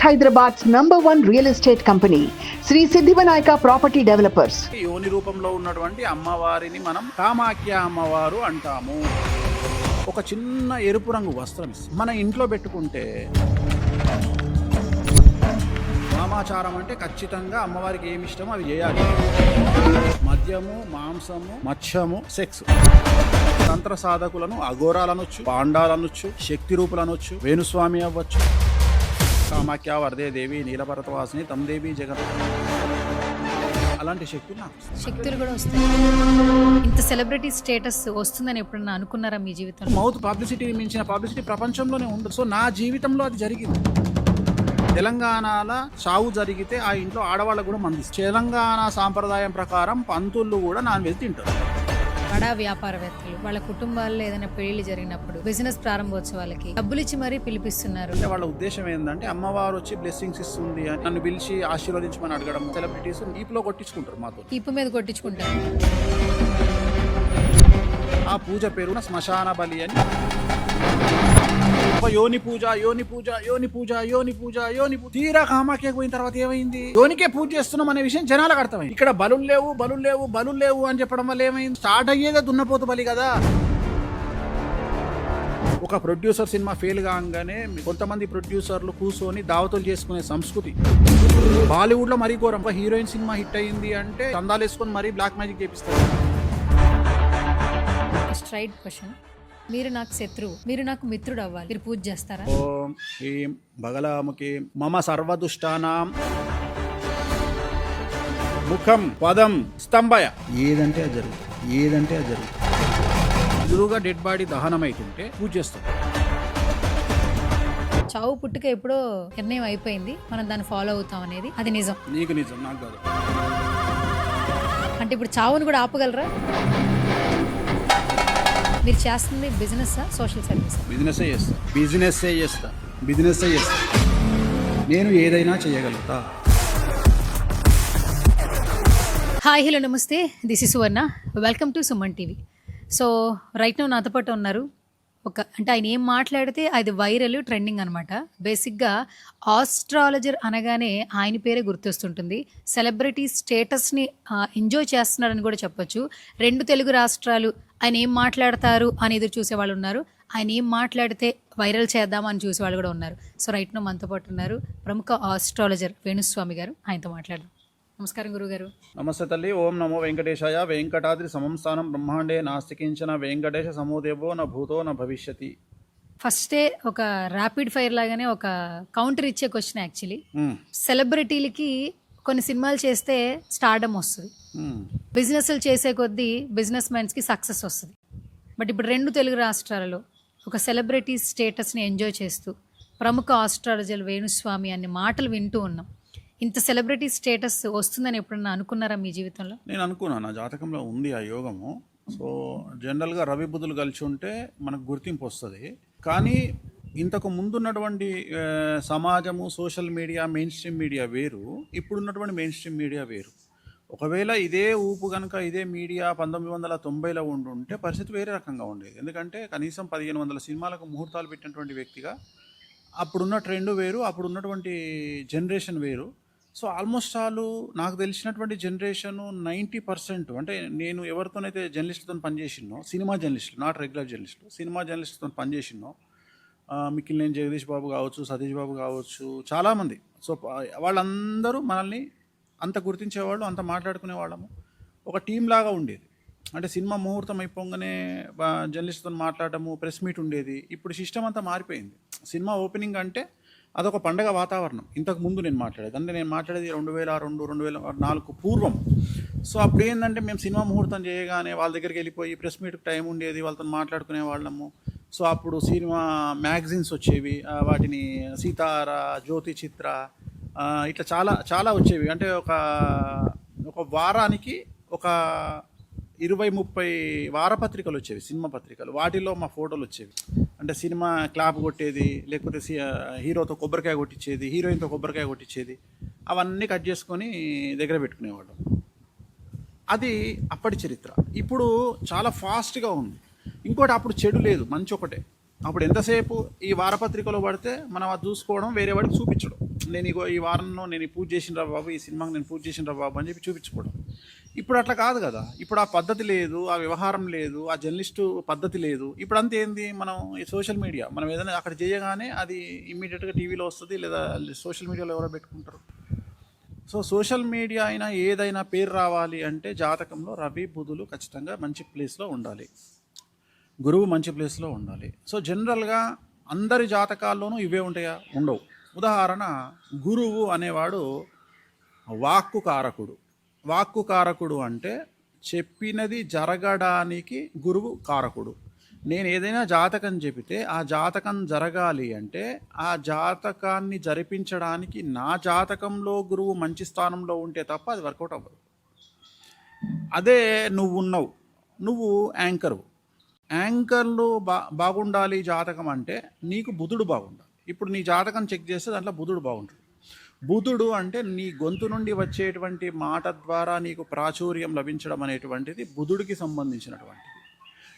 Hyderabad's #1 real estate company, Sri Siddhivinayaka Property Developers. యోని రూపంలో ఉన్నటువంటి అమ్మవారిని మనం కామాఖ్య అమ్మవారు అంటాము. ఒక చిన్న ఎరుపు రంగు వస్త్రం మన ఇంట్లో పెట్టుకుంటే వామాచారం అంటే ఖచ్చితంగా అమ్మవారికి ఏమి ఇష్టమో అవి చేయాలి. మద్యము, మాంసము, మత్స్యము, సెక్స్. తంత్ర సాధకులను అఘోరాలనొచ్చు, పాండాలనొచ్చు, శక్తి రూపులనొచ్చు, వేణుస్వామి అవ్వచ్చు, కామాఖ్య, వరదే దేవి, నీలపర్వతవాసిని, తమ్దేవి, జగన్, అలాంటి శక్తులు నాకు శక్తులు కూడా వస్తాయి. ఇంత సెలబ్రిటీ స్టేటస్ వస్తుందని ఎప్పుడన్నా అనుకున్నారా మీ జీవితంలో? మౌత్ పబ్లిసిటీ మించిన పబ్లిసిటీ ప్రపంచంలోనే ఉండదు. సో నా జీవితంలో అది జరిగింది. తెలంగాణలో చావు జరిగితే ఆ ఇంట్లో ఆడవాళ్ళకు కూడా మంది. తెలంగాణ సాంప్రదాయం ప్రకారం పంతుళ్ళు కూడా నాన్ వెజ్ తింటారు. బడా వ్యాపారవేత్తలు వాళ్ళ కుటుంబాల్లో ఏదైనా పెళ్లి జరిగినప్పుడు బిజినెస్ ప్రారంభోత్సవాలకి డబ్బులు ఇచ్చి మరీ పిలిపిస్తున్నారు. అంటే వాళ్ళ ఉద్దేశం ఏంటంటే అమ్మవారు వచ్చి బ్లెస్సింగ్స్ ఇస్తుంది అని నన్ను పిలిచి ఆశీర్వదించమని అడగడం. సెలబ్రిటీస్ ఈపులో కొట్టించుకుంటారు, మాతో ఈపు మీద కొట్టించుకుంటారు. ఆ పూజ పేరున శ్మశాన బలి అని. యోని పూజ, యోని పూజ, యోని పూజ, యోని పూజ, యోని పూజ. తీరా కామాఖ్యకు పోయిన తర్వాత ఏమైంది? యోనికే పూజ చేస్తున్నాం అనే విషయం జనాలకు అర్థమైంది. ఇక్కడ బలులు లేవు, బలులు లేవు, బలులు లేవు అని చెప్పడం వల్ల ఏమైంది? స్టార్ట్ అయ్యేదే దున్నపోతు బలి కదా. ఒక ప్రొడ్యూసర్ సినిమా ఫెయిల్ కాగానే కొంతమంది ప్రొడ్యూసర్లు కూర్చొని దావతులు చేసుకునే సంస్కృతి బాలీవుడ్ లో మరీ ఘోరం. ఒక హీరోయిన్ సినిమా హిట్ అయ్యింది అంటే చందాలు వేసుకొని మరీ బ్లాక్ మ్యాజిక్ చేపిస్తారు. స్ట్రైట్ క్వశ్చన్, మీరు నాకు శత్రువు, మీరు నాకు మిత్రుడు అవ్వాలి, మీరు పూజ చేస్తారా? ఓం హ్రీం బగలాముఖి మమ సర్వదుష్టానాం ముఖం పదం స్తంభయ. ఏదంటే అది జరుగుతుంది, ఏదంటే అది జరుగుతుంది. ఎదురుగా డెడ్ బాడీ దహనం అవుతుంటే పూజ చేస్తాం. చావు పుట్టుక ఎప్పుడో నిర్ణయం అయిపోయింది, మనం దాన్ని ఫాలో అవుతాం అనేది అది నిజం. నీకు నిజం, నాకు కాదు. అంటే ఇప్పుడు చావును కూడా ఆపగలరా? మీరు చేస్తుంది బిజినెస్, సోషల్ సర్వీస్? బిజినెస్ చేస్తా, బిజినెస్ చేస్తా, బిజినెస్ చేస్తా. నేను ఏదైనా చేయగలుగుతా. హాయ్, హలో, నమస్తే. This is Suvarna. Welcome to Suman TV. So right now నాతో పాటు ఉన్నారు అంటే ఆయన ఏం మాట్లాడితే అది వైరల్, ట్రెండింగ్ అనమాట. బేసిక్గా ఆస్ట్రాలజర్ అనగానే ఆయన పేరే గుర్తొస్తుంటుంది. సెలబ్రిటీ స్టేటస్ని ఎంజాయ్ చేస్తున్నారని కూడా చెప్పొచ్చు. 2 తెలుగు రాష్ట్రాలు ఆయన ఏం మాట్లాడతారు అని ఎదురు చూసేవాళ్ళు ఉన్నారు, ఆయన ఏం మాట్లాడితే వైరల్ చేద్దామని చూసేవాళ్ళు కూడా ఉన్నారు. సో రైట్ నౌ మనతో పాటు ఉన్నారు ప్రముఖ ఆస్ట్రాలజర్ వేణుస్వామి గారు. ఆయనతో మాట్లాడదాం. నమస్కారం గురుగారు. నమస్తే తల్లి. ఓం నమో వెంకటేశాయ. వెంకటాద్రి సమం స్థానం బ్రహ్మాండే నాస్తికించిన వెంకటేశ సమోదేవో న భూతో న భవిష్యతి. ఫస్టే ఒక ర్యాపిడ్ ఫైర్ లాగానే ఒక కౌంటర్ ఇచ్చే క్వశ్చన్. యాక్చువల్లీ సెలబ్రిటీలకి కొన్ని సినిమాలు చేస్తే స్టార్డమ్ వస్తుంది, బిజినెస్లు చేసే కొద్దీ బిజినెస్ మ్యాన్స్కి సక్సెస్ వస్తుంది. బట్ ఇప్పుడు 2 తెలుగు రాష్ట్రాలలో ఒక సెలబ్రిటీ స్టేటస్ని ఎంజాయ్ చేస్తూ ప్రముఖ ఆస్ట్రాలజర్ వేణుస్వామి అనే మాటలు వింటూ ఉన్నాం. ఇంత సెలబ్రిటీ స్టేటస్ వస్తుందని ఎప్పుడన్నా అనుకున్నారా మీ జీవితంలో? నేను అనుకున్నాను, నా జాతకంలో ఉంది ఆ యోగము. సో జనరల్గా రవి బుధులు కలిసి ఉంటే మనకు గుర్తింపు వస్తుంది. కానీ ఇంతకు ముందున్నటువంటి సమాజము, social media, main stream media వేరు, ఇప్పుడున్నటువంటి మెయిన్ స్ట్రీమ్ మీడియా వేరు. ఒకవేళ ఇదే ఊపు కనుక ఇదే మీడియా 1990లో ఉండుంటే పరిస్థితి వేరే రకంగా ఉండేది. ఎందుకంటే కనీసం 1500 సినిమాలకు ముహూర్తాలు పెట్టినటువంటి వ్యక్తిగా అప్పుడున్న ట్రెండ్ వేరు, అప్పుడున్నటువంటి జనరేషన్ వేరు. సో ఆల్మోస్ట్ నాకు తెలిసినటువంటి జనరేషను 90%, అంటే నేను ఎవరితోనైతే జర్నలిస్టులతో పనిచేసినో, సినిమా జర్నలిస్టులు, నాట్ రెగ్యులర్ జర్నలిస్టులు, సినిమా జర్నలిస్టులతో పనిచేసినో, మిక్కిలినేని జగదీష్ బాబు కావచ్చు, సతీష్ బాబు కావచ్చు, చాలామంది. సో వాళ్ళందరూ మనల్ని అంత గుర్తించేవాళ్ళు, అంత మాట్లాడుకునే వాళ్ళము. ఒక టీం లాగా ఉండేది. అంటే సినిమా ముహూర్తం అయిపోగానే జర్నలిస్ట్తో మాట్లాడటము, ప్రెస్ మీట్ ఉండేది. ఇప్పుడు సిస్టమ్ అంతా మారిపోయింది. సినిమా ఓపెనింగ్ అంటే అదొక పండగ వాతావరణం. ఇంతకు ముందు నేను మాట్లాడేది, అంటే నేను మాట్లాడేది 2002, 2004 పూర్వం. సో అప్పుడు ఏంటంటే మేము సినిమా ముహూర్తం చేయగానే వాళ్ళ దగ్గరికి వెళ్ళిపోయి ప్రెస్ మీట్కి టైం ఉండేది, వాళ్ళతో మాట్లాడుకునే వాళ్ళము. సో అప్పుడు సినిమా మ్యాగజైన్స్ వచ్చేవి, వాటిని సీతార, జ్యోతి చిత్ర, ఇట్లా చాలా చాలా వచ్చేవి. అంటే ఒక వారానికి ఒక 20-30 వారపత్రికలు వచ్చేవి, సినిమా పత్రికలు. వాటిలో మా ఫోటోలు వచ్చేవి. అంటే సినిమా క్లాప్ కొట్టేది, లేకపోతే హీరోతో కొబ్బరికాయ కొట్టించేది, హీరోయిన్తో కొబ్బరికాయ కొట్టించేది, అవన్నీ కట్ చేసుకొని దగ్గర పెట్టుకునేవాళ్ళం. అది అప్పటి చరిత్ర. ఇప్పుడు చాలా ఫాస్ట్గా ఉంది. ఇంకోటి, అప్పుడు చెడు లేదు, మంచి ఒకటే. అప్పుడు ఎంతసేపు ఈ వారపత్రికలో పడితే మనం అది చూసుకోవడం, వేరే వాడికి చూపించడం. నేను ఇగో ఈ వారంలో నేను ఈ పూజ చేసిన రా బాబు, ఈ సినిమాకి నేను పూజ చేసిన రా బాబు అని చెప్పి చూపించుకోవడం. ఇప్పుడు అట్లా కాదు కదా. ఇప్పుడు ఆ పద్ధతి లేదు, ఆ వ్యవహారం లేదు, ఆ జర్నలిస్టు పద్ధతి లేదు. ఇప్పుడు అంతా ఏంది, మనం ఈ సోషల్ మీడియా మనం ఏదైనా అక్కడ చేయగానే అది ఇమ్మీడియట్గా టీవీలో వస్తుంది, లేదా సోషల్ మీడియాలో ఎవరో పెట్టుకుంటారు. సో సోషల్ మీడియా అయినా ఏదైనా పేరు రావాలి అంటే జాతకంలో రవి బుధులు ఖచ్చితంగా మంచి ప్లేస్లో ఉండాలి, గురువు మంచి ప్లేస్లో ఉండాలి. సో జనరల్గా అందరి జాతకాల్లోనూ ఇవే ఉంటాయా? ఉండవు. ఉదాహరణ, గురువు అనేవాడు వాక్కు కారకుడు. వాక్కు కారకుడు అంటే చెప్పినది జరగడానికి గురువు కారకుడు. నేను ఏదైనా జాతకం చెబితే ఆ జాతకం జరగాలి అంటే ఆ జాతకాన్ని జరిపించడానికి నా జాతకంలో గురువు మంచి స్థానంలో ఉంటే తప్ప అది వర్కౌట్ అవ్వదు. అదే నువ్వు యాంకర్లు బాగుండాలి జాతకం అంటే నీకు బుధుడు బాగుండాలి. ఇప్పుడు నీ జాతకం చెక్ చేస్తే దాంట్లో బుధుడు బాగుంటుంది. బుధుడు అంటే నీ గొంతు నుండి వచ్చేటువంటి మాట ద్వారా నీకు ప్రాచుర్యం లభించడం అనేటువంటిది బుధుడికి సంబంధించినటువంటిది.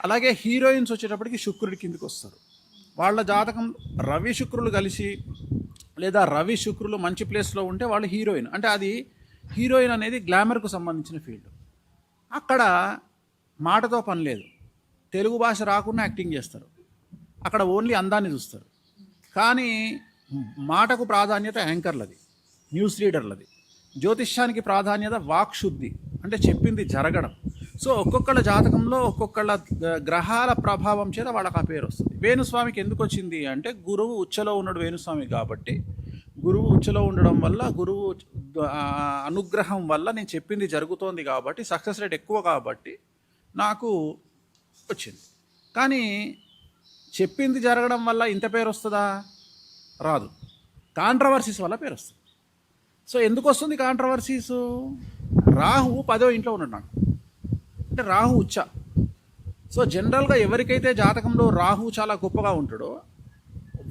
అలాగే హీరోయిన్స్ వచ్చేటప్పటికి శుక్రుడి కిందికి వస్తారు. వాళ్ళ జాతకం రవి శుక్రులు కలిసి లేదా రవి శుక్రులు మంచి ప్లేస్లో ఉంటే వాళ్ళు హీరోయిన్. అంటే అది హీరోయిన్ అనేది గ్లామర్కు సంబంధించిన ఫీల్డ్. అక్కడ మాటతో పని లేదు, తెలుగు భాష రాకుండా యాక్టింగ్ చేస్తారు. అక్కడ ఓన్లీ అందాన్ని చూస్తారు. కానీ మాటకు ప్రాధాన్యత యాంకర్లది, న్యూస్ రీడర్లది. జ్యోతిష్యానికి ప్రాధాన్యత వాక్శుద్ధి, అంటే చెప్పింది జరగడం. సో ఒక్కొక్కళ్ళ జాతకంలో ఒక్కొక్కళ్ళ గ్రహాల ప్రభావం చేత వాళ్ళకి ఆ పేరు వస్తుంది. వేణుస్వామికి ఎందుకు వచ్చింది అంటే గురువు ఉచ్చలో ఉన్నాడు వేణుస్వామి కాబట్టి, గురువు ఉచ్చలో ఉండడం వల్ల, గురువు అనుగ్రహం వల్ల నేను చెప్పింది జరుగుతోంది కాబట్టి, సక్సెస్ రేట్ ఎక్కువ కాబట్టి నాకు వచ్చింది. కానీ చెప్పింది జరగడం వల్ల ఇంత పేరు వస్తుందా? రాదు. కాంట్రవర్సీస్ వల్ల పేరు వస్తుంది. సో ఎందుకు వస్తుంది కాంట్రవర్సీసు? రాహు 10వ ఇంట్లో ఉన్నాడు నాకు, అంటే రాహు ఉచ్చ. సో జనరల్గా ఎవరికైతే జాతకంలో రాహు చాలా గొప్పగా ఉంటాడో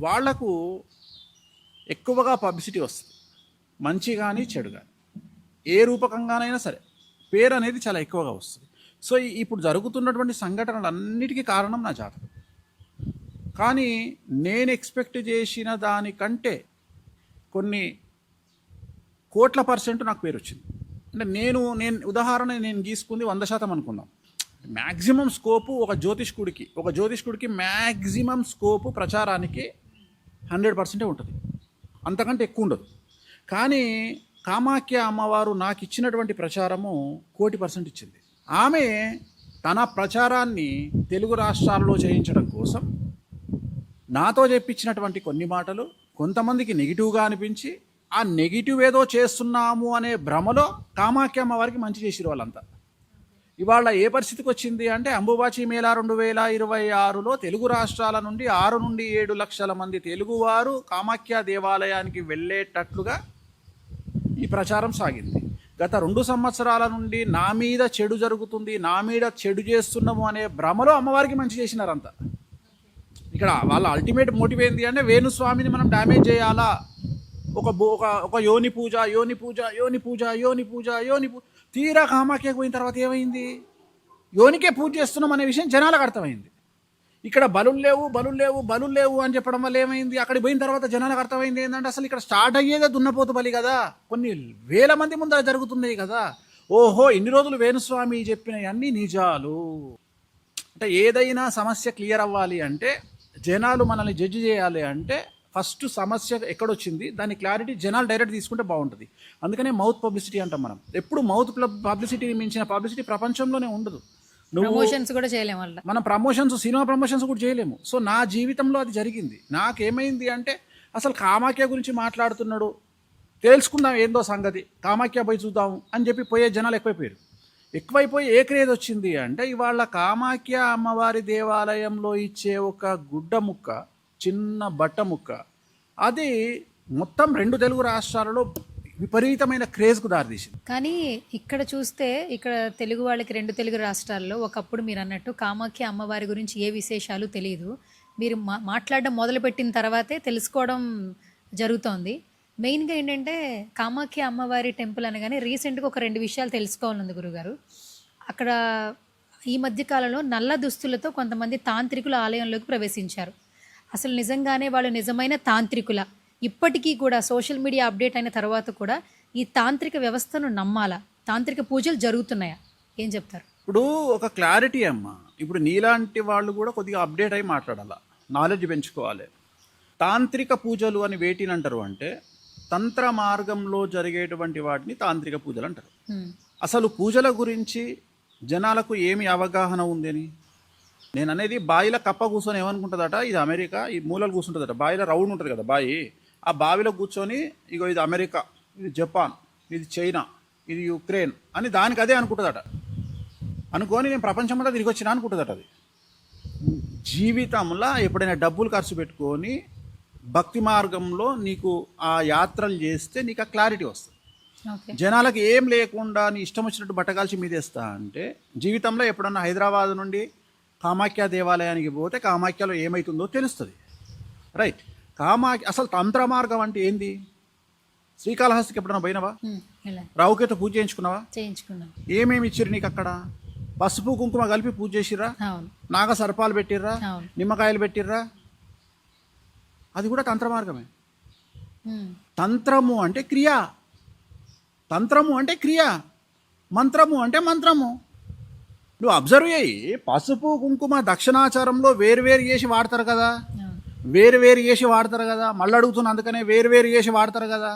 వాళ్లకు ఎక్కువగా పబ్లిసిటీ వస్తుంది, మంచి కానీ చెడు కానీ, ఏ రూపకంగానైనా సరే పేరు అనేది చాలా ఎక్కువగా వస్తుంది. సో ఇప్పుడు జరుగుతున్నటువంటి సంఘటనలన్నిటికీ కారణం నా జాతకం. కానీ నేను ఎక్స్పెక్ట్ చేసిన దానికంటే కొన్ని కోట్ల % నాకు పేరు వచ్చింది. అంటే నేను ఉదాహరణ నేను గీసుకుంది 100% అనుకుందాం. మ్యాక్సిమం స్కోపు ఒక జ్యోతిష్కుడికి మ్యాక్సిమం స్కోపు ప్రచారానికి 100% ఉంటుంది, అంతకంటే ఎక్కువ ఉండదు. కానీ కామాఖ్య అమ్మవారు నాకు ఇచ్చినటువంటి ప్రచారము 1,00,00,000% ఇచ్చింది. ఆమె తన ప్రచారాన్ని తెలుగు రాష్ట్రాల్లో చేయించడం కోసం నాతో చెప్పించినటువంటి కొన్ని మాటలు కొంతమందికి నెగిటివ్గా అనిపించి, ఆ నెగిటివ్ ఏదో చేస్తున్నాము అనే భ్రమలో కామాఖ్య అమ్మవారికి మంచి చేసిరు వాళ్ళంతా. ఇవాళ ఏ పరిస్థితికి వచ్చింది అంటే, అంబుబాచి మేళా 2026లో తెలుగు రాష్ట్రాల నుండి 6 నుండి 7 లక్షల మంది తెలుగువారు కామాఖ్య దేవాలయానికి వెళ్ళేటట్లుగా ఈ ప్రచారం సాగింది. గత 2 సంవత్సరాల నుండి నా మీద చెడు జరుగుతుంది, నా మీద చెడు చేస్తున్నాము అనే భ్రమలో అమ్మవారికి మంచి చేసినారంతా. ఇక్కడ వాళ్ళ అల్టిమేట్ మోటివ్ ఏంటి అంటే, వేణుస్వామిని మనం డ్యామేజ్ చేయాలా, ఒక యోని పూజ. తీరా కామాఖ్యకు పోయిన తర్వాత ఏమైంది? యోనికే పూజ చేస్తున్నాం అనే విషయం జనాలకు అర్థమైంది. ఇక్కడ బలులు లేవు అని చెప్పడం వల్ల ఏమైంది? అక్కడికి పోయిన తర్వాత జనాలకు అర్థమైంది ఏంటంటే, అసలు ఇక్కడ స్టార్ట్ అయ్యేదే దున్నపోతు బలి కదా, కొన్ని వేల మంది ముందర జరుగుతున్నాయి కదా. ఓహో, ఇన్ని రోజులు వేణుస్వామి చెప్పినవి అన్నీ నిజాలు. అంటే ఏదైనా సమస్య క్లియర్ అవ్వాలి అంటే, జనాలు మనల్ని జడ్జి చేయాలి అంటే, ఫస్ట్ సమస్య ఎక్కడొచ్చింది దాని క్లారిటీ జనాలు డైరెక్ట్ తీసుకుంటే బాగుంటుంది. అందుకనే మౌత్ పబ్లిసిటీ అంటాం మనం. ఎప్పుడు మౌత్ పబ్లిసిటీ మించిన పబ్లిసిటీ ప్రపంచంలోనే ఉండదు. ప్రమోషన్స్ కూడా చేయలేము, మనం సినిమా ప్రమోషన్స్ కూడా చేయలేము. సో నా జీవితంలో అది జరిగింది. నాకేమైంది అంటే, అసలు కామాఖ్య గురించి మాట్లాడుతున్నాడు, తెలుసుకుందాం ఏందో సంగతి, కామాఖ్య పోయి చూద్దాం అని చెప్పి పోయే జనాలు ఎక్కువైపోయి ఏ క్రేజ్ వచ్చింది అంటే, ఇవాళ కామాఖ్య అమ్మవారి దేవాలయంలో ఇచ్చే ఒక గుడ్డ ముక్క, చిన్న బట్ట ముక్క, అది మొత్తం 2 తెలుగు రాష్ట్రాలలో విపరీతమైన క్రేజ్కు దారితీసింది. కానీ ఇక్కడ చూస్తే, ఇక్కడ తెలుగు వాళ్ళకి 2 తెలుగు రాష్ట్రాల్లో ఒకప్పుడు మీరు అన్నట్టు కామాఖ్య అమ్మవారి గురించి ఏ విశేషాలు తెలియదు. మీరు మాట్లాడడం మొదలుపెట్టిన తర్వాతే తెలుసుకోవడం జరుగుతోంది. మెయిన్గా ఏంటంటే, కామాఖ్య అమ్మవారి టెంపుల్ అనగానే రీసెంట్గా ఒక 2 విషయాలు తెలుసుకోవాలంది గురుగారు. అక్కడ ఈ మధ్యకాలంలో నల్ల దుస్తులతో కొంతమంది తాంత్రికుల ఆలయంలోకి ప్రవేశించారు. అసలు నిజంగానే వాళ్ళు నిజమైన తాంత్రికుల, ఇప్పటికీ కూడా సోషల్ మీడియా అప్డేట్ అయిన తర్వాత కూడా ఈ తాంత్రిక వ్యవస్థను నమ్మాలా? తాంత్రిక పూజలు జరుగుతున్నాయా? ఏం చెప్తారు? ఇప్పుడు ఒక క్లారిటీ అమ్మా, ఇప్పుడు నీలాంటి వాళ్ళు కూడా కొద్దిగా అప్డేట్ అయి మాట్లాడాలా, నాలెడ్జ్ పెంచుకోవాలి. తాంత్రిక పూజలు అని వేటిని అంటారు అంటే తంత్ర మార్గంలో జరిగేటువంటి వాటిని తాంత్రిక పూజలు అంటారు. అసలు పూజల గురించి జనాలకు ఏమి అవగాహన ఉందని నేను అనేది, బావిలో కప్ప కూర్చొని ఏమనుకుంటుందట, ఇది అమెరికా, ఈ మూలలు కూర్చుంటుందట, బావిలో రౌండ్ ఉంటుంది కదా బావి, ఆ బావిలో కూర్చొని ఇగో ఇది అమెరికా, ఇది జపాన్, ఇది చైనా, ఇది యుక్రెయిన్ అని దానికి అదే అనుకుంటుందట. అనుకొని నేను ప్రపంచంలో తిరిగి వచ్చినా అనుకుంటుందట. అది జీవితంలో ఎప్పుడైనా డబ్బులు ఖర్చు పెట్టుకొని భక్తి మార్గంలో నీకు ఆ యాత్రలు చేస్తే నీకు ఆ క్లారిటీ వస్తుంది. జనాలకు ఏం లేకుండా నీ ఇష్టం వచ్చినట్టు బట్టగాల్చి మీదేస్తా అంటే, జీవితంలో ఎప్పుడన్నా హైదరాబాద్ నుండి కామాఖ్య దేవాలయానికి పోతే కామాఖ్యలో ఏమవుతుందో తెలుస్తుంది. రైట్, అసలు తంత్ర మార్గం అంటే ఏంది? శ్రీకాళహస్తికి ఎప్పుడన్నా పోయినావా? రావుకేతో పూజ చేయించుకున్నావా? ఏమేమి ఇచ్చిర్రు నీకు అక్కడ? పసుపు కుంకుమ కలిపి పూజ చేసిర్రా? నాగ సర్పాలు పెట్టిర్రా? నిమ్మకాయలు పెట్టిర్రా? అది కూడా తంత్ర మార్గమే. తంత్రము అంటే క్రియ, తంత్రము అంటే క్రియ, మంత్రము అంటే మంత్రము. నువ్వు అబ్జర్వ్ చేయి, పసుపు కుంకుమ దక్షిణాచారంలో వేరు చేసి వాడతారు కదా, వేరు చేసి వాడతారు కదా. మళ్ళీ అడుగుతున్నా, అందుకనే వేరు చేసి వాడతారు కదా.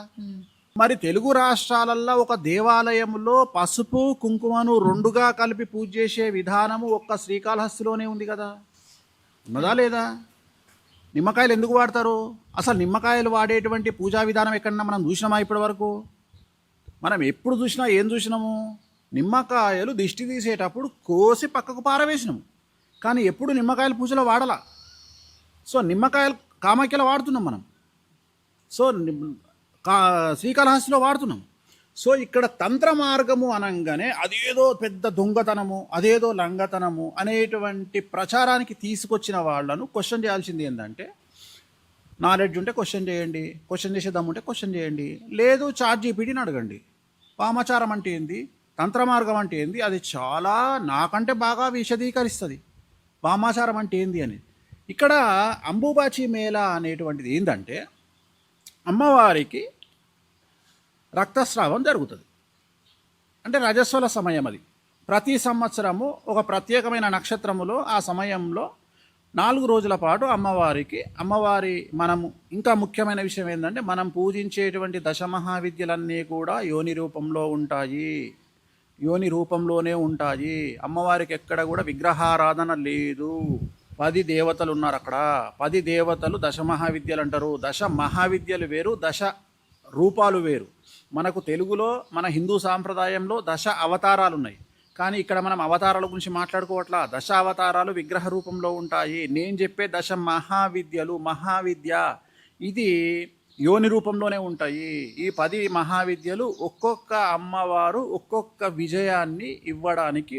మరి తెలుగు రాష్ట్రాలల్లో ఒక దేవాలయంలో పసుపు కుంకుమను రెండుగా కలిపి పూజ చేసే విధానము ఒక్క శ్రీకాళహస్తిలోనే ఉంది కదా, ఉన్నదా లేదా? నిమ్మకాయలు ఎందుకు వాడతారు? అసలు నిమ్మకాయలు వాడేటువంటి పూజా విధానం ఎక్కడన్నా మనం చూసినామా ఇప్పటి వరకు? మనం ఎప్పుడు చూసినా ఏం చూసినాము? నిమ్మకాయలు దిష్టి తీసేటప్పుడు కోసి పక్కకు పారవేసినాము, కానీ ఎప్పుడు నిమ్మకాయల పూజలో వాడలా. సో నిమ్మకాయలు కామాఖ్యలో వాడుతున్నాం మనం, సో శ్రీకాళహస్తిలో వాడుతున్నాం. సో ఇక్కడ తంత్ర మార్గము అనగానే అదేదో పెద్ద దొంగతనము, అదేదో లంగతనము అనేటువంటి ప్రచారానికి తీసుకొచ్చిన వాళ్ళను క్వశ్చన్ చేయాల్సింది ఏంటంటే, నాలెడ్జ్ ఉంటే క్వశ్చన్ చేయండి, క్వశ్చన్ చేసే దమ్ముంటే క్వశ్చన్ చేయండి, లేదు ChatGPTని అడగండి. వామాచారం అంటే ఏంది, తంత్ర మార్గం అంటే ఏంది, అది చాలా నాకంటే బాగా విశదీకరిస్తుంది వామాచారం అంటే ఏంది అనేది. ఇక్కడ అంబుబాచి మేళా అనేటువంటిది ఏంటంటే, అమ్మవారికి రక్తస్రావం జరుగుతుంది. అంటే రజస్వల సమయం అది. ప్రతి సంవత్సరము ఒక ప్రత్యేకమైన నక్షత్రములో ఆ సమయంలో 4 రోజుల పాటు అమ్మవారి మనము ఇంకా ముఖ్యమైన విషయం ఏంటంటే, మనం పూజించేటువంటి దశమహావిద్యలన్నీ కూడా యోని రూపంలో ఉంటాయి, యోని రూపంలోనే ఉంటాయి. అమ్మవారికి ఎక్కడ కూడా విగ్రహారాధన లేదు. 10 దేవతలు ఉన్నారు అక్కడ. 10 దేవతలు దశమహావిద్యలు అంటారు. దశ మహావిద్యలు వేరు, దశ రూపాలు వేరు. మనకు తెలుగులో మన హిందూ సాంప్రదాయంలో దశ అవతారాలు ఉన్నాయి, కానీ ఇక్కడ మనం అవతారాల గురించి మాట్లాడుకోవట్లా. దశ అవతారాలు విగ్రహ రూపంలో ఉంటాయి. నేను చెప్పే దశ మహావిద్యలు, మహావిద్య ఇది యోని రూపంలోనే ఉంటాయి. ఈ 10 మహావిద్యలు ఒక్కొక్క అమ్మవారు ఒక్కొక్క విజయాన్ని ఇవ్వడానికి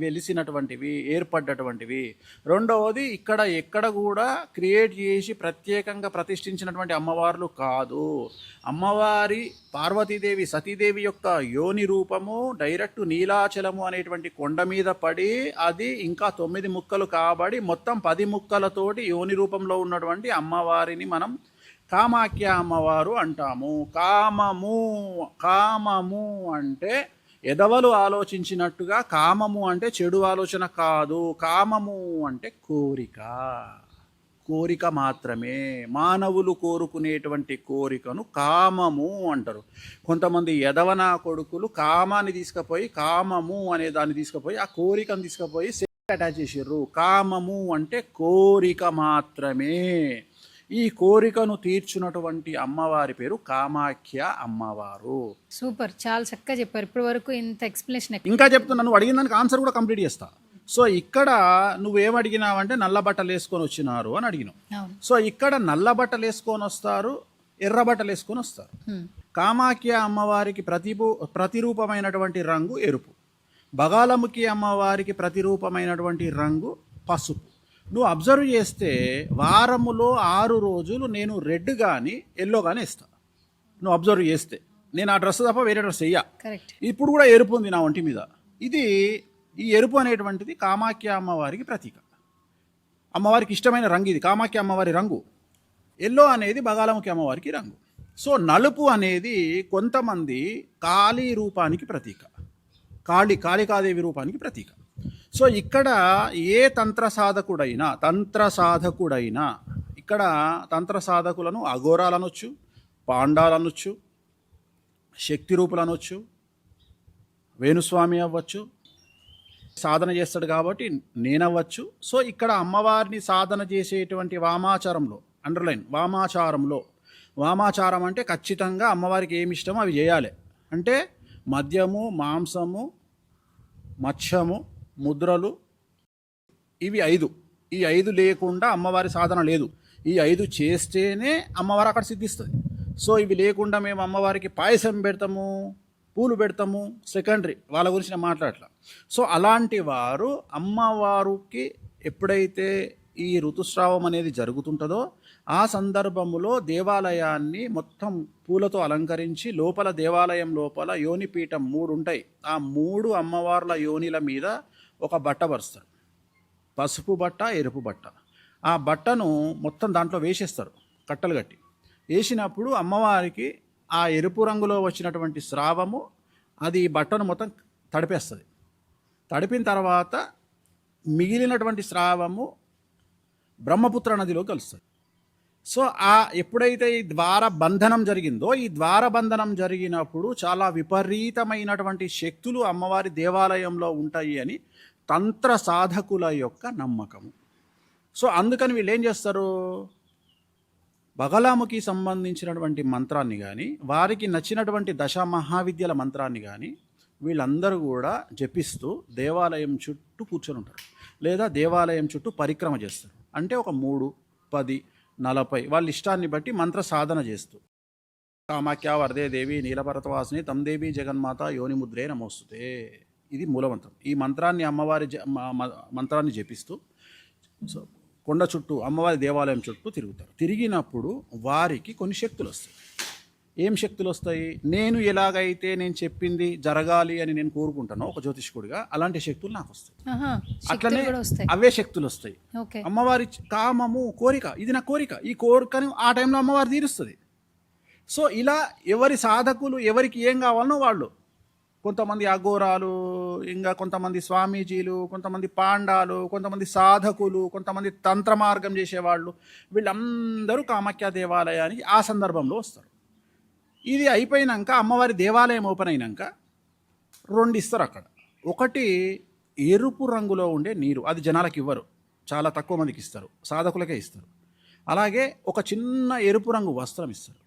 వెలిసినటువంటివి, ఏర్పడ్డటువంటివి. రెండవది, ఇక్కడ ఎక్కడ కూడా క్రియేట్ చేసి ప్రత్యేకంగా ప్రతిష్ఠించినటువంటి అమ్మవార్లు కాదు. అమ్మవారి పార్వతీదేవి సతీదేవి యొక్క యోని రూపము డైరెక్ట్ నీలాచలము అనేటువంటి కొండ మీద పడి, అది ఇంకా 9 ముక్కలు కాబడి మొత్తం 10 ముక్కలతోటి యోని రూపంలో ఉన్నటువంటి అమ్మవారిని మనం కామాఖ్య అమ్మవారు అంటాము. కామము అంటే ఎదవలు ఆలోచించినట్టుగా కామము అంటే చెడు ఆలోచన కాదు. కామము అంటే కోరిక మాత్రమే. మానవులు కోరుకునేటువంటి కోరికను కామము అంటారు. కొంతమంది ఎదవనా కొడుకులు కామాన్ని తీసుకుపోయి, కామము అనే దాన్ని తీసుకుపోయి, ఆ కోరికను తీసుకుపోయి అటాచ్ చేసారు. కామము అంటే కోరిక మాత్రమే. ఈ కోరికను తీర్చున్నటువంటి అమ్మవారి పేరు కామాఖ్య అమ్మవారు. సూపర్, చాలా చక్కగా చెప్పారు. ఇప్పటి వరకు ఇంత ఎక్స్ప్లెనేషన్ ఇంకా చెప్తున్నా, నువ్వు అడిగిన దానికి ఆన్సర్ కూడా కంప్లీట్ చేస్తా. సో ఇక్కడ నువ్వేమడిగినావంటే నల్ల బట్టలు వేసుకొని వచ్చినారు అని అడిగినావు. సో ఇక్కడ నల్ల బట్టలు వేసుకొని వస్తారు, ఎర్ర బట్టలు వేసుకొని వస్తారు. కామాఖ్య అమ్మవారికి ప్రతిరూపమైనటువంటి రంగు ఎరుపు, బగాలముఖి అమ్మవారికి ప్రతిరూపమైనటువంటి రంగు పసుపు. నువ్వు అబ్జర్వ్ చేస్తే వారములో 6 రోజులు నేను రెడ్ కానీ ఎల్లో కానీ ఇస్తాను. నువ్వు అబ్జర్వ్ చేస్తే నేను ఆ డ్రెస్ తప్ప వేరే డ్రెస్ వెయ్యా. ఇప్పుడు కూడా ఎరుపు ఉంది నా ఒంటి మీద. ఈ ఎరుపు అనేటువంటిది కామాఖ్య అమ్మవారికి ప్రతీక. అమ్మవారికి ఇష్టమైన రంగు ఇది, కామాఖ్య అమ్మవారి రంగు. ఎల్లో అనేది బగాలముఖి అమ్మవారికి రంగు. సో నలుపు అనేది కొంతమంది కాళీ రూపానికి ప్రతీక, కాళికాదేవి రూపానికి ప్రతీక. సో ఇక్కడ ఏ తంత్ర సాధకుడైనా ఇక్కడ తంత్ర సాధకులను అఘోరాలనొచ్చు, పాండాలనొచ్చు, శక్తి రూపులనొచ్చు, వేణుస్వామి అవ్వచ్చు, సాధన చేస్తాడు కాబట్టి నేనవ్వచ్చు. సో ఇక్కడ అమ్మవారిని సాధన చేసేటువంటి వామాచారంలో, అండర్లైన్ వామాచారం అంటే ఖచ్చితంగా అమ్మవారికి ఏమి ఇష్టమో అవి చేయాలి. అంటే మద్యము, మాంసము, మత్స్యము, ముద్రలు, ఇవి 5. ఈ 5 లేకుండా అమ్మవారి సాధన లేదు. ఈ 5 చేస్తేనే అమ్మవారు అక్కడ సిద్ధిస్తుంది. సో ఇవి లేకుండా మేము అమ్మవారికి పాయసం పెడతాము, పూలు పెడతాము, సెకండరీ, వాళ్ళ గురించి నేను మాట్లాడట్లా. సో అలాంటి వారు అమ్మవారికి ఎప్పుడైతే ఈ ఋతుస్రావం అనేది జరుగుతుంటుందో ఆ సందర్భంలో దేవాలయాన్ని మొత్తం పూలతో అలంకరించి లోపల, దేవాలయం లోపల యోనిపీఠం 3 ఉంటాయి. ఆ 3 అమ్మవార్ల యోనిల మీద ఒక బట్ట పరుస్తారు, పసుపు బట్ట, ఎరుపు బట్ట. ఆ బట్టను మొత్తం దాంట్లో వేసేస్తారు, కట్టలు కట్టి. వేసినప్పుడు అమ్మవారికి ఆ ఎరుపు రంగులో వచ్చినటువంటి స్రావము అది ఈ బట్టను మొత్తం తడిపేస్తుంది. తడిపిన తర్వాత మిగిలినటువంటి స్రావము బ్రహ్మపుత్ర నదిలో కలుస్తుంది. సో ఎప్పుడైతే ఈ ద్వారబంధనం జరిగిందో, ఈ ద్వారబంధనం జరిగినప్పుడు చాలా విపరీతమైనటువంటి శక్తులు అమ్మవారి దేవాలయంలో ఉంటాయి అని తంత్ర సాధకుల యొక్క నమ్మకము. సో అందుకని వీళ్ళు ఏం చేస్తారు, బగలాముఖి సంబంధించినటువంటి మంత్రాన్ని కానీ, వారికి నచ్చినటువంటి దశమహావిద్యల మంత్రాన్ని కానీ వీళ్ళందరూ కూడా జపిస్తూ దేవాలయం చుట్టూ కూర్చొని ఉంటారు, లేదా దేవాలయం చుట్టూ పరిక్రమ చేస్తారు. అంటే ఒక 3, 10, 40 వాళ్ళ ఇష్టాన్ని బట్టి మంత్ర సాధన చేస్తూ కామాఖ్య వరదే దేవి నీలపర్వతవాసిని తం దేవి జగన్మాత యోనిముద్రే నమోస్తుతే, ఇది మూలమంత్రం. ఈ మంత్రాన్ని అమ్మవారి మంత్రాన్ని జపిస్తూ సో కొండ చుట్టూ, అమ్మవారి దేవాలయం చుట్టూ తిరుగుతారు. తిరిగినప్పుడు వారికి కొన్ని శక్తులు వస్తాయి. ఏం శక్తులు వస్తాయి? నేను ఎలాగైతే నేను చెప్పింది జరగాలి అని నేను కోరుకుంటానో ఒక జ్యోతిష్కుడిగా, అలాంటి శక్తులు నాకు వస్తాయి. అట్లనే అవే శక్తులు వస్తాయి. అమ్మవారి కామము, కోరిక, ఇది నా కోరిక, ఈ కోరికను ఆ టైంలో అమ్మవారు తీరుస్తుంది. సో ఇలా ఎవరి సాధకులు ఎవరికి ఏం కావాలనో వాళ్ళు, కొంతమంది అఘోరాలు, ఇంకా కొంతమంది స్వామీజీలు, కొంతమంది పాండాలు, కొంతమంది సాధకులు, కొంతమంది తంత్ర మార్గం చేసేవాళ్ళు, వీళ్ళందరూ కామాఖ్య దేవాలయానికి ఆ సందర్భంలో వస్తారు. ఇది అయిపోయినాక అమ్మవారి దేవాలయం ఓపెన్ అయినాక 2 ఇస్తారు అక్కడ. ఒకటి ఎరుపు రంగులో ఉండే నీరు, అది జనాలకు ఇవ్వరు, చాలా తక్కువ మందికి ఇస్తారు, సాధకులకే ఇస్తారు. అలాగే ఒక చిన్న ఎరుపు రంగు వస్త్రం ఇస్తారు.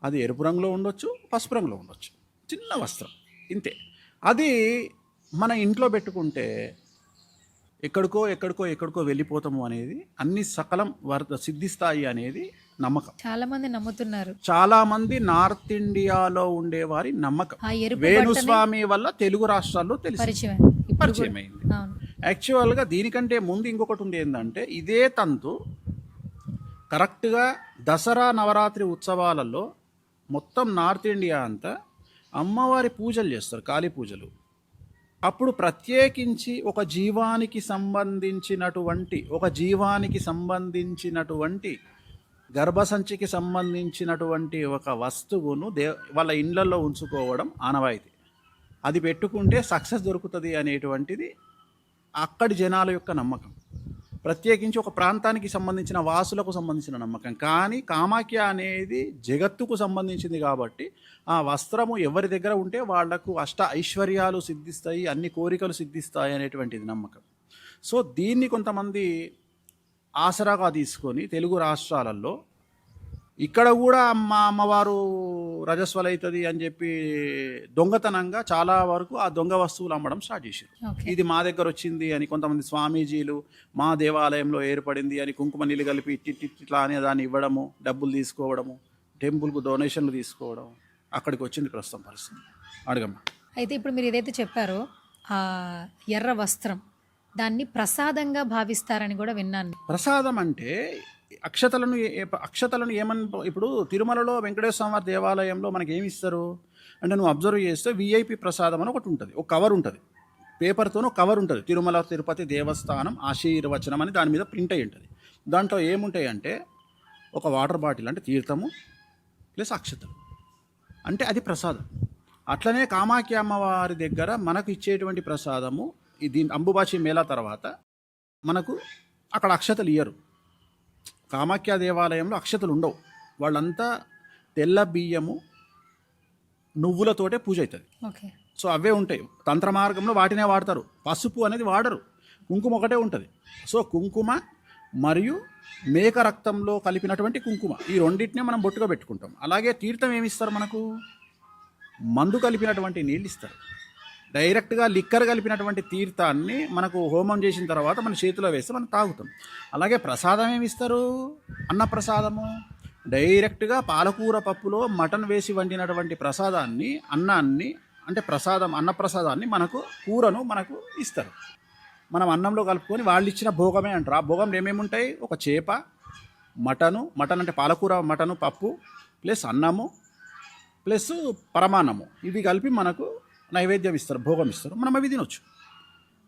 అది ఎరుపు రంగులో ఉండొచ్చు, పసుపు రంగులో ఉండొచ్చు, చిన్న వస్త్రం, ఇంతే. అది మన ఇంట్లో పెట్టుకుంటే ఎక్కడికో వెళ్ళిపోతాము అనేది, అన్ని సకలం సిద్ధిస్తాయి అనేది నమ్మకం. చాలా మంది నమ్ముతున్నారు. చాలా మంది నార్త్ ఇండియాలో ఉండేవారి నమ్మకం. వేణుస్వామి వల్ల తెలుగు రాష్ట్రాల్లో పరిచయం అయింది. యాక్చువల్గా దీనికంటే ముందు ఇంకొకటి ఉంది, ఏంటంటే ఇదే తంతు కరెక్ట్గా దసరా నవరాత్రి ఉత్సవాలలో మొత్తం నార్త్ ఇండియా అంతా అమ్మవారి పూజలు చేస్తారు, కాళీ పూజలు. అప్పుడు ప్రత్యేకించి ఒక జీవానికి సంబంధించినటువంటి గర్భసంచికి సంబంధించినటువంటి ఒక వస్తువును వాళ్ళ ఇండ్లలో ఉంచుకోవడం ఆనవాయితీ. అది పెట్టుకుంటే సక్సెస్ దొరుకుతుంది అనేటువంటిది అక్కడి జనాల యొక్క నమ్మకం. ప్రత్యేకించి ఒక ప్రాంతానికి సంబంధించిన వాసులకు సంబంధించిన నమ్మకం. కానీ కామాఖ్య అనేది జగత్తుకు సంబంధించింది కాబట్టి ఆ వస్త్రము ఎవరి దగ్గర ఉంటే వాళ్లకు అష్ట ఐశ్వర్యాలు సిద్ధిస్తాయి, అన్ని కోరికలు సిద్ధిస్తాయి అనేటువంటిది నమ్మకం. సో దీన్ని కొంతమంది ఆసరాగా తీసుకొని తెలుగు రాష్ట్రాలలో ఇక్కడ కూడా అమ్మవారు రజస్వలైతుంది అని చెప్పి దొంగతనంగా చాలా వరకు ఆ దొంగ వస్తువులు అమ్మడం స్టార్ట్ చేశారు. ఇది మా దగ్గర వచ్చింది అని కొంతమంది స్వామీజీలు మా దేవాలయంలో ఏర్పడింది అని కుంకుమ నీళ్ళు కలిపి ఇట్లా అని దాన్ని ఇవ్వడము, డబ్బులు తీసుకోవడము, టెంపుల్కు డొనేషన్లు తీసుకోవడం, అక్కడికి వచ్చింది ప్రస్తుతం పరిస్థితి. అడగమ్మా. అయితే ఇప్పుడు మీరు ఏదైతే చెప్పారో ఆ ఎర్ర వస్త్రం, దాన్ని ప్రసాదంగా భావిస్తారని కూడా విన్నాను. ప్రసాదం అంటే అక్షతలను ఏమని, ఇప్పుడు తిరుమలలో వెంకటేశ్వర స్వామి వారి దేవాలయంలో మనకి ఏమి ఇస్తారు అంటే, నువ్వు అబ్జర్వ్ చేస్తే విఐపి ప్రసాదం అని ఒకటి ఉంటుంది, ఒక కవర్ ఉంటుంది, పేపర్తోనూ కవర్ ఉంటుంది, తిరుమల తిరుపతి దేవస్థానం ఆశీర్వచనం అని దాని మీద ప్రింట్ అయి ఉంటుంది. దాంట్లో ఏముంటాయి అంటే ఒక వాటర్ బాటిల్ అంటే తీర్థము ప్లస్ అక్షతలు, అంటే అది ప్రసాదం. అట్లనే కామాఖ్య అమ్మవారి దగ్గర మనకు ఇచ్చేటువంటి ప్రసాదము దీని అంబుబాచి మేళా తర్వాత మనకు అక్కడ అక్షతలు ఇయ్యరు. కామాఖ్య దేవాలయంలో అక్షతలు ఉండవు. వాళ్ళంతా తెల్ల బియ్యము నువ్వులతోటే పూజ అవుతుంది. ఓకే. సో అవే ఉంటాయి. తంత్ర మార్గంలో వాటినే వాడతారు. పసుపు అనేది వాడరు, కుంకుమ ఒకటే ఉంటుంది. సో కుంకుమ మరియు మేక రక్తంలో కలిపినటువంటి కుంకుమ, ఈ రెండింటినే మనం బొట్టుగా పెట్టుకుంటాం. అలాగే తీర్థం ఏమి ఇస్తారు మనకు? మందు కలిపినటువంటి నీళ్ళు ఇస్తారు. డైరెక్ట్గా లిక్కర్ కలిపినటువంటి తీర్థాన్ని మనకు హోమం చేసిన తర్వాత మన చేతిలో వేస్తే మనం తాగుతాం. అలాగే ప్రసాదం ఏమి ఇస్తారు? అన్నప్రసాదము. డైరెక్ట్గా పాలకూర పప్పులో మటన్ వేసి వండినటువంటి ప్రసాదాన్ని, అన్నాన్ని, అంటే ప్రసాదం అన్నప్రసాదాన్ని మనకు కూరను మనకు ఇస్తారు. మనం అన్నంలో కలుపుకొని వాళ్ళు ఇచ్చిన భోగమే అంటారు. ఆ భోగంలో ఏమేమి ఉంటాయి? ఒక చేప, మటన్ అంటే పాలకూర, మటను, పప్పు ప్లస్ అన్నము ప్లస్ పరమాన్నము, ఇవి కలిపి మనకు నైవేద్యం ఇస్తారు, భోగం ఇస్తారు. మనం అవి తినొచ్చు.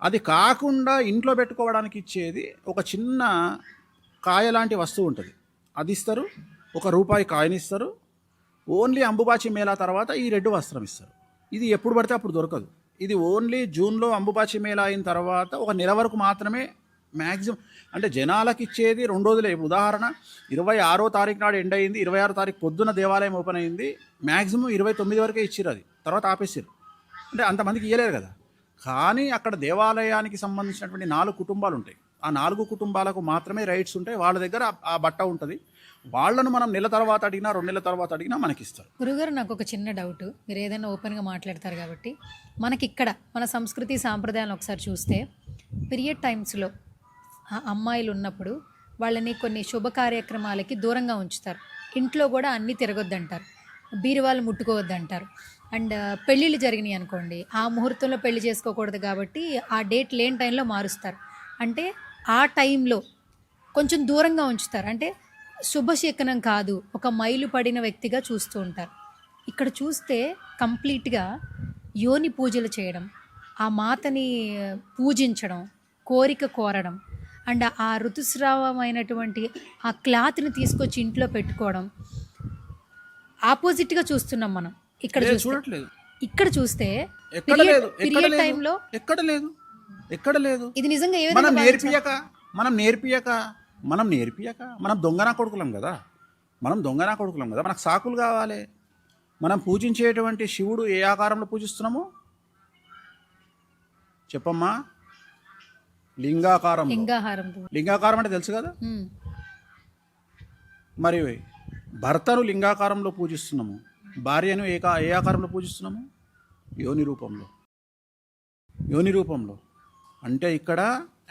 అది కాకుండా ఇంట్లో పెట్టుకోవడానికి ఇచ్చేది ఒక చిన్న కాయ లాంటి వస్తువు ఉంటుంది, అది ఇస్తారు. ₹1 కాయని ఇస్తారు. ఓన్లీ అంబుబాచి మేళా తర్వాత ఈ రెడ్ వస్త్రం ఇస్తారు. ఇది ఎప్పుడు పడితే అప్పుడు దొరకదు. ఇది ఓన్లీ జూన్లో అంబుబాచి మేళా అయిన తర్వాత ఒక నెల వరకు మాత్రమే మ్యాక్సిమం. అంటే జనాలకు ఇచ్చేది 2 రోజులే. ఉదాహరణ 26వ తారీఖు నాడు ఎండ్ అయింది, 26వ తారీఖు పొద్దున్న దేవాలయం ఓపెన్ అయింది, మ్యాక్సిమం 29 వరకే ఇచ్చిర్రు. అది తర్వాత ఆపేసారు. అంటే అంతమందికి ఇవ్వలేరు కదా. కానీ అక్కడ దేవాలయానికి సంబంధించినటువంటి 4 కుటుంబాలు ఉంటాయి. ఆ 4 కుటుంబాలకు మాత్రమే రైట్స్ ఉంటాయి. వాళ్ళ దగ్గర ఆ బట్ట ఉంటుంది. వాళ్ళను మనం నెల తర్వాత అడిగినా 2 నెలల తర్వాత అడిగినా మనకి ఇస్తారు. గురుగారు, నాకు ఒక చిన్న డౌట్. మీరు ఏదైనా ఓపెన్గా మాట్లాడతారు కాబట్టి, మనకి ఇక్కడ మన సంస్కృతి సాంప్రదాయాలను ఒకసారి చూస్తే పీరియడ్ టైమ్స్లో అమ్మాయిలు ఉన్నప్పుడు వాళ్ళని కొన్ని శుభ కార్యక్రమాలకి దూరంగా ఉంచుతారు. ఇంట్లో కూడా అన్నీ తిరగొద్దంటారు, బీరువాళ్ళు ముట్టుకోవద్దంటారు. అండ్ పెళ్ళిళ్ళు జరిగినాయి అనుకోండి, ఆ ముహూర్తంలో పెళ్లి చేసుకోకూడదు కాబట్టి ఆ డేట్ లేని టైంలో మారుస్తారు. అంటే ఆ టైంలో కొంచెం దూరంగా ఉంచుతారు. అంటే శుభశకనం కాదు, ఒక మైలు పడిన వ్యక్తిగా చూస్తూ ఉంటారు. ఇక్కడ చూస్తే కంప్లీట్గా యోని పూజలు చేయడం, ఆ మాతని పూజించడం, కోరిక కోరడం, అండ్ ఆ ఋతుస్రావమైనటువంటి ఆ క్లాత్ని తీసుకొచ్చి ఇంట్లో పెట్టుకోవడం ఆపోజిట్గా చూస్తున్నాం మనం. ఇక్కడ చూడట్లేదు. ఇక్కడ చూస్తే ఎక్కడ టైంలో ఎక్కడ లేదు. ఇది నిజంగా మనం నేర్పియక మనం దొంగనా కొడుకులం కదా. మనకు సాకులు కావాలి. మనం పూజించేటువంటి శివుడు ఏ ఆకారంలో పూజిస్తున్నాము చెప్పమ్మా? లింగాకారం అంటే తెలుసు కదా. మరి భర్తను లింగాకారంలో పూజిస్తున్నాము, భార్యను ఏ ఆకారంలో పూజిస్తున్నాము? యోని రూపంలో. అంటే ఇక్కడ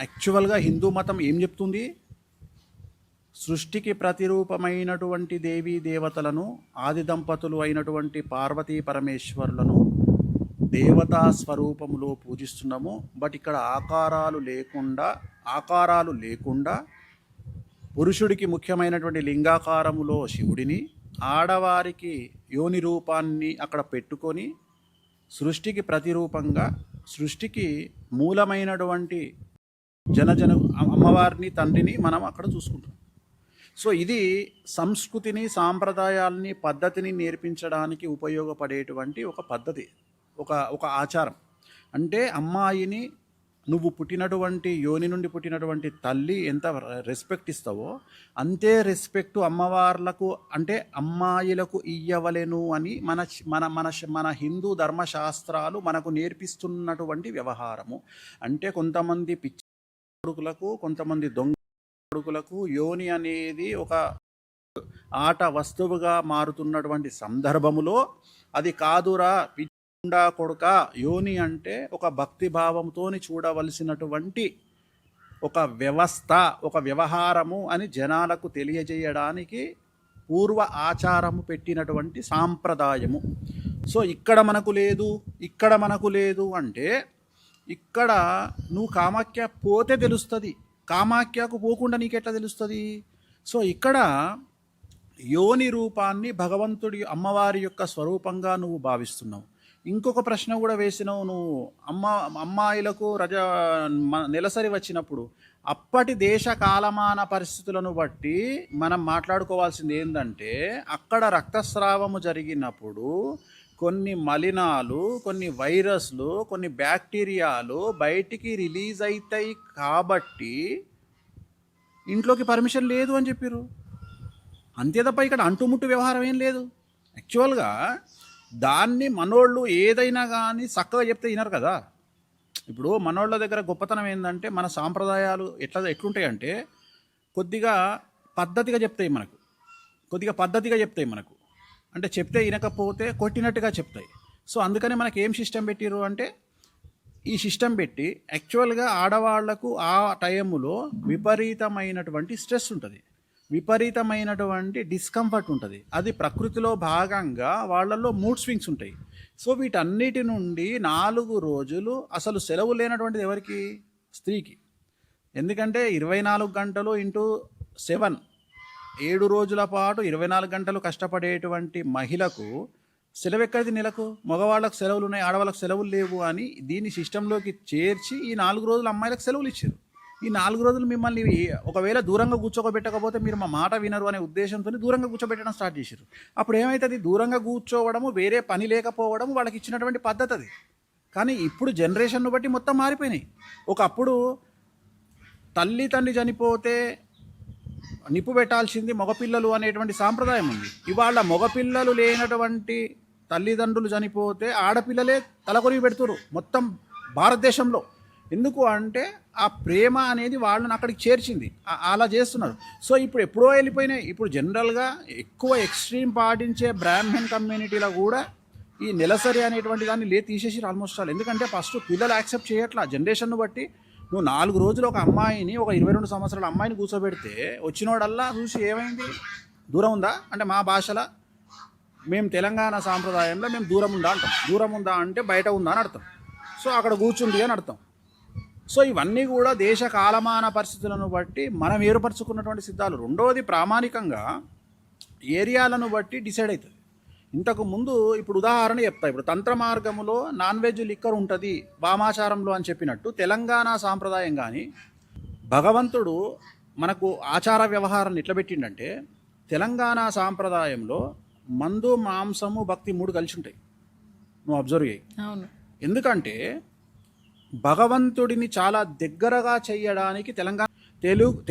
యాక్చువల్గా హిందూ మతం ఏం చెప్తుంది? సృష్టికి ప్రతిరూపమైనటువంటి దేవీ దేవతలను, ఆది దంపతులు అయినటువంటి పార్వతీ పరమేశ్వరులను దేవతా స్వరూపములో పూజిస్తున్నాము. బట్ ఇక్కడ ఆకారాలు లేకుండా పురుషుడికి ముఖ్యమైనటువంటి లింగాకారములో శివుడిని, ఆడవారికి యోని రూపాన్ని అక్కడ పెట్టుకొని సృష్టికి ప్రతిరూపంగా, సృష్టికి మూలమైనటువంటి అమ్మవారిని, తండ్రిని మనం అక్కడ చూసుకుంటాం. సో ఇది సంస్కృతిని, సాంప్రదాయాల్ని, పద్ధతిని నేర్పించడానికి ఉపయోగపడేటువంటి ఒక పద్ధతి, ఒక ఆచారం. అంటే అమ్మాయిని నువ్వు పుట్టినటువంటి యోని నుండి పుట్టినటువంటి తల్లి ఎంత రెస్పెక్ట్ ఇస్తావో అంతే రెస్పెక్ట్ అమ్మవార్లకు, అంటే అమ్మాయిలకు ఇయ్యవలెను అని మన హిందూ ధర్మశాస్త్రాలు మనకు నేర్పిస్తున్నటువంటి వ్యవహారము. అంటే కొంతమంది పిచ్చి కొడుకులకు, కొంతమంది దొంగ కొడుకులకు యోని అనేది ఒక ఆట వస్తువుగా మారుతున్నటువంటి సందర్భములో అది కాదురా పిచ్చుండా కొడుక, యోని అంటే ఒక భక్తి భావంతోని చూడవలసినటువంటి ఒక వ్యవస్థ, ఒక వ్యవహారము అని జనాలకు తెలియజేయడానికి పూర్వ ఆచారము పెట్టినటువంటి సాంప్రదాయము. సో ఇక్కడ మనకు లేదు అంటే ఇక్కడ నువ్వు కామాఖ్య పోతే తెలుస్తుంది, కామాఖ్యకు పోకుండా నీకెట్లా తెలుస్తుంది? సో ఇక్కడ యోని రూపాన్ని భగవంతుడి, అమ్మవారి యొక్క స్వరూపంగా నువ్వు భావిస్తున్నావు. ఇంకొక ప్రశ్న కూడా వేసినావు నువ్వు, అమ్మాయిలకు నెలసరి వచ్చినప్పుడు అప్పటి దేశ కాలమాన పరిస్థితులను బట్టి మనం మాట్లాడుకోవాల్సింది ఏంటంటే, అక్కడ రక్తస్రావము జరిగినప్పుడు కొన్ని మలినాలు, కొన్ని వైరస్లు, కొన్ని బ్యాక్టీరియాలు బయటికి రిలీజ్ అవుతాయి కాబట్టి ఇంట్లోకి పర్మిషన్ లేదు అని చెప్పారు. అంతే తప్ప ఇక్కడ అంటుముట్టు వ్యవహారం ఏం లేదు. యాక్చువల్గా దాన్ని మనోళ్ళు ఏదైనా కానీ చక్కగా చెప్తే వినరు కదా. ఇప్పుడు మనోళ్ళ దగ్గర గొప్పతనం ఏంటంటే, మన సాంప్రదాయాలు ఎట్లుంటాయి అంటే కొద్దిగా పద్ధతిగా చెప్తాయి మనకు, అంటే చెప్తే వినకపోతే కొట్టినట్టుగా చెప్తాయి. సో అందుకని మనకి ఏం సిస్టమ్ పెట్టిరు అంటే, ఈ సిస్టమ్ పెట్టి యాక్చువల్గా ఆడవాళ్లకు ఆ టైంలో విపరీతమైనటువంటి స్ట్రెస్ ఉంటుంది, విపరీతమైనటువంటి డిస్కంఫర్ట్ ఉంటుంది. అది ప్రకృతిలో భాగంగా వాళ్ళల్లో మూడ్ స్వింగ్స్ ఉంటాయి. సో వీటన్నిటి నుండి 4 రోజులు అసలు సెలవు లేనటువంటిది ఎవరికి? స్త్రీకి. ఎందుకంటే 24 గంటలు ఇంటూ 7, 7 రోజుల పాటు 24 గంటలు కష్టపడేటువంటి మహిళకు సెలవు ఎక్కడిది నెలకు? మగవాళ్ళకు సెలవులు ఉన్నాయి, ఆడవాళ్ళకు సెలవులు లేవు అని దీన్ని సిస్టంలోకి చేర్చి ఈ 4 రోజులు అమ్మాయిలకు సెలవులు ఇచ్చారు. ఈ 4 రోజులు మిమ్మల్ని ఒకవేళ దూరంగా కూర్చోబెట్టకపోతే మీరు మా మాట వినరు అనే ఉద్దేశంతో దూరంగా కూర్చోబెట్టడం స్టార్ట్ చేశారు. అప్పుడు ఏమవుతుంది? దూరంగా కూర్చోవడము, వేరే పని లేకపోవడం వాళ్ళకి ఇచ్చినటువంటి పద్ధతి అది. కానీ ఇప్పుడు జనరేషన్ను బట్టి మొత్తం మారిపోయినాయి. ఒకప్పుడు తల్లి తండ్రి చనిపోతే నిప్పు పెట్టాల్సింది మగపిల్లలు అనేటువంటి సాంప్రదాయం ఉంది. ఇవాళ మగపిల్లలు లేనటువంటి తల్లిదండ్రులు చనిపోతే ఆడపిల్లలే తలకొరిగి పెడుతున్నారు మొత్తం భారతదేశంలో. ఎందుకు అంటే ఆ ప్రేమ అనేది వాళ్ళని అక్కడికి చేర్చింది, అలా చేస్తున్నారు. సో ఇప్పుడు ఎప్పుడో వెళ్ళిపోయినాయి. ఇప్పుడు జనరల్గా ఎక్కువ ఎక్స్ట్రీమ్ పాటించే బ్రాహ్మణ్ కమ్యూనిటీలో కూడా ఈ నెలసరి అనేటువంటి దాన్ని తీసేసి ఆల్మోస్ట్ ఆల్. ఎందుకంటే ఫస్ట్ పిల్లలు యాక్సెప్ట్ చేయట్లా. జనరేషన్ను బట్టి నువ్వు 4 రోజులు ఒక అమ్మాయిని, ఒక 22 సంవత్సరాల అమ్మాయిని కూర్చోబెడితే వచ్చినోడల్లా చూసి ఏమైంది? దూరం ఉందా అంటే, మా భాషలో మేము తెలంగాణ సాంప్రదాయంలో మేము దూరం ఉందా అంటాం. దూరం ఉందా అంటే బయట ఉందా అని అర్థం. సో అక్కడ కూర్చుంది అని అర్థం. సో ఇవన్నీ కూడా దేశ కాలమాన పరిస్థితులను బట్టి మనం ఏర్పరచుకున్నటువంటి సిద్ధాలు. రెండవది ప్రామాణికంగా ఏరియాలను బట్టి డిసైడ్ అవుతుంది. ఇంతకు ముందు ఇప్పుడు ఉదాహరణ చెప్తా. ఇప్పుడు తంత్ర మార్గములో నాన్ వెజ్ లిక్కర్ ఉంటుంది వామాచారంలో అని చెప్పినట్టు తెలంగాణ సాంప్రదాయం కానీ భగవంతుడు మనకు ఆచార వ్యవహారాన్ని ఎట్లా పెట్టిండంటే, తెలంగాణ సాంప్రదాయంలో మందు, మాంసము, భక్తి 3 కలిసి ఉంటాయి. నువ్వు అబ్జర్వ్ చేయి. ఎందుకంటే భగవంతుడిని చాలా దగ్గరగా చేయడానికి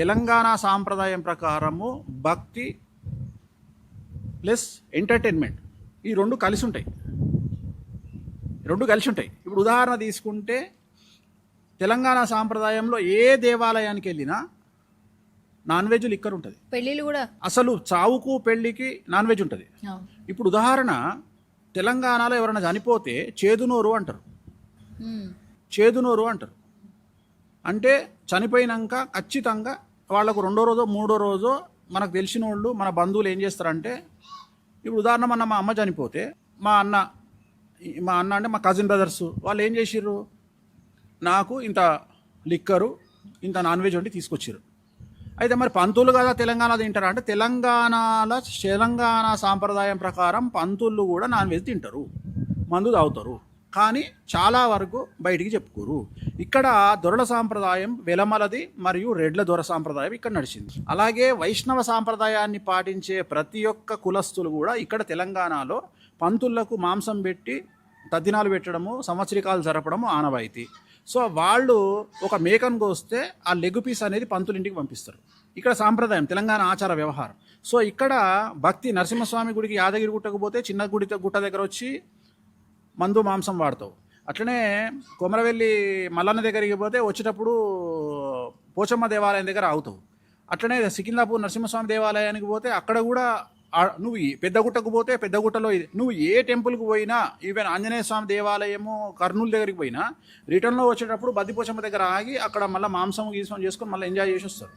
తెలంగాణ సాంప్రదాయం ప్రకారము భక్తి ప్లస్ ఎంటర్టైన్మెంట్ ఈ 2 కలిసి ఉంటాయి. ఇప్పుడు ఉదాహరణ తీసుకుంటే తెలంగాణ సాంప్రదాయంలో ఏ దేవాలయానికి వెళ్ళినా నాన్ వెజ్ లిక్కర్ ఉంటుంది. పెళ్ళిళ్ళు కూడా అసలు చావుకు పెళ్లికి నాన్ వెజ్ ఉంటుంది. ఇప్పుడు ఉదాహరణ తెలంగాణలో ఎవరైనా చనిపోతే చేదునోరు అంటారు. అంటే చనిపోయినాక ఖచ్చితంగా వాళ్ళకు 2వ రోజో 3వ రోజో మనకు తెలిసిన వాళ్ళు మన బంధువులు ఏం చేస్తారంటే, ఇప్పుడు ఉదాహరణ మా అమ్మ చనిపోతే మా అన్న అంటే మా కజిన్ బ్రదర్స్ వాళ్ళు ఏం చేసిర్రు, నాకు ఇంత లిక్కరు ఇంత నాన్ వెజ్ వండి తీసుకొచ్చారు. అయితే మరి పంతులు కదా తెలంగాణ తింటారా అంటే, తెలంగాణ సాంప్రదాయం ప్రకారం పంతులు కూడా నాన్ వెజ్ తింటారు, మందు తాగుతారు. కానీ చాలా వరకు బయటికి చెప్పుకోరు. ఇక్కడ దొరల సాంప్రదాయం వెలమలది మరియు రెడ్ల దొర సాంప్రదాయం ఇక్కడ నడిచింది. అలాగే వైష్ణవ సాంప్రదాయాన్ని పాటించే ప్రతి ఒక్క కులస్తులు కూడా ఇక్కడ తెలంగాణలో పంతులకు మాంసం పెట్టి తద్దినాలు పెట్టడము, సంవత్సరికాలు జరపడము ఆనవాయితీ. సో వాళ్ళు ఒక మేకను కోస్తే ఆ లెగ్ పీస్ అనేది పంతులింటికి పంపిస్తారు. ఇక్కడ సాంప్రదాయం, తెలంగాణ ఆచార వ్యవహారం. సో ఇక్కడ భక్తి నరసింహస్వామి గుడికి యాదగిరి గుట్టకు పోతే చిన్న గుట్ట దగ్గర వచ్చి మందు మాంసం వాడతావు. అట్లనే కొమరవెల్లి మల్లన్న దగ్గరికి పోతే వచ్చేటప్పుడు పోచమ్మ దేవాలయం దగ్గర ఆగుతావు. అట్లనే సికింద్రాపూర్ నరసింహస్వామి దేవాలయానికి పోతే అక్కడ కూడా నువ్వు పెద్దగుట్టకు పోతే పెద్దగుట్టలో నువ్వు ఏ టెంపుల్కి పోయినా, ఈవెన్ ఆంజనేయ స్వామి దేవాలయము కర్నూలు దగ్గరికి పోయినా రిటర్న్లో వచ్చేటప్పుడు బద్దిపోచమ్మ దగ్గర ఆగి అక్కడ మళ్ళీ మాంసం గీసం చేసుకొని మళ్ళీ ఎంజాయ్ చేసి వస్తారు.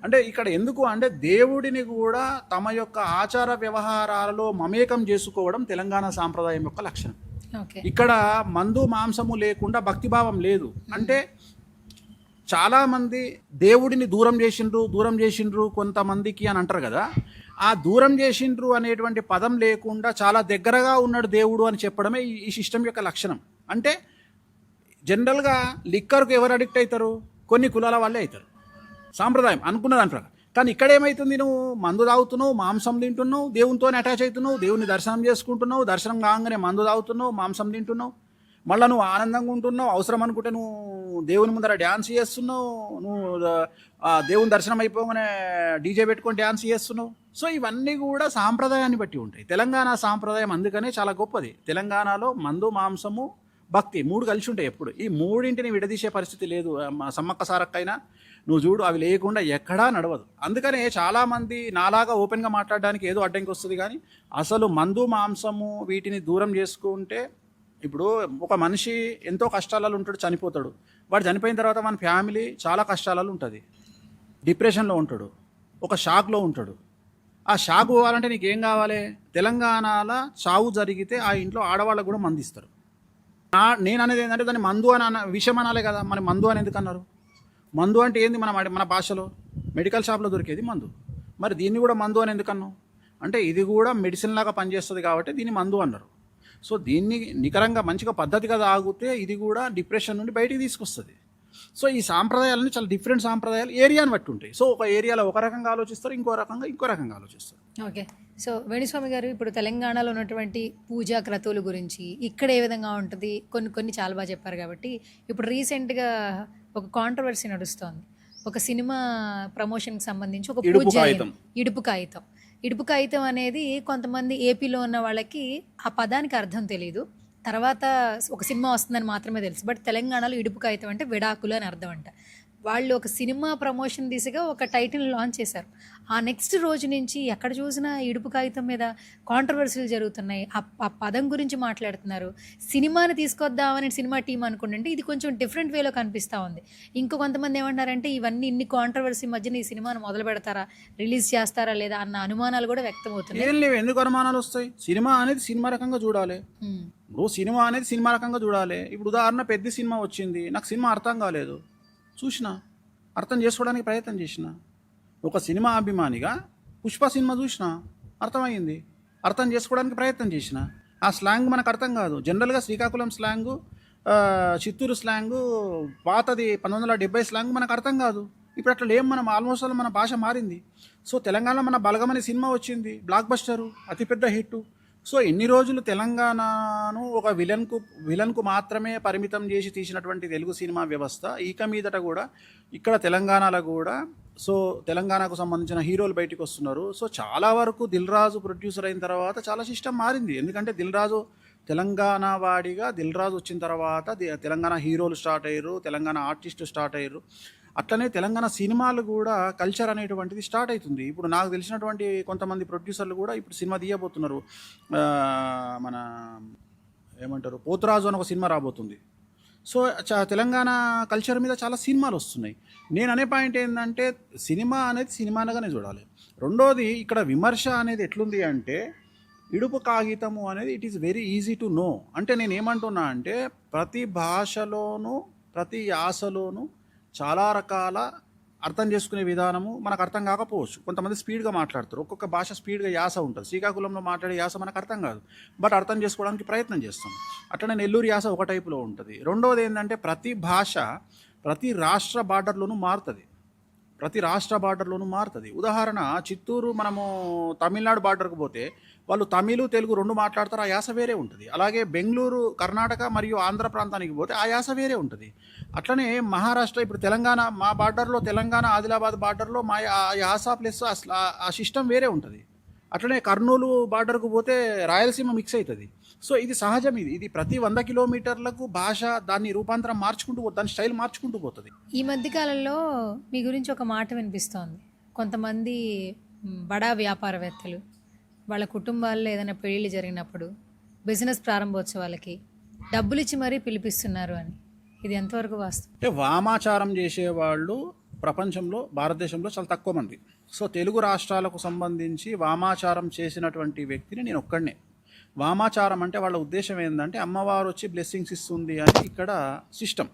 అంటే ఇక్కడ ఎందుకు అంటే దేవుడిని కూడా తమ యొక్క ఆచార వ్యవహారాలలో మమేకం చేసుకోవడం తెలంగాణ సాంప్రదాయం యొక్క లక్షణం. ఇక్కడ మందు మాంసము లేకుండా భక్తిభావం లేదు. అంటే చాలామంది దేవుడిని దూరం చేసిండ్రు కొంతమందికి అని అంటారు కదా. ఆ దూరం చేసిండ్రు అనేటువంటి పదం లేకుండా చాలా దగ్గరగా ఉన్నాడు దేవుడు అని చెప్పడమే ఈ సిస్టమ్ యొక్క లక్షణం. అంటే జనరల్గా లిక్కర్కు ఎవరు అడిక్ట్ అవుతారు? కొన్ని కులాల వాళ్ళే అవుతారు. సాంప్రదాయం అనుకున్న దాని ప్రకారం. కానీ ఇక్కడ ఏమవుతుంది, నువ్వు మందు తాగుతున్నావు, మాంసం తింటున్నావు, దేవునితోనే అటాచ్ అవుతున్నావు, దేవుని దర్శనం చేసుకుంటున్నావు, దర్శనం కాగానే మందు తాగుతున్నావు, మాంసం తింటున్నావు, మళ్ళీ నువ్వు ఆనందంగా ఉంటున్నావు, అవసరం అనుకుంటే నువ్వు దేవుని ముందర డ్యాన్స్ చేస్తున్నావు, నువ్వు దేవుని దర్శనం అయిపోగానే డీజే పెట్టుకొని డ్యాన్స్ చేస్తున్నావు. సో ఇవన్నీ కూడా సాంప్రదాయాన్ని బట్టి ఉంటాయి. తెలంగాణ సాంప్రదాయం అందుకనే చాలా గొప్పది. తెలంగాణలో మందు, మాంసము, భక్తి 3 కలిసి ఉంటాయి ఎప్పుడు. ఈ 3ంటిని విడదీసే పరిస్థితి లేదు. సమ్మక్క సారక్కైనా నువ్వు చూడు, అవి లేకుండా ఎక్కడా నడవదు. అందుకనే చాలామంది నాలాగా ఓపెన్గా మాట్లాడడానికి ఏదో అడ్డంకి వస్తుంది. కానీ అసలు మందు, మాంసము వీటిని దూరం చేసుకుంటే, ఇప్పుడు ఒక మనిషి ఎంతో కష్టాలలో ఉంటాడు, చనిపోతాడు. వాడు చనిపోయిన తర్వాత మన ఫ్యామిలీ చాలా కష్టాలలో ఉంటుంది, డిప్రెషన్లో ఉంటాడు, ఒక షాక్లో ఉంటాడు. ఆ షాక్ పోవాలంటే నీకేం కావాలి? తెలంగాణలో చావు జరిగితే ఆ ఇంట్లో ఆడవాళ్ళకు కూడా మందు ఇస్తారు. నేను అనేది ఏంటంటే దాన్ని మందు అని విషయం అనాలే కదా. మరి మందు అని ఎందుకు అన్నారు? మందు అంటే ఏంది? మన భాషలో మెడికల్ షాప్లో దొరికేది మందు. మరి దీన్ని కూడా మందు అని ఎందుకు అన్నావు? అంటే ఇది కూడా మెడిసిన్ లాగా పనిచేస్తుంది కాబట్టి దీన్ని మందు అన్నారు. సో దీన్ని నికరంగా మంచిగా పద్ధతిగా తాగితే ఇది కూడా డిప్రెషన్ నుండి బయటికి తీసుకొస్తుంది. సో ఈ సాంప్రదాయాలని చాలా డిఫరెంట్ సాంప్రదాయాలు ఏరియాని బట్టి ఉంటాయి. సో ఒక ఏరియాలో ఒక రకంగా ఆలోచిస్తారు, ఇంకో రకంగా ఆలోచిస్తారు. ఓకే. సో వేణుస్వామి గారు, ఇప్పుడు తెలంగాణలో ఉన్నటువంటి పూజా క్రతువుల గురించి ఇక్కడ ఏ విధంగా ఉంటుంది, కొన్ని చాలా బాగా చెప్పారు. కాబట్టి ఇప్పుడు రీసెంట్గా ఒక కాంట్రవర్సీ నడుస్తోంది. ఒక సినిమా ప్రమోషన్కి సంబంధించి ఒక పూజ, ఇడుపు కాగితం అనేది కొంతమంది ఏపీలో ఉన్న వాళ్ళకి ఆ పదానికి అర్థం తెలియదు. తర్వాత ఒక సినిమా వస్తుందని మాత్రమే తెలుసు. బట్ తెలంగాణలో ఇడుపు కాగితం అంటే విడాకులు అని అర్థం అంట. వాళ్ళు ఒక సినిమా ప్రమోషన్ దిశగా ఒక టైటిల్ లాంచ్ చేశారు. ఆ నెక్స్ట్ రోజు నుంచి ఎక్కడ చూసినా ఇడుపు కాగితం మీద కాంట్రవర్సీలు జరుగుతున్నాయి. ఆ పదం గురించి మాట్లాడుతున్నారు. సినిమాని తీసుకొద్దామని సినిమా టీం అనుకుంటుంటే ఇది కొంచెం డిఫరెంట్ వేలో కనిపిస్తూ ఉంది. ఇంకో కొంతమంది ఏమంటారంటే ఇవన్నీ ఇన్ని కాంట్రవర్సీ మధ్యన ఈ సినిమాను మొదలు పెడతారా, రిలీజ్ చేస్తారా లేదా అన్న అనుమానాలు కూడా వ్యక్తం అవుతున్నాయి. ఏం లేవు, ఎందుకు అనుమానాలు వస్తాయి? సినిమా అనేది సినిమా రకంగా చూడాలి. ఇప్పుడు సినిమా అనేది సినిమా రకంగా చూడాలి. ఇప్పుడు ఉదాహరణ, పెద్ద సినిమా వచ్చింది, నాకు సినిమా అర్థం కాలేదు, చూసిన, అర్థం చేసుకోవడానికి ప్రయత్నం చేసిన. ఒక సినిమా అభిమానిగా పుష్ప సినిమా చూసిన, అర్థమైంది, అర్థం చేసుకోవడానికి ప్రయత్నం చేసిన. ఆ స్లాంగ్ మనకు అర్థం కాదు. జనరల్గా శ్రీకాకుళం స్లాంగు, చిత్తూరు స్లాంగు, పాతది 1970 స్లాంగ్ మనకు అర్థం కాదు. ఇప్పుడు అట్లా ఏం, మనం ఆల్మోస్ట్ మన భాష మారింది. సో తెలంగాణలో మన బలగమని సినిమా వచ్చింది, బ్లాక్ బస్టరు, అతిపెద్ద హిట్. సో ఎన్ని రోజులు తెలంగాణను ఒక విలన్కు మాత్రమే పరిమితం చేసి తీసినటువంటి తెలుగు సినిమా వ్యవస్థ ఇక మీదట కూడా ఇక్కడ తెలంగాణలో కూడా, సో తెలంగాణకు సంబంధించిన హీరోలు బయటకు వస్తున్నారు. సో చాలా వరకు దిల్ రాజు ప్రొడ్యూసర్ అయిన తర్వాత చాలా సిస్టమ్ మారింది. ఎందుకంటే దిల్ రాజు తెలంగాణ వాడిగా, దిల్ రాజు వచ్చిన తర్వాత తెలంగాణ హీరోలు స్టార్ట్ అయ్యారు, తెలంగాణ ఆర్టిస్టు స్టార్ట్ అయ్యారు. అట్లనే తెలంగాణ సినిమాలు కూడా కల్చర్ అనేటువంటిది స్టార్ట్ అవుతుంది. ఇప్పుడు నాకు తెలిసినటువంటి కొంతమంది ప్రొడ్యూసర్లు కూడా ఇప్పుడు సినిమా తీయబోతున్నారు. మన ఏమంటారు, పోతురాజు అని ఒక సినిమా రాబోతుంది. సో తెలంగాణ కల్చర్ మీద చాలా సినిమాలు వస్తున్నాయి. నేను అనే పాయింట్ ఏంటంటే సినిమా అనేది సినిమానగానే చూడాలి. రెండోది, ఇక్కడ విమర్శ అనేది ఎట్లుంది అంటే, ఇడుపు కాగితము అనేది it is very easy to know. అంటే నేను ఏమంటున్నా అంటే, ప్రతి భాషలోనూ ప్రతి యాసలోనూ చాలా రకాల అర్థం చేసుకునే విధానము మనకు అర్థం కాకపోవచ్చు. కొంతమంది స్పీడ్గా మాట్లాడతారు, ఒక్కొక్క భాష స్పీడ్గా యాస ఉంటుంది. శ్రీకాకుళంలో మాట్లాడే యాస మనకు అర్థం కాదు, బట్ అర్థం చేసుకోవడానికి ప్రయత్నం చేస్తాం. అట్లనే నెల్లూరు యాస ఒక టైపులో ఉంటుంది. రెండోది ఏంటంటే, ప్రతి భాష ప్రతి రాష్ట్ర బార్డర్లోనూ మారుతుంది. ఉదాహరణ, చిత్తూరు మనము తమిళనాడు బార్డర్కి పోతే వాళ్ళు తమిళ్, తెలుగు 2 మాట్లాడతారు, ఆ యాస వేరే ఉంటుంది. అలాగే బెంగళూరు, కర్ణాటక మరియు ఆంధ్ర ప్రాంతానికి పోతే ఆ యాస వేరే ఉంటుంది. అట్లనే మహారాష్ట్ర, ఇప్పుడు తెలంగాణ, మా బార్డర్లో తెలంగాణ ఆదిలాబాద్ బార్డర్లో మా యాస ప్లస్ ఆ సిస్టమ్ వేరే ఉంటుంది. అట్లనే కర్నూలు బార్డర్కు పోతే రాయలసీమ మిక్స్ అవుతుంది. సో ఇది సహజం. ఇది ప్రతి 100 కిలోమీటర్లకు భాష దాన్ని రూపాంతరం మార్చుకుంటూ పోతుంది, దాని స్టైల్ మార్చుకుంటూ పోతుంది. ఈ మధ్యకాలంలో మీ గురించి ఒక మాట వినిపిస్తోంది. కొంతమంది బడా వ్యాపారవేత్తలు వాళ్ళ కుటుంబాల్లో ఏదైనా పెళ్ళిళ్ళు జరిగినప్పుడు బిజినెస్ ప్రారంభోత్సవాలకి డబ్బులు ఇచ్చి మరీ పిలిపిస్తున్నారు అని. ఇది ఎంతవరకు వాస్తవం? అంటే వామాచారం చేసేవాళ్ళు ప్రపంచంలో, భారతదేశంలో చాలా తక్కువ మంది. సో తెలుగు రాష్ట్రాలకు సంబంధించి వామాచారం చేసినటువంటి వ్యక్తిని నేను ఒక్కడనే. వామాచారం అంటే వాళ్ళ ఉద్దేశం ఏంటంటే, అమ్మవారు వచ్చి బ్లెస్సింగ్స్ ఇస్తుంది అని ఇక్కడ సిస్టమ్.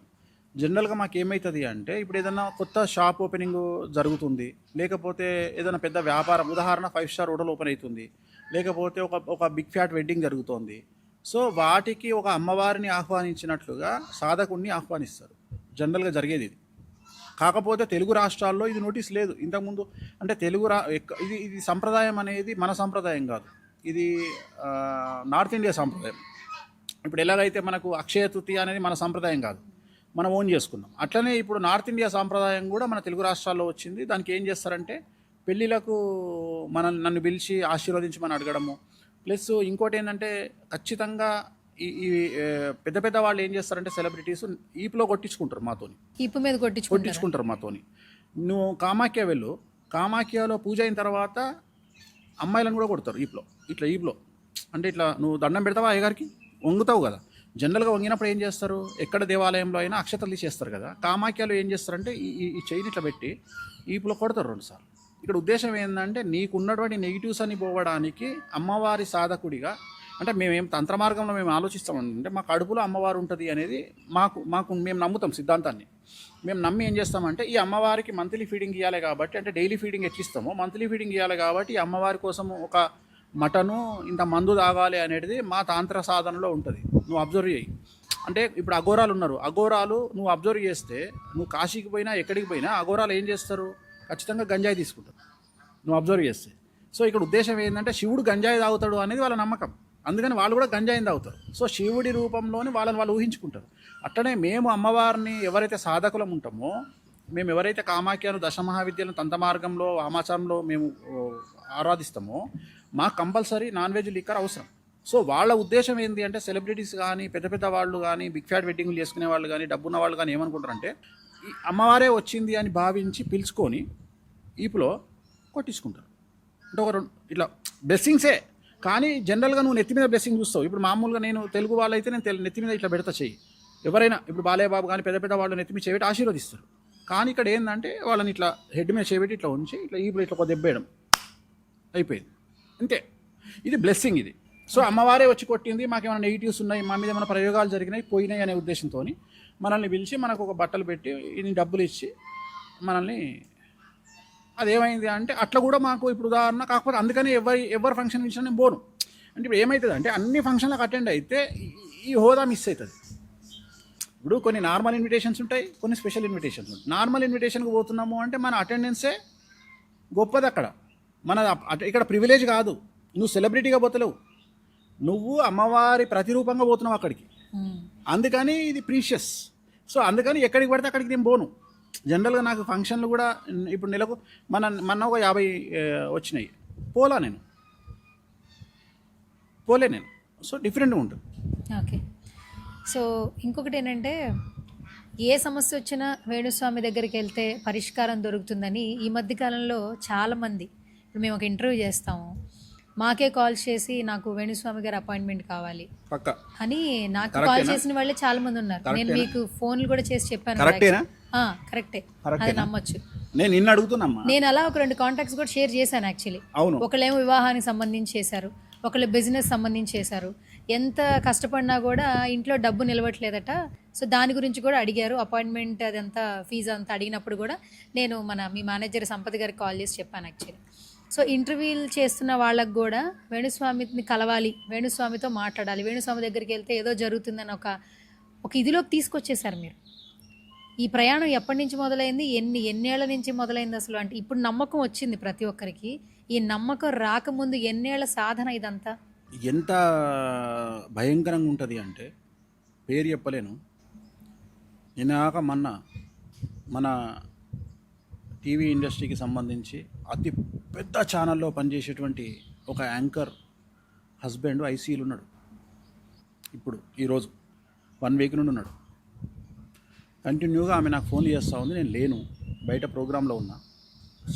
జనరల్గా మాకు ఏమవుతుంది అంటే, ఇప్పుడు ఏదైనా కొత్త షాప్ ఓపెనింగ్ జరుగుతుంది, లేకపోతే ఏదైనా పెద్ద వ్యాపారం, ఉదాహరణ 5 స్టార్ హోటల్ ఓపెన్ అవుతుంది, లేకపోతే ఒక బిగ్ ఫ్యాట్ వెడ్డింగ్ జరుగుతోంది. సో వాటికి ఒక అమ్మవారిని ఆహ్వానించినట్లుగా సాధకుడిని ఆహ్వానిస్తారు. జనరల్గా జరిగేది ఇది. కాకపోతే తెలుగు రాష్ట్రాల్లో ఇది నోటీస్ లేదు ఇంతకుముందు. అంటే ఇది సంప్రదాయం అనేది మన సంప్రదాయం కాదు, ఇది నార్త్ ఇండియా సంప్రదాయం. ఇప్పుడు ఎలాగైతే మనకు అక్షయ తృతీయ అనేది మన సంప్రదాయం కాదు, మనం ఓన్ చేసుకున్నాం. అట్లనే ఇప్పుడు నార్త్ ఇండియా సాంప్రదాయం కూడా మన తెలుగు రాష్ట్రాల్లో వచ్చింది. దానికి ఏం చేస్తారంటే పెళ్ళిళ్ళకు నన్ను పిలిచి ఆశీర్వదించమని అడగడము. ప్లస్ ఇంకోటి ఏంటంటే ఖచ్చితంగా ఈ పెద్ద పెద్ద వాళ్ళు ఏం చేస్తారంటే సెలబ్రిటీస్ ఈపులో కొట్టించుకుంటారు మాతోని, ఈపు మీద కొట్టించుకుంటారు మాతోని. నువ్వు కామాఖ్య వెళ్ళు, కామాఖ్యలో పూజ అయిన తర్వాత అమ్మాయిలను కూడా కొడతారు ఈపులో. అంటే ఇట్లా నువ్వు దండం పెడతావా అయ్యగారికి, వంగుతావు కదా. జనరల్గా వంగినప్పుడు ఏం చేస్తారు, ఎక్కడ దేవాలయంలో అయినా అక్షతలు తీసేస్తారు కదా. కామాఖ్యలో ఏం చేస్తారంటే ఈ చైన్ ఇట్లా పెట్టి ఈపులో కొడతారు 2 సార్లు. ఇక్కడ ఉద్దేశం ఏంటంటే నీకున్నటువంటి నెగిటివ్స్ అని పోవడానికి అమ్మవారి సాధకుడిగా, అంటే మేమేం తంత్ర మార్గంలో మేము ఆలోచిస్తామంటే మా కడుపులో అమ్మవారు ఉంటుంది అనేది మేము నమ్ముతాం సిద్ధాంతాన్ని. మేము నమ్మి ఏం చేస్తామంటే ఈ అమ్మవారికి మంత్లీ ఫీడింగ్ ఇవ్వాలి కాబట్టి, అంటే డైలీ ఫీడింగ్ ఎట్లిస్తామో మంత్లీ ఫీడింగ్ ఇవ్వాలి కాబట్టి ఈ అమ్మవారి కోసం ఒక మటను ఇంత మందు తాగాలి అనేది మా తాంత్ర సాధనలో ఉంటుంది. నువ్వు అబ్జర్వ్ చేయి. అంటే ఇప్పుడు అఘోరాలు ఉన్నారు, అఘోరాలు నువ్వు అబ్జర్వ్ చేస్తే నువ్వు కాశీకి పోయినా ఎక్కడికి పోయినా అఘోరాలు ఏం చేస్తారు, ఖచ్చితంగా గంజాయి తీసుకుంటారు నువ్వు అబ్జర్వ్ చేస్తే. సో ఇక్కడ ఉద్దేశం ఏంటంటే శివుడు గంజాయి తాగుతాడు అనేది వాళ్ళ నమ్మకం, అందుకని వాళ్ళు కూడా గంజాయిని తాగుతారు. సో శివుడి రూపంలోని వాళ్ళు ఊహించుకుంటారు. అట్లనే మేము అమ్మవారిని ఎవరైతే సాధకులం ఉంటామో, మేము ఎవరైతే కామాఖ్యను దశమహావిద్యలను తంత మార్గంలో వామాచారంలో మేము ఆరాధిస్తామో మాకు కంపల్సరీ నాన్ వెజ్ లిక్కర్ అవసరం. సో వాళ్ళ ఉద్దేశం ఏంటి అంటే సెలబ్రిటీస్ కానీ పెద్ద పెద్ద వాళ్ళు కానీ బిగ్ ఫ్యాట్ వెడ్డింగ్లు చేసుకునే వాళ్ళు కానీ డబ్బున్న వాళ్ళు కానీ ఏమనుకుంటారంటే ఈ అమ్మవారే వచ్చింది అని భావించి పిలుచుకొని ఈపులో కొట్టించుకుంటారు. అంటే ఒక ఇట్లా బ్లెస్సింగ్సే, కానీ జనరల్గా నువ్వు నెత్తి మీద బ్లెస్సింగ్ చూస్తావు. ఇప్పుడు మామూలుగా నేను తెలుగు వాళ్ళైతే నేను నెత్తి మీద ఇట్లా పెడతా చెయ్యి. ఎవరైనా ఇప్పుడు బాలయ్య బాబు కానీ పెద్ద పెద్ద వాళ్ళు నెత్తి మీద చేయబెట్టి ఆశీర్వదిస్తారు. కానీ ఇక్కడ ఏంటంటే వాళ్ళని ఇట్లా హెడ్ మీద చేయబెట్టి ఇట్లా ఉంచి ఇట్లా ఈపులో ఇట్లా ఒక దెబ్బేయడం అయిపోయింది అంతే. ఇది బ్లెస్సింగ్ ఇది. సో అమ్మవారే వచ్చి కొట్టింది, మాకేమైనా నెగిటివ్స్ ఉన్నాయి, మా మీద ఏమైనా ప్రయోగాలు జరిగినాయి పోయినాయి అనే ఉద్దేశంతో మనల్ని పిలిచి మనకు ఒక బట్టలు పెట్టి ఇన్ని డబ్బులు ఇచ్చి మనల్ని, అదేమైంది అంటే అట్లా కూడా మాకు ఇప్పుడు ఉదాహరణ. కాకపోతే అందుకని ఎవరి ఫంక్షన్ ఇచ్చినా నేను పోను. అంటే ఇప్పుడు ఏమవుతుంది అంటే అన్ని ఫంక్షన్లకు అటెండ్ అయితే ఈ హోదా మిస్ అవుతుంది. ఇప్పుడు కొన్ని నార్మల్ ఇన్విటేషన్స్ ఉంటాయి, కొన్ని స్పెషల్ ఇన్విటేషన్స్ ఉంటాయి. నార్మల్ ఇన్విటేషన్కి పోతున్నాము అంటే మన అటెండెన్సే గొప్పది. అక్కడ ఇక్కడ ప్రివిలేజ్ కాదు, నువ్వు సెలబ్రిటీగా పోతలేవు, నువ్వు అమ్మవారి ప్రతిరూపంగా పోతున్నావు అక్కడికి. అందుకని ఇది ప్రీషియస్. సో అందుకని ఎక్కడికి పడితే అక్కడికి నేను పోను. జనరల్గా నాకు ఫంక్షన్లు కూడా ఇప్పుడు నెలకు మొన్న ఒక 50 వచ్చినాయి, పోలే నేను. సో డిఫరెంట్గా ఉంటుంది. ఓకే. సో ఇంకొకటి ఏంటంటే ఏ సమస్య వచ్చినా వేణుస్వామి దగ్గరికి వెళ్తే పరిష్కారం దొరుకుతుందని ఈ మధ్యకాలంలో చాలామంది, ఇప్పుడు మేము ఒక ఇంటర్వ్యూ చేస్తాము, మాకే కాల్ చేసి నాకు వేణుస్వామి గారి అపాయింట్మెంట్ కావాలి అని నాకు కాల్ చేసిన వాళ్ళే చాలా మంది ఉన్నారు. నేను మీకు ఫోన్లు కూడా చేసి చెప్పాను. కరెక్టే, అది నమ్మొచ్చు. నేను అలా ఒక 2 కాంటాక్ట్స్ కూడా షేర్ చేశాను యాక్చువల్లీ. ఒకళ్ళేమో వివాహానికి సంబంధించి చేశారు, ఒకళ్ళు బిజినెస్ సంబంధించి చేశారు. ఎంత కష్టపడినా కూడా ఇంట్లో డబ్బు నిలవట్లేదట. సో దాని గురించి కూడా అడిగారు. అపాయింట్మెంట్ అదంతా ఫీజు అంతా అడిగినప్పుడు కూడా నేను మీ మేనేజర్ సంపత్ గారికి కాల్ చేసి చెప్పాను యాక్చువల్లీ. సో ఇంటర్వ్యూలు చేస్తున్న వాళ్ళకు కూడా వేణుస్వామిని కలవాలి, వేణుస్వామితో మాట్లాడాలి, వేణుస్వామి దగ్గరికి వెళ్తే ఏదో జరుగుతుందని ఒక ఇదిలోకి తీసుకొచ్చేసారు మీరు. ఈ ప్రయాణం ఎప్పటి నుంచి మొదలైంది, ఎన్నేళ్ల నుంచి మొదలైంది అసలు? అంటే ఇప్పుడు నమ్మకం వచ్చింది ప్రతి ఒక్కరికి, ఈ నమ్మకం రాకముందు ఎన్నేళ్ల సాధన ఇదంతా? ఎంత భయంకరంగా ఉంటుంది అంటే పేరు చెప్పలేను. నిన్నాక మన టీవీ ఇండస్ట్రీకి సంబంధించి అతి పెద్ద ఛానల్లో పనిచేసేటువంటి ఒక యాంకర్ హస్బెండ్ ఐసీయూలో ఉన్నాడు. ఇప్పుడు ఈరోజు 1 వీక్ నుండి ఉన్నాడు. కంటిన్యూగా ఆమె నాకు ఫోన్ చేస్తూ ఉంది, నేను లేను, బయట ప్రోగ్రాంలో ఉన్నా.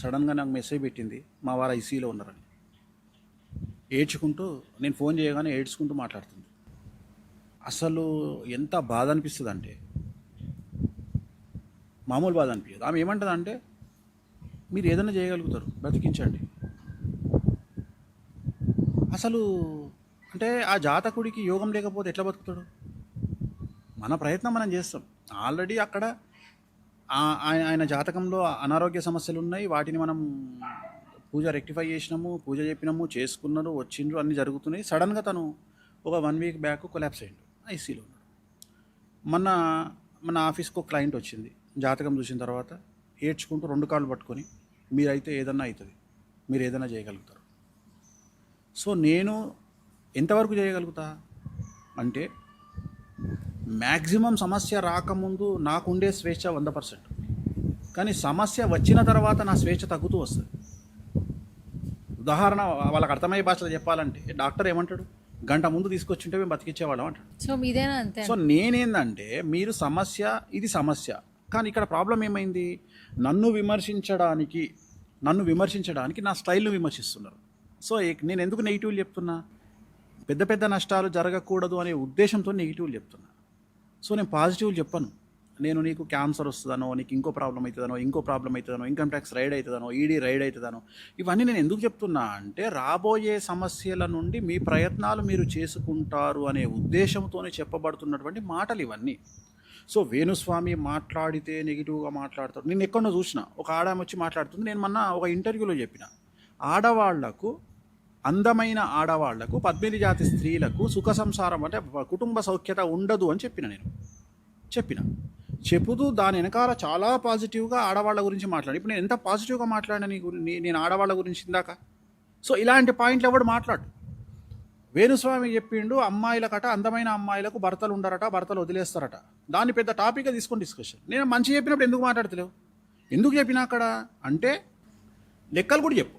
సడన్గా నాకు మెసేజ్ పెట్టింది, మా వారు ఐసీయూలో ఉన్నారని. ఏడ్చుకుంటూ, నేను ఫోన్ చేయగానే ఏడ్చుకుంటూ మాట్లాడుతుంది. అసలు ఎంత బాధ అనిపిస్తుంది అంటే మామూలు బాధ అనిపించదు. ఆమె ఏమంటుంది అంటే, మీరు ఏదైనా చేయగలుగుతారు, బ్రతికించండి. అసలు అంటే ఆ జాతకుడికి యోగం లేకపోతే ఎట్లా బతుకుతాడు? మన ప్రయత్నం మనం చేస్తాం. ఆల్రెడీ అక్కడ ఆయన జాతకంలో అనారోగ్య సమస్యలు ఉన్నాయి, వాటిని మనం పూజ రెక్టిఫై చేసినాము, పూజ చెప్పినాము, చేసుకున్నారు, వచ్చిండ్రు, అన్నీ జరుగుతున్నాయి. సడన్గా తను ఒక 1 వీక్ బ్యాక్ కొలాప్స్ అయ్యిండు, ఐసీలో ఉన్నాడు. మన ఆఫీస్కి ఒక క్లయింట్ వచ్చింది, జాతకం చూసిన తర్వాత ఏడ్చుకుంటూ 2 కాళ్ళు పట్టుకొని మీరైతే ఏదన్నా అవుతుంది, మీరు ఏదైనా చేయగలుగుతారు. సో నేను ఎంతవరకు చేయగలుగుతా అంటే మ్యాక్సిమం సమస్య రాకముందు నాకుండే స్వేచ్ఛ 100%, కానీ సమస్య వచ్చిన తర్వాత నా స్వేచ్ఛ తగ్గుతూ వస్తుంది. ఉదాహరణ వాళ్ళకి అర్థమయ్యే భాషలో చెప్పాలంటే డాక్టర్ ఏమంటాడు, గంట ముందు తీసుకొచ్చుంటే మేము బతికిచ్చేవాళ్ళం అంటాడు. సో మీదేనా అంతే? సో నేనేందంటే మీరు సమస్య, ఇది సమస్య, కానీ ఇక్కడ ప్రాబ్లం ఏమైంది, నన్ను విమర్శించడానికి నా స్టైల్ను విమర్శిస్తున్నారు. సో నేను ఎందుకు నెగిటివ్లు చెప్తున్నా, పెద్ద పెద్ద నష్టాలు జరగకూడదు అనే ఉద్దేశంతో నెగిటివ్లు చెప్తున్నా. సో నేను పాజిటివ్లు చెప్పను. నేను నీకు క్యాన్సర్ వస్తుందనో, నీకు ఇంకో ప్రాబ్లం అవుతుందనో, ఇన్కమ్ ట్యాక్స్ రైడ్ అవుతుందనో, ఈడీ రైడ్ అవుతుందనో, ఇవన్నీ నేను ఎందుకు చెప్తున్నా అంటే రాబోయే సమస్యల నుండి మీ ప్రయత్నాలు మీరు చేసుకుంటారు అనే ఉద్దేశంతోనే చెప్పబడుతున్నటువంటి మాటలు ఇవన్నీ. సో వేణుస్వామి మాట్లాడితే నెగిటివ్గా మాట్లాడతాడు. నేను ఎక్కడో చూసిన ఒక ఆడామె వచ్చి మాట్లాడుతుంది. నేను మొన్న ఒక ఇంటర్వ్యూలో చెప్పిన, అందమైన ఆడవాళ్లకు 18 జాతి స్త్రీలకు సుఖ సంసారం అంటే కుటుంబ సౌఖ్యత ఉండదు అని చెప్పిన చెబుతూ దాని వెనకాల చాలా పాజిటివ్గా ఆడవాళ్ళ గురించి మాట్లాడి, ఇప్పుడు నేను ఎంత పాజిటివ్గా మాట్లాడినా నేను ఆడవాళ్ళ గురించి ఇందాక. సో ఇలాంటి పాయింట్లు ఎవడు మాట్లాడు. వేణుస్వామి చెప్పిండు అమ్మాయిలకట, అందమైన అమ్మాయిలకు భర్తలు ఉండరట, భర్తలు వదిలేస్తారట. దాన్ని పెద్ద టాపిక్గా తీసుకొని డిస్కషన్. నేను మంచి చెప్పినప్పుడు ఎందుకు మాట్లాడతలేవు, ఎందుకు చెప్పినా అక్కడ అంటే లెక్కలు కూడా చెప్పు,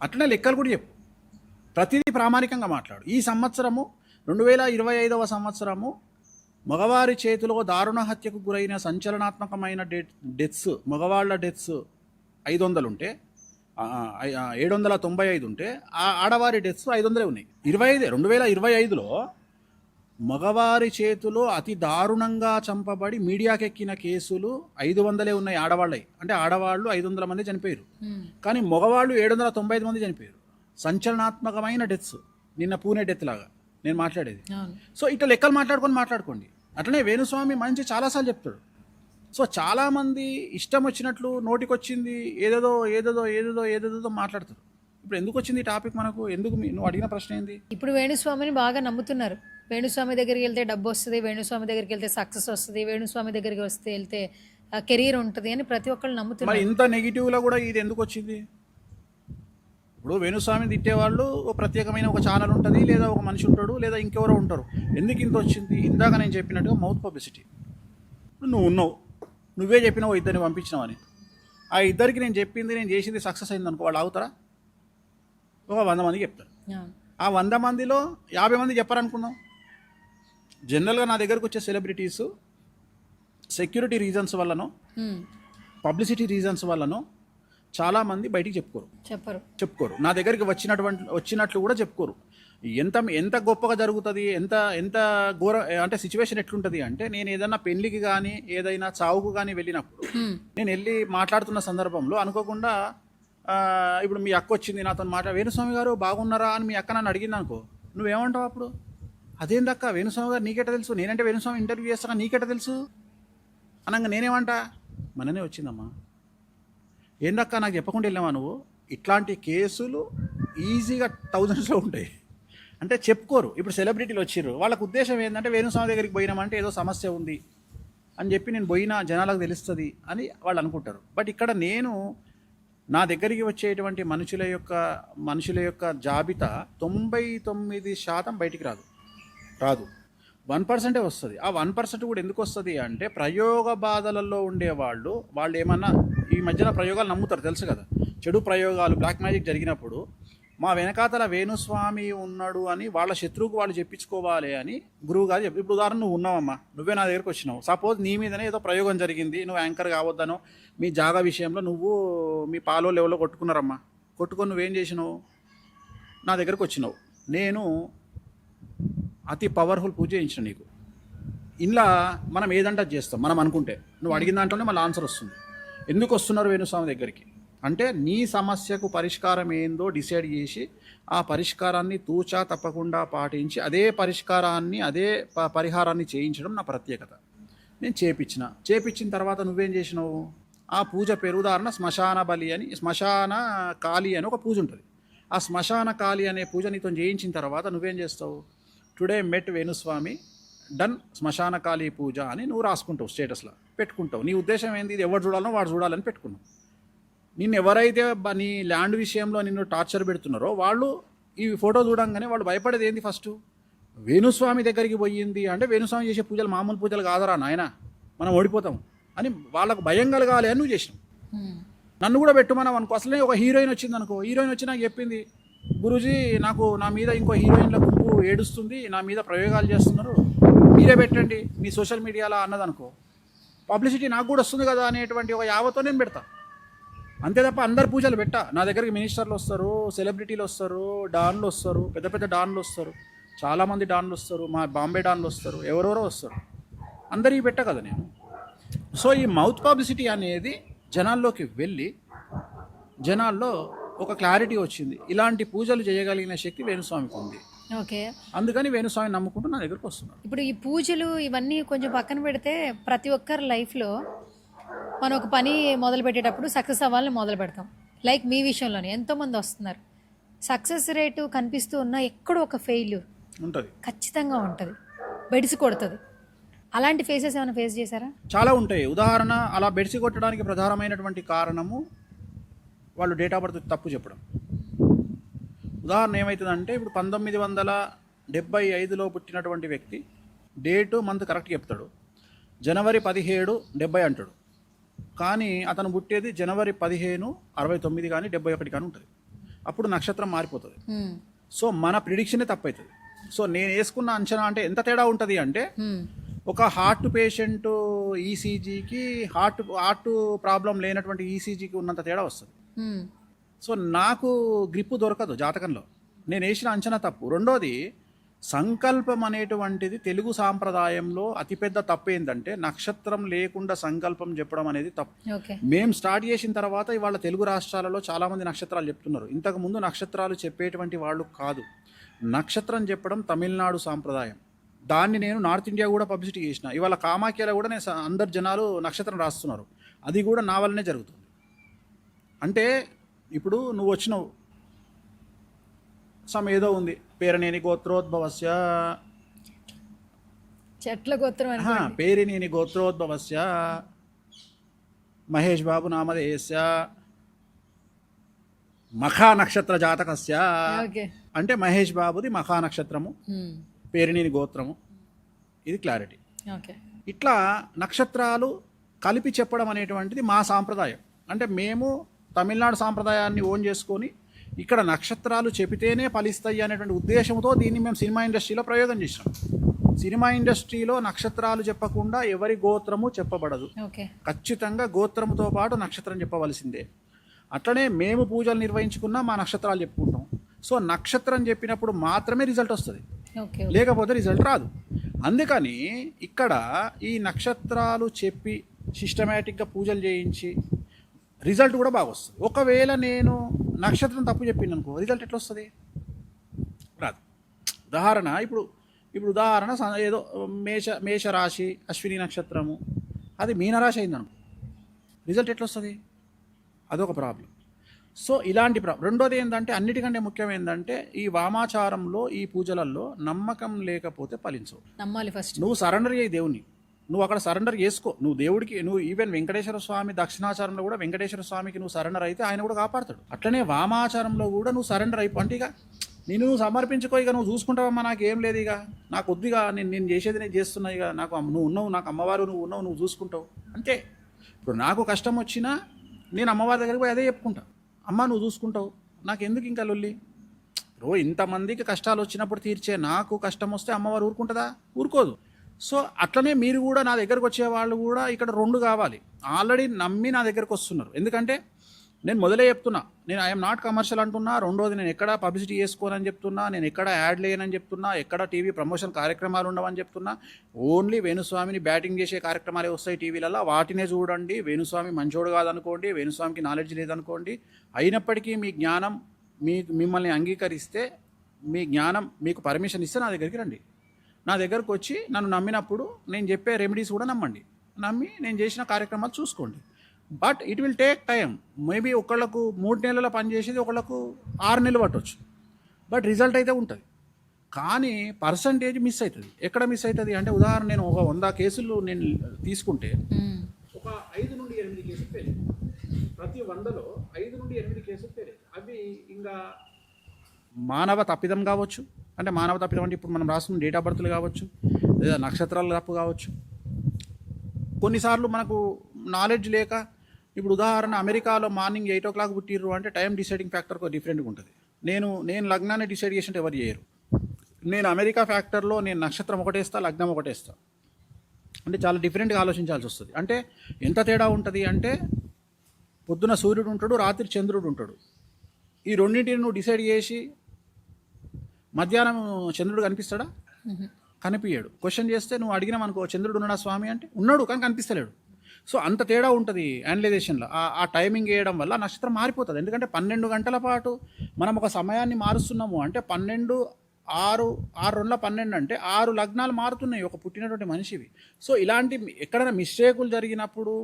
అట్లనే లెక్కలు కూడా చెప్పు, ప్రతిదీ ప్రామాణికంగా మాట్లాడు. ఈ సంవత్సరము 2025వ సంవత్సరము మగవారి చేతిలో దారుణ హత్యకు గురైన సంచలనాత్మకమైన డెత్స్, మగవాళ్ళ డెత్స్ 500 ఉంటే 795 ఉంటే ఆడవారి డెత్స్ 500 ఉన్నాయి. 2025లో మగవారి చేతిలో అతి దారుణంగా చంపబడి మీడియాకెక్కిన కేసులు 500 ఉన్నాయి ఆడవాళ్ళవి. అంటే ఆడవాళ్ళు 500 మంది చనిపోయారు, కానీ మగవాళ్ళు 795 మంది చనిపోయారు. సంచలనాత్మకమైన డెత్స్. నిన్న పూణే డెత్ లాగా నేను మాట్లాడేది. సో ఇట్లా లెక్కలు మాట్లాడుకోండి. అట్లనే వేణుస్వామి మంచి చాలాసార్లు చెప్తాడు. సో చాలామంది ఇష్టం వచ్చినట్లు నోటికొచ్చింది ఏదేదో మాట్లాడతారు. ఇప్పుడు ఎందుకు వచ్చింది ఈ టాపిక్ మనకు, ఎందుకు నువ్వు అడిగిన ప్రశ్న ఏంది? ఇప్పుడు వేణుస్వామిని బాగా నమ్ముతున్నారు. వేణుస్వామి దగ్గరికి వెళ్తే డబ్బు వస్తుంది, వేణుస్వామి దగ్గరికి వెళ్తే సక్సెస్ వస్తుంది, వేణుస్వామి దగ్గరికి వెళ్తే కెరీర్ ఉంటుంది అని ప్రతి ఒక్కళ్ళు నమ్ముతున్నారు. మరి ఇంత నెగిటివ్లో కూడా ఇది ఎందుకు వచ్చింది? ఇప్పుడు వేణుస్వామిని తిట్టేవాళ్ళు ప్రత్యేకమైన ఒక ఛానల్ ఉంటుంది, లేదా ఒక మనిషి ఉంటాడు, లేదా ఇంకెవరో ఉంటారు. ఎందుకు ఇంత వచ్చింది? ఇందాక నేను చెప్పినట్టుగా మౌత్ పబ్లిసిటీ. నువ్వు ఉన్నావు, నువ్వే చెప్పినావు 2 పంపించినావని. ఆ 2 నేను చెప్పింది, నేను చేసింది సక్సెస్ అయింది అనుకో, వాళ్ళు ఆగుతారా? ఒక 100 మందికి చెప్తారు. ఆ 100 మందిలో 50 మంది చెప్పారనుకున్నాం. జనరల్గా నా దగ్గరకు వచ్చే సెలబ్రిటీస్ సెక్యూరిటీ రీజన్స్ వల్లనో, పబ్లిసిటీ రీజన్స్ వల్లనో చాలామంది బయటికి చెప్పుకోరు. నా దగ్గరికి వచ్చినట్లు కూడా చెప్పుకోరు. ఎంత గొప్పగా జరుగుతుంది, ఎంత ఘోర అంటే సిచ్యువేషన్ ఎట్లుంటుంది అంటే, నేను ఏదైనా పెళ్లికి కానీ ఏదైనా చావుకు కానీ వెళ్ళినప్పుడు నేను వెళ్ళి మాట్లాడుతున్న సందర్భంలో అనుకోకుండా ఇప్పుడు మీ అక్క వచ్చింది నాతో వేణుస్వామి గారు బాగున్నారా అని మీ అక్క నన్ను అడిగింది అనుకో, నువ్వేమంటావు అప్పుడు? అదేందక్క వేణుస్వామి గారు నీకెట తెలుసు, నేనంటే వేణుస్వామి ఇంటర్వ్యూ చేస్తాను నీకెట తెలుసు అనగా నేనేమంటా, మననే వచ్చిందమ్మా, ఏందక్క నాకు చెప్పకుండా వెళ్ళావా నువ్వు? ఇట్లాంటి కేసులు ఈజీగా థౌజండ్స్లో ఉంటాయి. అంటే చెప్పుకోరు. ఇప్పుడు సెలబ్రిటీలు వచ్చిర్రు, వాళ్ళకు ఉద్దేశం ఏంటంటే వేణుస్వామి దగ్గరికి పోయినామంటే ఏదో సమస్య ఉంది అని చెప్పి నేను పోయినా జనాలకు తెలుస్తుంది అని వాళ్ళు అనుకుంటారు. బట్ ఇక్కడ నేను నా దగ్గరికి వచ్చేటువంటి మనుషుల యొక్క జాబితా 99% బయటికి రాదు 1% వస్తుంది. ఆ 1% కూడా ఎందుకు వస్తుంది అంటే, ప్రయోగ బాధలలో ఉండేవాళ్ళు ఏమన్నా ఈ మధ్యన ప్రయోగాలు నమ్ముతారు, తెలుసు కదా, చెడు ప్రయోగాలు బ్లాక్ మ్యాజిక్ జరిగినప్పుడు మా వెనకాతల వేణుస్వామి ఉన్నాడు అని వాళ్ళ శత్రువుకు వాళ్ళు చెప్పించుకోవాలి అని గురువు గారు చెప్పి. ఇప్పుడు ఉదాహరణ నువ్వు ఉన్నావమ్మా, నువ్వే నా దగ్గరకు వచ్చినావు, సపోజ్ నీ మీదనే ఏదో ప్రయోగం జరిగింది, నువ్వు యాంకర్ కావద్దనో మీ జాగా విషయంలో నువ్వు మీ పాలో లెవెల్లో కొట్టుకున్నారమ్మా, కొట్టుకొని నువ్వేం చేసినావు, నా దగ్గరకు వచ్చినావు, నేను అతి పవర్ఫుల్ పూజ చేయించిన నీకు. ఇలా మనం ఏదంటే చేస్తాం మనం అనుకుంటే, నువ్వు అడిగిన దాంట్లోనే మళ్ళీ ఆన్సర్ వస్తుంది. ఎందుకు వస్తున్నారు వేణుస్వామి దగ్గరికి అంటే, నీ సమస్యకు పరిష్కారం ఏందో డిసైడ్ చేసి ఆ పరిష్కారాన్ని తూచా తప్పకుండా పాటించి అదే పరిహారాన్ని చేయించడం నా ప్రత్యేకత. నేను చేపించిన తర్వాత నువ్వేం చేసినావు, ఆ పూజ పేరు ఉదాహరణ శ్మశాన కాళీ అని ఒక పూజ ఉంటుంది. ఆ శ్మశాన కాళీ అనే పూజ నీతో చేయించిన తర్వాత నువ్వేం చేస్తావు, టుడే మెట్ వేణుస్వామి డన్ శ్మశాన కాళీ పూజ అని నువ్వు రాసుకుంటావు, స్టేటస్లో పెట్టుకుంటావు. నీ ఉద్దేశం ఏంది? ఇది ఎవరు చూడాలనో వాడు చూడాలని పెట్టుకున్నావు. నిన్ను ఎవరైతే నీ ల్యాండ్ విషయంలో నిన్ను టార్చర్ పెడుతున్నారో వాళ్ళు ఈ ఫోటో చూడంగానే వాళ్ళు భయపడేది ఏంది? ఫస్ట్ వేణుస్వామి దగ్గరికి పోయింది అంటే వేణుస్వామి చేసే పూజలు మామూలు పూజలు కాదరా నాయన, మనం ఓడిపోతాం అని వాళ్ళకు భయం కలగాలి అని నువ్వు చేసినావు. నన్ను కూడా పెట్టుమన్నావు అనుకో. అసలే ఒక హీరోయిన్ వచ్చింది అనుకో, హీరోయిన్ వచ్చి నాకు చెప్పింది, గురూజీ నాకు నా మీద ఇంకో హీరోయిన్ల గుంపు ఏడుస్తుంది, నా మీద ప్రయోగాలు చేస్తున్నారు, మీరే పెట్టండి మీ సోషల్ మీడియాలో అన్నదనుకో, పబ్లిసిటీ నాకు కూడా వస్తుంది కదా అనేటువంటి ఒక యావతో నేను పెడతా. అంతే తప్ప అందరు పూజలు పెట్టా. నా దగ్గరికి మినిస్టర్లు వస్తారు, సెలబ్రిటీలు వస్తారు, డాన్లు వస్తారు, పెద్ద పెద్ద డాన్లు వస్తారు, చాలామంది డాన్లు వస్తారు, మా బాంబే డాన్లు వస్తారు, ఎవరెవరో వస్తారు, అందరికీ పెట్టా కదా నేను. సో ఈ మౌత్ పబ్లిసిటీ అనేది జనాల్లోకి వెళ్ళి జనాల్లో ఒక క్లారిటీ వచ్చింది, ఇలాంటి పూజలు చేయగలిగిన శక్తి వేణుస్వామికి ఉంది. ఓకే, అందుకని వేణుస్వామి నమ్ముకుంటూ నా దగ్గరకు వస్తున్నారు. ఇప్పుడు ఈ పూజలు ఇవన్నీ కొంచెం పక్కన పెడితే ప్రతి ఒక్కరి లైఫ్లో మనం ఒక పని మొదలు పెట్టేటప్పుడు సక్సెస్ అవ్వాలని మొదలు పెడతాం. లైక్ మీ విషయంలోనే ఎంతోమంది వస్తున్నారు, సక్సెస్ రేటు కనిపిస్తూ ఉన్నా ఎక్కడో ఒక ఫెయిల్యూర్ ఉంటుంది, ఖచ్చితంగా ఉంటుంది, బెడిసి కొడుతుంది. అలాంటి ఫేసెస్ ఏమైనా ఫేస్ చేశారా? చాలా ఉంటాయి. ఉదాహరణ, అలా బెడిసి కొట్టడానికి ప్రధానమైనటువంటి కారణము వాళ్ళు డేట్ ఆఫ్ బర్త్ తప్పు చెప్పడం. ఉదాహరణ ఏమవుతుందంటే, ఇప్పుడు 1975లో పుట్టినటువంటి వ్యక్తి డేటు మంత్ కరెక్ట్ చెప్తాడు, జనవరి 17, 70 అంటాడు. కానీ అతను పుట్టేది జనవరి 15, 69 కానీ 71 కానీ ఉంటుంది. అప్పుడు నక్షత్రం మారిపోతుంది. సో మన ప్రిడిక్షనే తప్పవుతుంది. సో నేను వేసుకున్న అంచనా అంటే ఎంత తేడా ఉంటుంది అంటే, ఒక హార్ట్ పేషెంట్ ఈసీజీకి హార్ట్ ప్రాబ్లం లేనటువంటి ఈసీజీకి ఉన్నంత తేడా వస్తుంది. సో నాకు గ్రిప్పు దొరకదు జాతకంలో, నేను వేసిన అంచనా తప్పు. రెండోది, సంకల్పం అనేటువంటిది తెలుగు సాంప్రదాయంలో అతిపెద్ద తప్పు ఏంటంటే, నక్షత్రం లేకుండా సంకల్పం చెప్పడం అనేది తప్పు. మేము స్టార్ట్ చేసిన తర్వాత ఇవాళ తెలుగు రాష్ట్రాలలో చాలామంది నక్షత్రాలు చెప్తున్నారు. ఇంతకుముందు నక్షత్రాలు చెప్పేటువంటి వాళ్ళు కాదు. నక్షత్రం చెప్పడం తమిళనాడు సాంప్రదాయం. దాన్ని నేను నార్త్ ఇండియా కూడా పబ్లిసిటీ చేసిన. ఇవాళ కామాఖ్యలో కూడా నేను అందరు జనాలు నక్షత్రం రాస్తున్నారు. అది కూడా నా వల్లనే జరుగుతుంది. అంటే ఇప్పుడు నువ్వు వచ్చినావు, ఏదో ఉంది, పేరనేని గోత్రోద్భవస్య, చెట్ల గోత్రం, పేరినేని గోత్రోద్భవస్య మహేష్ బాబు నామధేయస్య మఖా నక్షత్ర జాతకస్య అంటే మహేష్ బాబుది మఖా నక్షత్రము, పేరినేని గోత్రము. ఇది క్లారిటీ. ఇట్లా నక్షత్రాలు కలిపి చెప్పడం అనేటువంటిది మా సాంప్రదాయం. అంటే మేము తమిళనాడు సాంప్రదాయాన్ని ఓన్ చేసుకొని ఇక్కడ నక్షత్రాలు చెబితేనే ఫలిస్తాయి అనేటువంటి ఉద్దేశంతో దీన్ని మేము సినిమా ఇండస్ట్రీలో ప్రయోగం చేసినాం. సినిమా ఇండస్ట్రీలో నక్షత్రాలు చెప్పకుండా ఎవరి గోత్రము చెప్పబడదు. ఖచ్చితంగా గోత్రముతో పాటు నక్షత్రం చెప్పవలసిందే. అట్లనే మేము పూజలు నిర్వహించుకున్నా మా నక్షత్రాలు చెప్పుకుంటాం. సో నక్షత్రం చెప్పినప్పుడు మాత్రమే రిజల్ట్ వస్తుంది, లేకపోతే రిజల్ట్ రాదు. అందుకని ఇక్కడ ఈ నక్షత్రాలు చెప్పి సిస్టమేటిక్గా పూజలు చేయించి రిజల్ట్ కూడా బాగా వస్తుంది. ఒకవేళ నేను నక్షత్రం తప్పు చెప్పింది అనుకో, రిజల్ట్ ఎట్లా వస్తుంది? రాదు. ఉదాహరణ, ఇప్పుడు ఉదాహరణ ఏదో మేషరాశి అశ్విని నక్షత్రము, అది మీనరాశి అయిందనుకో, రిజల్ట్ ఎట్లా వస్తుంది? అదొక ప్రాబ్లం. సో ఇలాంటి రెండోది ఏంటంటే, అన్నిటికంటే ముఖ్యం ఏంటంటే, ఈ వామాచారంలో ఈ పూజలలో నమ్మకం లేకపోతే ఫలించవు. నమ్మాలి ఫస్ట్. నువ్వు సరెండర్ అయ్యి దేవుని, నువ్వు అక్కడ సరెండర్ చేసుకో. నువ్వు దేవుడికి, నువ్వు ఈవెన్ వెంకటేశ్వర స్వామి దక్షిణాచారంలో కూడా వెంకటేశ్వర స్వామికి నువ్వు సరెండర్ అయితే ఆయన కూడా కాపాడతాడు. అట్లనే వామాచారంలో కూడా నువ్వు సరెండర్ అయిపో. అంటే ఇక నువ్వు సమర్పించుకో, ఇక నువ్వు చూసుకుంటావమ్మా, నాకేం లేదు, ఇక నాకు వద్దుగా, నేను చేసేది నేను చేస్తున్నా, ఇక నాకు నువ్వు ఉన్నావు, నాకు అమ్మవారు నువ్వు ఉన్నావు, నువ్వు చూసుకుంటావు అంతే. ఇప్పుడు నాకు కష్టం వచ్చినా నేను అమ్మవారి దగ్గరికి పోయి అదే చెప్పుకుంటా, అమ్మ నువ్వు చూసుకుంటావు, నాకు ఎందుకు ఇంకా లొల్లి. ఇప్పుడు ఇంతమందికి కష్టాలు వచ్చినప్పుడు తీర్చే నాకు కష్టం వస్తే అమ్మవారు ఊరుకుంటుందా? ఊరుకోదు. సో అట్లనే మీరు కూడా నా దగ్గరకు వచ్చే వాళ్ళు కూడా ఇక్కడ రెండు కావాలి. ఆల్రెడీ నమ్మి నా దగ్గరకు వస్తున్నారు. ఎందుకంటే నేను మొదలే చెప్తున్నా, నేను ఐఎమ్ నాట్ కమర్షియల్ అంటున్నా. రెండోది, నేను ఎక్కడ పబ్లిసిటీ చేసుకోనని చెప్తున్నా, నేను ఎక్కడ యాడ్ లేనని చెప్తున్నా, ఎక్కడ టీవీ ప్రమోషన్ కార్యక్రమాలు ఉండవని చెప్తున్నా. ఓన్లీ వేణుస్వామిని బ్యాటింగ్ చేసే కార్యక్రమాలే వస్తాయి టీవీలలో, వాటినే చూడండి. వేణుస్వామి మంచోడు కాదనుకోండి, వేణుస్వామికి నాలెడ్జ్ లేదనుకోండి. అయినప్పటికీ మీ జ్ఞానం మిమ్మల్ని అంగీకరిస్తే, మీ జ్ఞానం మీకు పర్మిషన్ ఇస్తే నా దగ్గరికి రండి. నా దగ్గరకు వచ్చి నన్ను నమ్మినప్పుడు నేను చెప్పే రెమెడీస్ కూడా నమ్మండి. నమ్మి నేను చేసిన కార్యక్రమాలు చూసుకోండి. But it will take time. Maybe ఒకళ్ళకు 3 నెలల పని చేసేది ఒకళ్ళకు 6 నెలలు పట్టవచ్చు. బట్ రిజల్ట్ అయితే ఉంటుంది. కానీ పర్సంటేజ్ మిస్ అవుతుంది. ఎక్కడ మిస్ అవుతుంది అంటే, ఉదాహరణ నేను ఒక 100 కేసులు నేను తీసుకుంటే ఒక 5 నుండి 8 కేసులు ఫెయిల్. ప్రతి 100లో 5 నుండి 8 కేసులు ఫెయిల్. అవి ఇంకా మానవ తప్పిదం కావచ్చు. అంటే మానవ తప్పిదం అంటే ఇప్పుడు మనం రాస్తున్న డేట్ ఆఫ్ బర్త్లు కావచ్చు, లేదా నక్షత్రాల తప్పు కావచ్చు. కొన్నిసార్లు మనకు నాలెడ్జ్ లేక, ఇప్పుడు ఉదాహరణ అమెరికాలో మార్నింగ్ 8 o'clock పుట్టిర్రు అంటే టైం డిసైడింగ్ ఫ్యాక్టర్ డిఫరెంట్గా ఉంటుంది. నేను లగ్నాన్ని డిసైడ్ చేసినట్టు ఎవరు చేయరు. నేను అమెరికా ఫ్యాక్టర్లో నేను నక్షత్రం ఒకటేస్తా, లగ్నం ఒకటేస్తా. అంటే చాలా డిఫరెంట్గా ఆలోచించాల్సి వస్తుంది. అంటే ఎంత తేడా ఉంటుంది అంటే, పొద్దున సూర్యుడు ఉంటాడు, రాత్రి చంద్రుడు ఉంటాడు. ఈ రెండింటిని నువ్వు డిసైడ్ చేసి మధ్యాహ్నం చంద్రుడు కనిపిస్తాడా? కనిపించాడు. క్వశ్చన్ చేస్తే నువ్వు అడిగినాం అనుకో, చంద్రుడు ఉన్నాడా స్వామి అంటే, ఉన్నాడు కానీ కనిపిస్తలేడు. సో అంత తేడా ఉంటుంది అనలైజేషన్లో. ఆ టైమింగ్ వేయడం వల్ల నక్షత్రం మారిపోతుంది. ఎందుకంటే 12 గంటల పాటు మనం ఒక సమయాన్ని మారుస్తున్నాము అంటే 12 6 2 అంటే 6 లగ్నాలు మారుతున్నాయి ఒక పుట్టినటువంటి మనిషివి. సో ఇలాంటి ఎక్కడైనా మిస్టేకులు జరిగినప్పుడు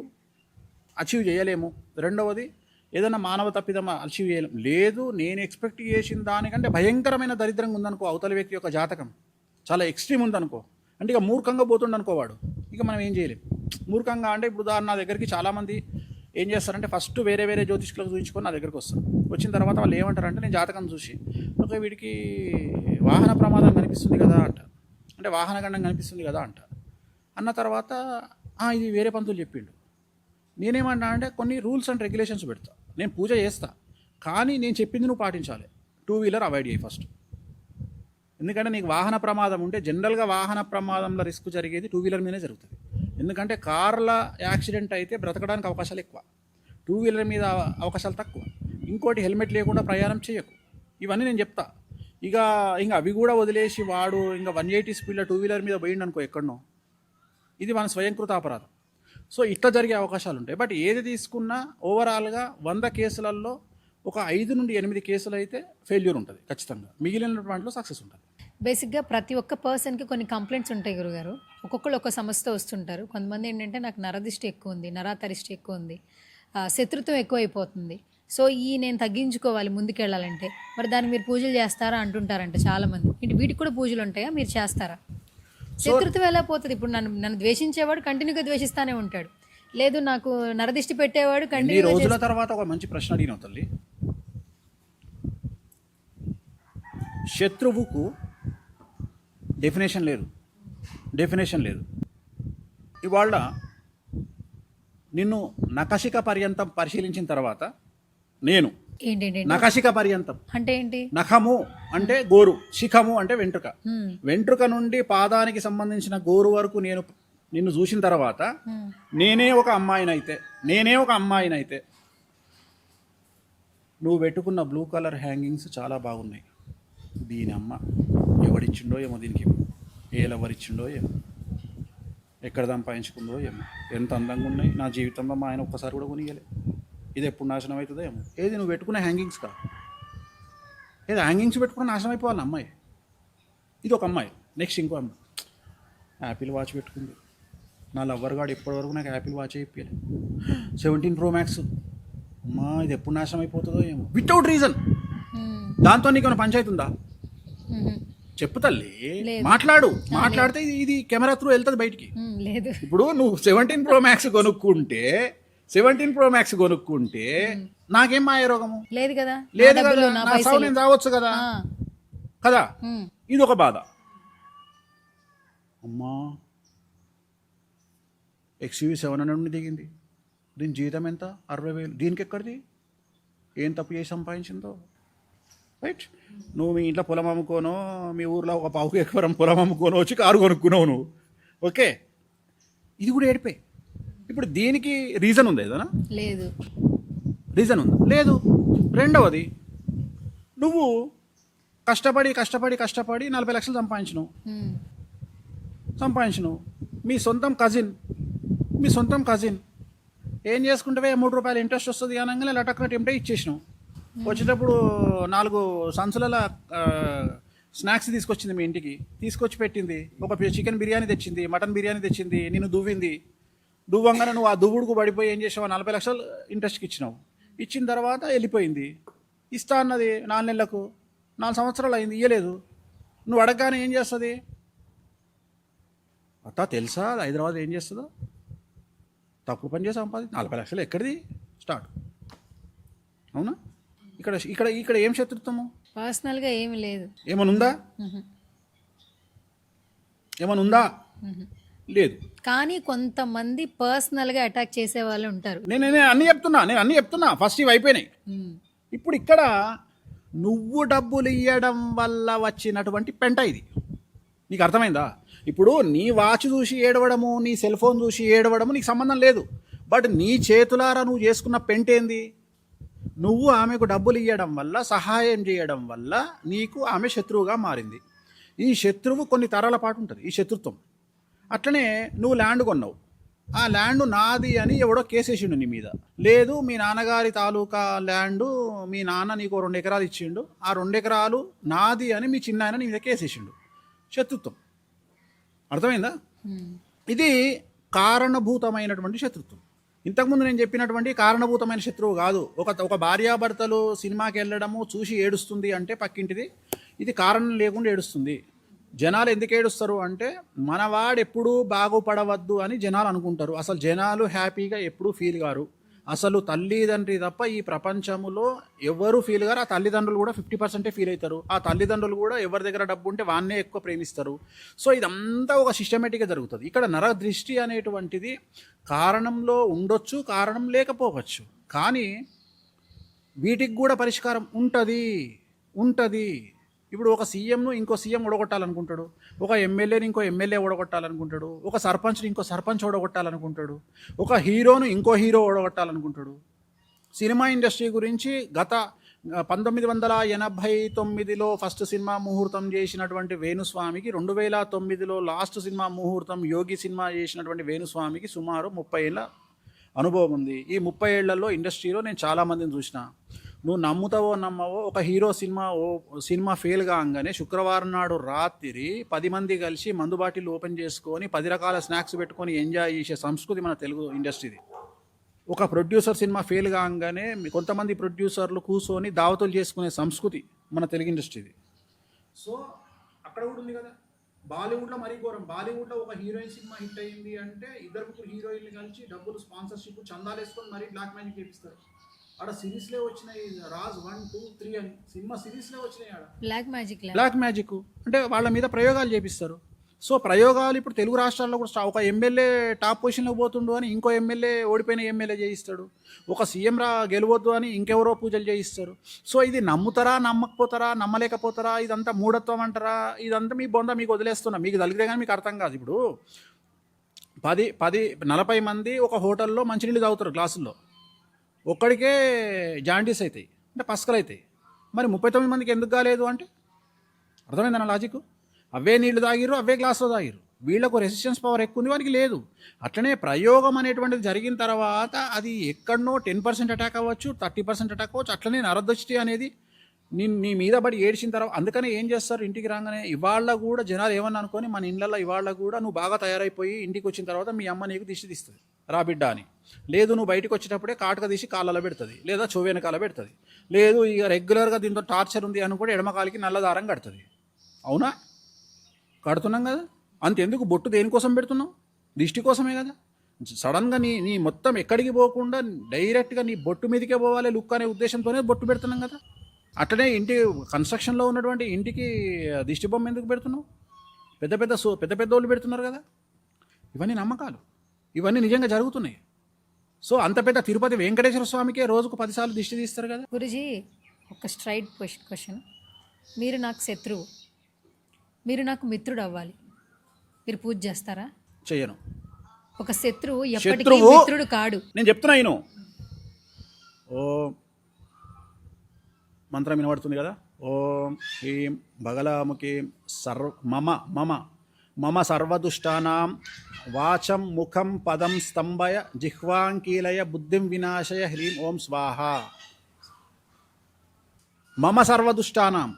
అచీవ్ చేయలేము. రెండవది, ఏదైనా మానవ తప్పిదం అచీవ్ చేయలేము. లేదు, నేను ఎక్స్పెక్ట్ చేసిన దానికంటే భయంకరమైన దరిద్రంగా ఉందనుకో, అవతల వ్యక్తి యొక్క జాతకం చాలా ఎక్స్ట్రీమ్ ఉందనుకో, అంటే ఇక మూర్ఖంగా పోతుండనుకో వాడు, ఇక మనం ఏం చేయలేము. మూర్ఖంగా అంటే ఇప్పుడు ఉదాహరణ, నా దగ్గరికి చాలామంది ఏం చేస్తారంటే ఫస్ట్ వేరే జ్యోతిష్కులకు చూపించుకొని నా దగ్గరికి వస్తారు. వచ్చిన తర్వాత వాళ్ళు ఏమంటారంటే, నేను జాతకం చూసి ఓకే వీడికి వాహన ప్రమాదం కనిపిస్తుంది కదా అంట, అంటే వాహన గండం కనిపిస్తుంది కదా అంట. అన్న తర్వాత ఇది వేరే పంతులు చెప్పిండు. నేనేమన్నా అంటే కొన్ని రూల్స్ అండ్ రెగ్యులేషన్స్ పెడతా. నేను పూజ చేస్తా, కానీ నేను చెప్పింది నువ్వు పాటించాలి. 2-wheeler అవాయిడ్ చేయి ఫస్ట్. ఎందుకంటే నీకు వాహన ప్రమాదం ఉంటే, జనరల్గా వాహన ప్రమాదంలో రిస్క్ జరిగేది 2-wheeler మీదే జరుగుతుంది. ఎందుకంటే కార్ల యాక్సిడెంట్ అయితే బ్రతకడానికి అవకాశాలు ఎక్కువ, 2-wheeler మీద అవకాశాలు తక్కువ. ఇంకోటి, హెల్మెట్ లేకుండా ప్రయాణం చేయకు. ఇవన్నీ నేను చెప్తా. ఇంకా అవి కూడా వదిలేసి వాడు ఇంకా 180 స్పీడ్లో 2-wheeler మీద పోయిండు అనుకో ఎక్కడనో, ఇది మన స్వయంకృత అపరాధం. సో ఇట్లా జరిగే అవకాశాలు ఉంటాయి. బట్ ఏది తీసుకున్నా ఓవరాల్గా 100 కేసులలో ఒక 5 నుండి 8 కేసులు అయితే ఫెయిల్యూర్ ఉంటుంది ఖచ్చితంగా. మిగిలిన వాటిలో సక్సెస్ ఉంటుంది. బేసిక్గా ప్రతి ఒక్క పర్సన్కి కొన్ని కంప్లైంట్స్ ఉంటాయి గురుగారు. ఒక్కొక్కరు ఒక సమస్యతో వస్తుంటారు. కొంతమంది ఏంటంటే, నాకు నరదిష్టి ఎక్కువ ఉంది, నరాతరిష్టి ఎక్కువ ఉంది, శత్రుత్వం ఎక్కువ అయిపోతుంది, సో నేను తగ్గించుకోవాలి ముందుకెళ్ళాలంటే, మరి దానికి మీరు పూజలు చేస్తారా అంటుంటారంట చాలామంది. వీటికి కూడా పూజలు ఉంటాయా, మీరు చేస్తారా? శత్రుత్వం ఎలా పోతుంది? ఇప్పుడు నన్ను ద్వేషించేవాడు కంటిన్యూగా ద్వేషిస్తానే ఉంటాడు, లేదు నాకు నరదిష్టి పెట్టేవాడు కంటిన్యూ. రోజుల తర్వాత ఒక మంచి ప్రశ్న అడిగిన తల్లి, శత్రువుకు డెఫినేషన్ లేదు. ఇవాళ నిన్ను నఖశిఖ పర్యంతం పరిశీలించిన తర్వాత, నేను ఏంటంటే నఖశిఖ పర్యంతం అంటే ఏంటి? నఖము అంటే గోరు, శిఖము అంటే వెంట్రుక. వెంట్రుక నుండి పాదానికి సంబంధించిన గోరు వరకు నిన్ను చూసిన తర్వాత, నేనే ఒక అమ్మాయినైతే నువ్వు పెట్టుకున్న బ్లూ కలర్ హ్యాంగింగ్స్ చాలా బాగున్నాయి, దీని అమ్మ ఎవడిచ్చిండో ఏమో, దీనికి ఎవరిచ్చిండో ఏమో, ఎక్కడ సంపాదించుకుందో ఏమో, ఎంత అందంగా ఉన్నాయి, నా జీవితంలో మా ఆయన ఒక్కసారి కూడా కొనియలే, ఇది ఎప్పుడు నాశనం అవుతుందో ఏమో. ఏది నువ్వు పెట్టుకునే హ్యాంగింగ్స్ కాదు, ఏది హ్యాంగింగ్స్ పెట్టుకుని నాశనం అయిపోవాలి అమ్మాయి. ఇది ఒక అమ్మాయి. నెక్స్ట్ ఇంకో అమ్మాయి యాపిల్ వాచ్ పెట్టుకుంది. నా లవ్వర్ గాడు ఇప్పటివరకు నాకు యాపిల్ వాచ్ అయిపోయాలి. 17 Pro Max, అమ్మా ఇది ఎప్పుడు నాశనం అయిపోతుందో ఏమో, వితౌట్ రీజన్. దాంతో నీకు పంచాయతీ ఉందా? చెప్పు తల్లి, మాట్లాడితే ఇది కెమెరా త్రూ వెళ్తుంది బయటికి. ఇప్పుడు నువ్వు 17 Pro Max కొనుక్కుంటే నాకేం మాయ రోగము లేదు కదా, నా సావు నేను రావచ్చు కదా. ఇది ఒక బాధ. అమ్మా XUV 700 నుండి దిగింది, దీని జీతం ఎంత? 60,000. దీనికి ఎక్కడిది? ఏం తప్పు చేసి సంపాదించిందో, రైట్? నువ్వు మీ ఇంట్లో పొలం అమ్ముకోనో, మీ ఊర్లో ఒక 1/2 ఎకరం పొలం అమ్ముకోనో వచ్చి కారు కొనుక్కున్నావు నువ్వు, ఓకే? ఇది కూడా ఏడిపోయి. ఇప్పుడు దీనికి రీజన్ ఉందా? ఏదైనా లేదు, రీజన్ ఉందా? లేదు. రెండవది, నువ్వు కష్టపడి 40 లక్షలు సంపాదించినావు. మీ సొంతం కజిన్ ఏం చేసుకుంటే 3 రూపాయలు ఇంట్రెస్ట్ వస్తుంది అనగానే లటక్న టెంప్టే ఇచ్చేసినావు. వచ్చేటప్పుడు 4 సంచుల స్నాక్స్ తీసుకొచ్చింది మీ ఇంటికి, తీసుకొచ్చి పెట్టింది. ఒక చికెన్ బిర్యానీ తెచ్చింది, మటన్ బిర్యానీ తెచ్చింది, నిన్ను దువ్వంగానే నువ్వు ఆ దువ్వుడుకు పడిపోయి ఏం చేసావు? 40 లక్షలు ఇంట్రెస్ట్కి ఇచ్చినావు. ఇచ్చిన తర్వాత వెళ్ళిపోయింది. ఇస్తా అన్నది 4 నెలలకు, 4 సంవత్సరాలు అయింది, ఇయ్యలేదు. నువ్వు అడగగానే ఏం చేస్తుంది? అత్త తెలుసా హైదరాబాద్ ఏం చేస్తుందో? తక్కువ పని చేసి సంపాది 40 లక్షలు ఎక్కడిది స్టార్ట్. అవునా? ఇక్కడ ఇక్కడ ఇక్కడ ఏం శత్రుత్వము? పర్సనల్గా ఏమి లేదు. ఏమనుందా? ఏమనుందా? లేదు. కానీ కొంతమంది పర్సనల్గా అటాక్ చేసే వాళ్ళు ఉంటారు. నేను అన్నీ చెప్తున్నా. ఫస్ట్ ఇవి అయిపోయినాయి. ఇప్పుడు ఇక్కడ నువ్వు డబ్బులు ఇవ్వడం వల్ల వచ్చినటువంటి పెంట ఇది. నీకు అర్థమైందా? ఇప్పుడు నీ వాచ్ చూసి ఏడవడము, నీ సెల్ ఫోన్ చూసి ఏడవడము నీకు సంబంధం లేదు. బట్ నీ చేతులారా నువ్వు చేసుకున్న పెంట ఏంది? నువ్వు ఆమెకు డబ్బులు ఇవ్వడం వల్ల, సహాయం చేయడం వల్ల నీకు ఆమె శత్రువుగా మారింది. ఈ శత్రువు కొన్ని తరాల పాటు ఉంటుంది, ఈ శత్రుత్వం. అట్లనే నువ్వు ల్యాండ్ కొన్నావు, ఆ ల్యాండ్ నాది అని ఎవడో కేసేసిండు నీ మీద. లేదు, మీ నాన్నగారి తాలూకా ల్యాండు మీ నాన్న నీకు 2 ఎకరాలు ఇచ్చిండు, ఆ 2 ఎకరాలు నాది అని మీ చిన్న ఆయన నీ మీద కేసేసిండు. శత్రుత్వం. అర్థమైందా? ఇది కారణభూతమైనటువంటి శత్రుత్వం. ఇంతకుముందు నేను చెప్పినటువంటి కారణభూతమైన శత్రువు కాదు. ఒక భార్యాభర్తలు సినిమాకి వెళ్ళడము చూసి ఏడుస్తుంది అంటే పక్కింటిది, ఇది కారణం లేకుండా ఏడుస్తుంది. జనాలు ఎందుకు ఏడుస్తారు అంటే మనవాడు ఎప్పుడూ బాగుపడవద్దు అని జనాలు అనుకుంటారు. అసలు జనాలు హ్యాపీగా ఎప్పుడూ ఫీల్ కారు. అసలు తల్లిదండ్రి తప్ప ఈ ప్రపంచంలో ఎవరు ఫీల్ గారు. ఆ తల్లిదండ్రులు కూడా 50% ఫీల్ అవుతారు. ఆ తల్లిదండ్రులు కూడా ఎవరి దగ్గర డబ్బు ఉంటే వాన్నే ఎక్కువ ప్రేమిస్తారు. సో ఇదంతా ఒక సిస్టమేటిక్గా జరుగుతుంది. ఇక్కడ నరదృష్టి అనేటువంటిది కారణంలో ఉండొచ్చు, కారణం లేకపోవచ్చు. కానీ వీటికి కూడా పరిష్కారం ఉంటుంది. ఇప్పుడు ఒక సీఎంను ఇంకో సీఎం ఓడగొట్టాలనుకుంటాడు, ఒక ఎమ్మెల్యేని ఇంకో ఎమ్మెల్యే ఓడగొట్టాలనుకుంటాడు, ఒక సర్పంచ్ని ఇంకో సర్పంచ్ ఓడగొట్టాలనుకుంటాడు, ఒక హీరోను ఇంకో హీరో ఓడగొట్టాలనుకుంటాడు. సినిమా ఇండస్ట్రీ గురించి గత 1989లో ఫస్ట్ సినిమా ముహూర్తం చేసినటువంటి వేణుస్వామికి 2009లో లాస్ట్ సినిమా ముహూర్తం యోగి సినిమా చేసినటువంటి వేణుస్వామికి సుమారు 30 ఏళ్ళ అనుభవం ఉంది. ఈ 30 ఏళ్లలో ఇండస్ట్రీలో నేను చాలామందిని చూసిన. నువ్వు నమ్ముతావో నమ్మవో, ఒక హీరో సినిమా ఫెయిల్ కాగానే శుక్రవారం నాడు రాత్రి 10 మంది కలిసి మందు బాటిల్ ఓపెన్ చేసుకొని 10 రకాల స్నాక్స్ పెట్టుకొని ఎంజాయ్ చేసే సంస్కృతి మన తెలుగు ఇండస్ట్రీది. ఒక ప్రొడ్యూసర్ సినిమా ఫెయిల్ కాగానే కొంతమంది ప్రొడ్యూసర్లు కూర్చొని దావతులు చేసుకునే సంస్కృతి మన తెలుగు ఇండస్ట్రీది. సో అక్కడ కూడా ఉంది కదా. బాలీవుడ్లో మరీ ఘోరం. బాలీవుడ్లో ఒక హీరోయిన్ సినిమా హిట్ అయింది అంటే 2-3 హీరోయిన్లు కలిసి డబ్బులు స్పాన్సర్షిప్ చందాలు వేసుకొని మరీ బ్లాక్ మ్యాజిక్ చేపిస్తారు. ఆడ సిరీస్లే వచ్చినాయి, రాజ్ 1, 2, 3 అని సినిమా సిరీస్లే వచ్చినాయి. ఆడ బ్లాక్ మ్యాజిక్ అంటే వాళ్ళ మీద ప్రయోగాలు చేపిస్తారు. సో ప్రయోగాలు ఇప్పుడు తెలుగు రాష్ట్రాల్లో కూడా ఒక ఎమ్మెల్యే టాప్ పొజిషన్లో పోతుండు అని ఇంకో ఎమ్మెల్యే ఓడిపోయిన ఎమ్మెల్యే చేయిస్తాడు. ఒక సీఎం గెలవద్దు అని ఇంకెవరో పూజలు చేయిస్తారు. సో ఇది నమ్ముతారా, నమ్మకపోతారా, నమ్మలేకపోతారా, ఇదంతా మూఢత్వం అంటారా, ఇదంతా మీ బొంద మీకు వదిలేస్తున్నా. మీకు తగిలితే కానీ మీకు అర్థం కాదు. ఇప్పుడు 40 మంది ఒక హోటల్లో మంచినీళ్ళు తాగుతారు గ్లాసుల్లో, ఒక్కడికే జాండీస్ అవుతాయి అంటే పసకలు అవుతాయి. మరి 39 మందికి ఎందుకు కాలేదు అంటే అర్థమైందన్న లాజిక్. అవే నీళ్లు తాగిరు, అవే గ్లాసులో తాగిరు. వీళ్ళకు రెసిస్టెన్స్ పవర్ ఎక్కువ ఉంది, వానికి లేదు. అట్లనే ప్రయోగం అనేటువంటిది జరిగిన తర్వాత అది ఎక్కడనో 10% అటాక్ అవ్వచ్చు, 30% అటాక్ అవ్వచ్చు. అట్లనే నరదృష్టి అనేది నీ మీద పడి ఏడ్చిన తర్వాత అందుకనే ఏం చేస్తారు, ఇంటికి రాగానే ఇవాళ కూడా జనాలు ఏమన్నా అనుకొని మన ఇళ్ళల్లో ఇవాళ కూడా నువ్వు బాగా తయారైపోయి ఇంటికి వచ్చిన తర్వాత మీ అమ్మ నీకు దిష్టి తీస్తుంది, రా బిడ్డ అని. లేదు, నువ్వు బయటకు వచ్చేటప్పుడే కాటుక తీసి కాళ్ళలో పెడుతుంది, లేదా చెవెనకాల పెడుతుంది. లేదు, ఇక రెగ్యులర్గా దీంతో టార్చర్ ఉంది అని కూడా ఎడమకాలికి నల్లదారం కడుతుంది. అవునా? కడుతున్నాం కదా. అంతెందుకు బొట్టు దేనికోసం పెడుతున్నావు? దిష్టి కోసమే కదా. సడన్గా నీ మొత్తం ఎక్కడికి పోకుండా డైరెక్ట్గా నీ బొట్టు మీదకే పోవాలి లుక్ అనే ఉద్దేశంతోనే బొట్టు పెడుతున్నాం కదా. అట్లనే ఇంటి కన్స్ట్రక్షన్లో ఉన్నటువంటి ఇంటికి దిష్టి బొమ్మ ఎందుకు పెడుతున్నావు? పెద్ద వాళ్ళు పెడుతున్నారు కదా. ఇవన్నీ నమ్మకాలు, ఇవన్నీ నిజంగా జరుగుతున్నాయి. సో అంత పెద్ద తిరుపతి వెంకటేశ్వర స్వామికే రోజుకు 10 సార్లు దిష్టి తీస్తారు కదా. గురుజీ, ఒక స్ట్రైట్ క్వశ్చన్. మీరు నాకు శత్రువు, మీరు నాకు మిత్రుడు అవ్వాలి, మీరు పూజ చేస్తారా? చెయ్యను. ఒక శత్రువు ఎప్పటికీ మిత్రుడు కాడు. నేను చెప్తున్నా ఈయన మంత్రం వినబడుతుంది కదా. ఓం హ్రీం బగలాముఖీం మమ సర్వదుష్టానాం వాచం ముఖం పదం స్తంభయ జిహ్వాంకీలయ బుద్ధిం వినాశయ హ్రీం ఓం స్వాహ. మమ సర్వదుష్టానాం,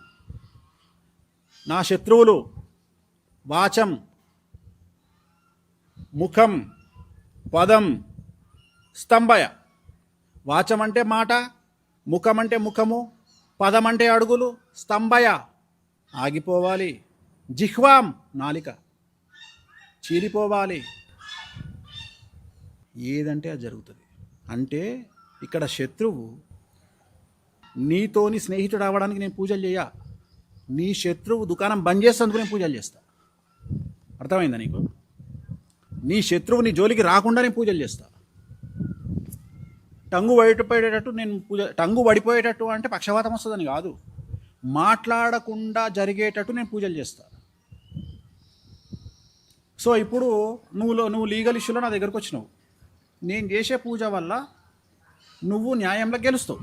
నా శత్రువులు, వాచం ముఖం పదం స్తంభయ. వాచం అంటే మాట, ముఖం అంటే ముఖము, పదం అంటే అడుగులు, స్తంభయ ఆగిపోవాలి, జిహ్వాం నాలిక చీలిపోవాలి, ఏదంటే అది జరుగుతుంది. అంటే ఇక్కడ శత్రువు నీతోని స్నేహితుడు అవ్వడానికి నేను పూజలు చేయ, నీ శత్రువు దుకాణం బంద్ చేసేందుకు నేను పూజలు చేస్తా. అర్థమైందా నీకు? నీ శత్రువు నీ జోలికి రాకుండా నేను పూజలు చేస్తా. టంగు పడిపోయేటట్టు నేను టంగు పడిపోయేటట్టు అంటే పక్షవాతం వస్తుందని కాదు, మాట్లాడకుండా జరిగేటట్టు నేను పూజలు చేస్తా. సో ఇప్పుడు నువ్వు లీగల్ ఇష్యూలో నా దగ్గరకు వచ్చినావు, నేను చేసే పూజ వల్ల నువ్వు న్యాయంలో గెలుస్తావు.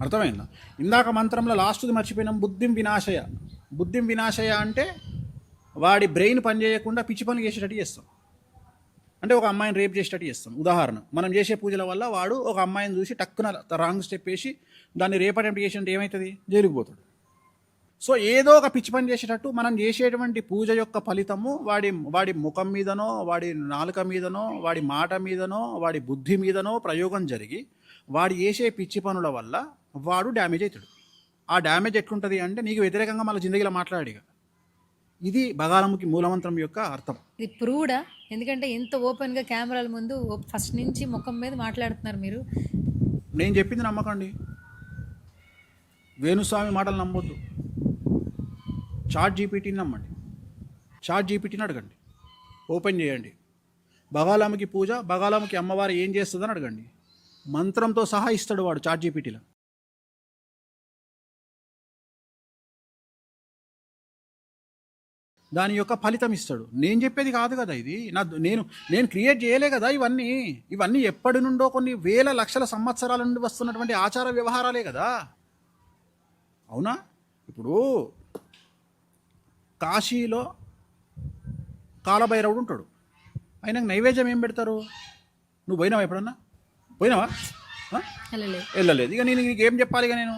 అర్థమైందా? ఇందాక మంత్రంలో లాస్ట్ది మర్చిపోయినాం, బుద్ధిం వినాశయ అంటే వాడి బ్రెయిన్ పని చేయకుండా పిచ్చి పనులు చేసేటట్టు చేస్తాం. అంటే ఒక అమ్మాయిని రేప్ చేసేటట్టు చేస్తాం. ఉదాహరణ, మనం చేసే పూజల వల్ల వాడు ఒక అమ్మాయిని చూసి టక్కున రాంగ్ స్టెప్ వేసి దాన్ని రేప్ అటెంప్ట్ చేసినట్టు ఏమవుతుంది, జైలుకు పోతాడు. సో ఏదో ఒక పిచ్చి పని చేసేటట్టు మనం చేసేటువంటి పూజ యొక్క ఫలితము వాడి ముఖం మీదనో, వాడి నాలుక మీదనో, వాడి మాట మీదనో, వాడి బుద్ధి మీదనో ప్రయోగం జరిగి వాడు చేసే పిచ్చి పనుల వల్ల వాడు డ్యామేజ్ అవుతాడు. ఆ డ్యామేజ్ ఎట్లుంటుంది అంటే నీకు వ్యతిరేకంగా మళ్ళీ జిందగీలో మాట్లాడిగా. ఇది బగాలముకి మూలమంత్రం యొక్క అర్థం. ఇది ప్రూవ్డా? ఎందుకంటే ఇంత ఓపెన్గా కెమెరాల ముందు ఫస్ట్ నుంచి ముఖం మీద మాట్లాడుతున్నారు మీరు. నేను చెప్పింది నమ్మకండి, వేణుస్వామి మాటలు నమ్మొద్దు, చాట్ జీపీటీని నమ్మండి. చాట్ జీపీటీని అడగండి, ఓపెన్ చేయండి. బగాలమ్మకి పూజ, బగాలమ్మకి అమ్మవారు ఏం చేస్తుందని అడగండి, మంత్రంతో సహా ఇస్తాడు వాడు చాట్ జీపీటీలో. దాని యొక్క ఫలితం ఇస్తాడు. నేను చెప్పేది కాదు కదా ఇది, నేను క్రియేట్ చేయలే కదా ఇవన్నీ ఎప్పటి నుండో కొన్ని వేల లక్షల సంవత్సరాల నుండి వస్తున్నటువంటి ఆచార వ్యవహారాలే కదా. అవునా? ఇప్పుడు కాశీలో కాలభైరవుడు ఉంటాడు, ఆయనకు నైవేద్యం ఏం పెడతారు? నువ్వు పోయినావా? ఎప్పుడన్నా పోయినావా? వెళ్ళలేదు. ఇక నేను నీకు ఏం చెప్పాలి? ఇక నేను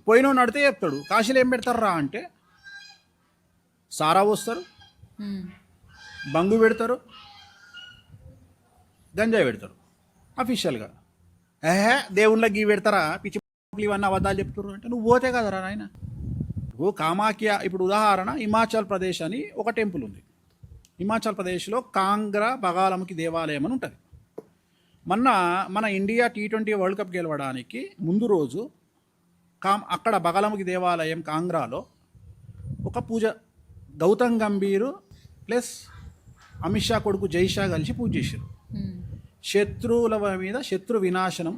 పోయినోడు నడితే చెప్తాడు, కాశీలో ఏం పెడతారా అంటే సారా పోస్తారు, బంగు పెడతారు, గంజాయి పెడతారు అఫీషియల్గా. దేవుళ్ళకి గీ పెడతారా? పిచ్చి ఇవన్నీ అబద్ధాలు చెప్తారు అంటే నువ్వు పోతే కదరా నాయన. ఓ కామాఖ్య, ఇప్పుడు ఉదాహరణ హిమాచల్ ప్రదేశ్ అని ఒక టెంపుల్ ఉంది. హిమాచల్ ప్రదేశ్లో కాంగ్రా బగాలముకి దేవాలయం అని ఉంటుంది. మన ఇండియా T20 వరల్డ్ కప్ గెలవడానికి ముందు రోజు అక్కడ బగాలముకి దేవాలయం కాంగ్రాలో ఒక పూజ, గౌతమ్ గంభీర్ ప్లస్ అమిత్ షా కొడుకు జై షా కలిసి పూజ చేశారు. శత్రువుల మీద శత్రు వినాశనం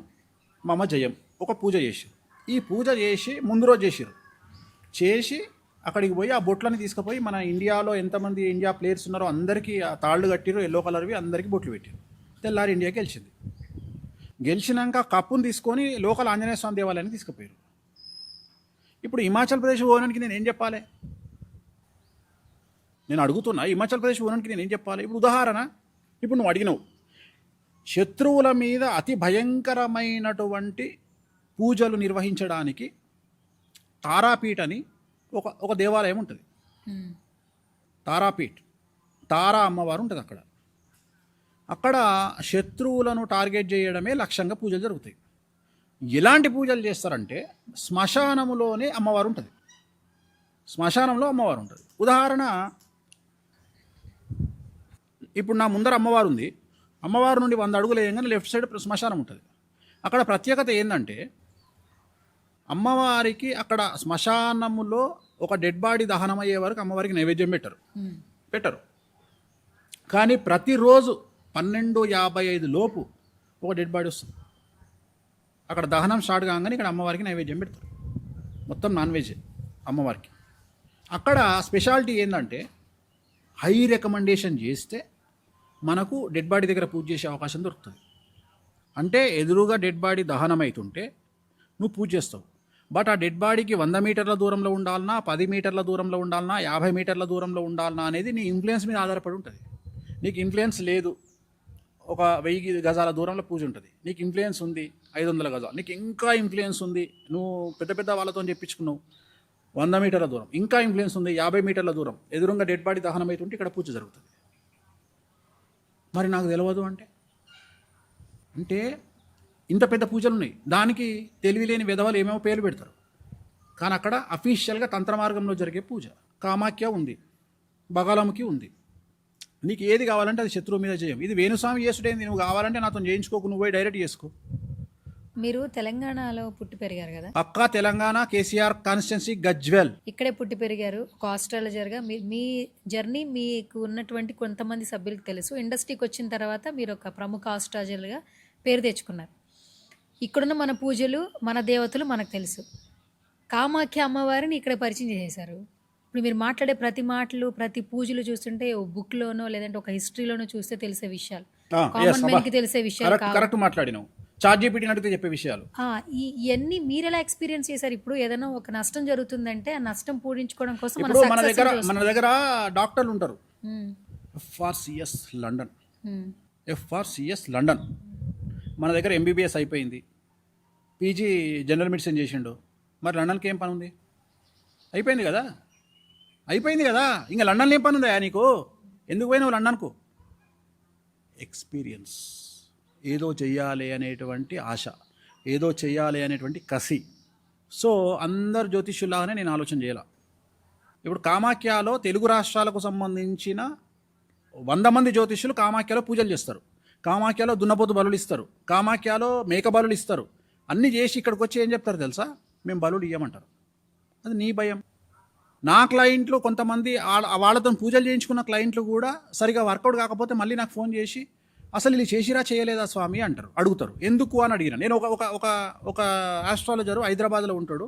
మమ జయం ఒక పూజ చేశారు. ఈ పూజ చేసి ముందు రోజు చేసి అక్కడికి పోయి ఆ బొట్లని తీసుకుపోయి మన ఇండియాలో ఎంతమంది ఇండియా ప్లేయర్స్ ఉన్నారో అందరికీ ఆ తాళ్ళు కట్టిరు, ఎల్లో కలర్వి, అందరికీ బొట్లు పెట్టారు. తెల్లారి ఇండియా గెలిచింది. గెలిచినాక కప్పును తీసుకొని లోకల్ ఆంజనేయ స్వామి దేవాలయానికి తీసుకుపోయారు. ఇప్పుడు హిమాచల్ ప్రదేశ్ పోవడానికి నేను ఏం చెప్పాలి? నేను అడుగుతున్నా, హిమాచల్ ప్రదేశ్ పోవడానికి నేను ఏం చెప్పాలి? ఇప్పుడు ఉదాహరణ, ఇప్పుడు నువ్వు అడిగినావు, శత్రువుల మీద అతి భయంకరమైనటువంటి పూజలు నిర్వహించడానికి తారాపీఠ్ అని ఒక దేవాలయం ఉంటుంది. తారాపీఠ్, తారా అమ్మవారు ఉంటుంది అక్కడ శత్రువులను టార్గెట్ చేయడమే లక్ష్యంగా పూజలు జరుగుతాయి. ఎలాంటి పూజలు చేస్తారంటే శ్మశానములోనే అమ్మవారు ఉంటుంది. శ్మశానంలో అమ్మవారు ఉంటుంది. ఉదాహరణ, ఇప్పుడు నా ముందర అమ్మవారు ఉంది, అమ్మవారు నుండి 100 అడుగులు వేయగానే లెఫ్ట్ సైడ్ శ్మశానం ఉంటుంది. అక్కడ ప్రత్యేకత ఏంటంటే అమ్మవారికి అక్కడ శ్మశానములో ఒక డెడ్ బాడీ దహనం అయ్యే వరకు అమ్మవారికి నైవేద్యం పెట్టరు. కానీ ప్రతిరోజు 12:55 లోపు ఒక డెడ్ బాడీ వస్తుంది. అక్కడ దహనం స్టార్ట్ కాగానే ఇక్కడ అమ్మవారికి నైవేద్యం పెడతారు. మొత్తం నాన్ వెజ్ అమ్మవారికి. అక్కడ స్పెషాలిటీ ఏంటంటే హై రికమెండేషన్ చేస్తే మనకు డెడ్ బాడీ దగ్గర పూజ చేసే అవకాశం దొరుకుతుంది. అంటే ఎదురుగా డెడ్ బాడీ దహనం అవుతుంటే నువ్వు పూజ చేస్తావు. బట్ ఆ డెడ్ బాడీకి 100 మీటర్ల దూరంలో ఉండాలన్నా, 10 మీటర్ల దూరంలో ఉండాలన్నా, 50 మీటర్ల దూరంలో ఉండాలన్నా అనేది నీ ఇన్ఫ్లుయెన్స్ మీద ఆధారపడి ఉంటుంది. నీకు ఇన్ఫ్లుయెన్స్ లేదు, ఒక 1000 గజాల దూరంలో పూజ ఉంటుంది. నీకు ఇన్ఫ్లుయెన్స్ ఉంది 500 గజాలు, నీకు ఇంకా ఇన్ఫ్లుయెన్స్ ఉంది, నువ్వు పెద్ద వాళ్ళతో చెప్పించుకున్నావు 100 మీటర్ల దూరం, ఇంకా ఇన్ఫ్లుయెన్స్ ఉంది 50 మీటర్ల దూరం, ఎదురుగా డెడ్ బాడీ దహనం అవుతుంటే ఇక్కడ పూజ జరుగుతుంది. మరి నాకు తెలియదు అంటే ఇంత పెద్ద పూజలు ఉన్నాయి, దానికి తెలివి లేని విధవలు ఏమేమో పేర్లు పెడతారు. కానీ అక్కడ అఫీషియల్గా తంత్ర మార్గంలో జరిగే పూజ. కామాఖ్య ఉంది, బగాలముఖి ఉంది. నీకు ఏది కావాలంటే అది శత్రువు మీద చేయం. ఇది వేణుస్వామి చేసుడేంది, నువ్వు కావాలంటే నాతో చేయించుకోకు, నువ్వు పోయి డైరెక్ట్ చేసుకో. మీరు తెలంగాణలో పుట్టి పెరిగారు కదా, పక్కా తెలంగాణ, కేసీఆర్ కాన్స్టిట్యున్సీ, గజ్వెల్. ఇక్కడే పుట్టి పెరిగారు, ఒక ఆస్ట్రాలజర్గా మీ జర్నీ మీకు ఉన్నటువంటి కొంతమంది సభ్యులకు తెలుసు. ఇండస్ట్రీకి వచ్చిన తర్వాత మీరు ఒక ప్రముఖ ఆస్ట్రాలజర్గా పేరు తెచ్చుకున్నారు. ఇక్కడున్న మన పూజలు, మన దేవతలు మనకు తెలుసు. కామాఖ్య అమ్మవారిని ఇక్కడ పరిచయం చేశారు. ఇప్పుడు మీరు మాట్లాడే ప్రతి మాటలు, ప్రతి పూజలు చూస్తుంటే ఓ బుక్లోనో లేదంటే ఒక హిస్టరీలోనో చూస్తే తెలిసే విషయాలు, కామన్ మ్యాన్కి తెలిసే విషయాలు. కరెక్ట్ మాట్లాడినావు. చాట్ జీపీటీ అడిగితే చెప్పే విషయాలు ఇవన్నీ మీరు ఎలా ఎక్స్పీరియన్స్ చేశారు? ఇప్పుడు ఏదైనా ఒక నష్టం జరుగుతుందంటే ఆ నష్టం పూడించుకోవడం కోసం మన దగ్గర డాక్టర్లు ఉంటారు. FRCS లండన్ మన దగ్గర MBBS అయిపోయింది, PG జనరల్ మెడిసిన్ చేసిండు. మరి లండన్కి ఏం పని ఉంది? అయిపోయింది కదా. ఇంకా లండన్లో ఏం పని ఉందా నీకు? ఎందుకు పోయినావు లండన్కు? ఎక్స్పీరియన్స్, ఏదో చెయ్యాలి అనేటువంటి ఆశ, ఏదో చెయ్యాలి అనేటువంటి కసి. సో అందరు జ్యోతిష్యులాగానే నేను ఆలోచన చేయాల. ఇప్పుడు కామాఖ్యలో తెలుగు రాష్ట్రాలకు సంబంధించిన 100 మంది జ్యోతిష్యులు కామాఖ్యలో పూజలు చేస్తారు, కామాఖ్యలో దున్నపోతు బలులు ఇస్తారు, కామాఖ్యలో మేక బలులు ఇస్తారు. అన్నీ చేసి ఇక్కడికి వచ్చి ఏం చెప్తారు తెలుసా? మేము బలులు ఇవ్వమంటారు. అది నీ భయం. నా క్లయింట్లు కొంతమంది వాళ్ళతో పూజలు చేయించుకున్న క్లయింట్లు కూడా సరిగా వర్కౌట్ కాకపోతే మళ్ళీ నాకు ఫోన్ చేసి అసలు ఇది చేసిరా చేయలేదా స్వామి అంటారు, అడుగుతారు. ఎందుకు అని అడిగిన. నేను ఒక ఆస్ట్రాలజరు హైదరాబాద్లో ఉంటాడు.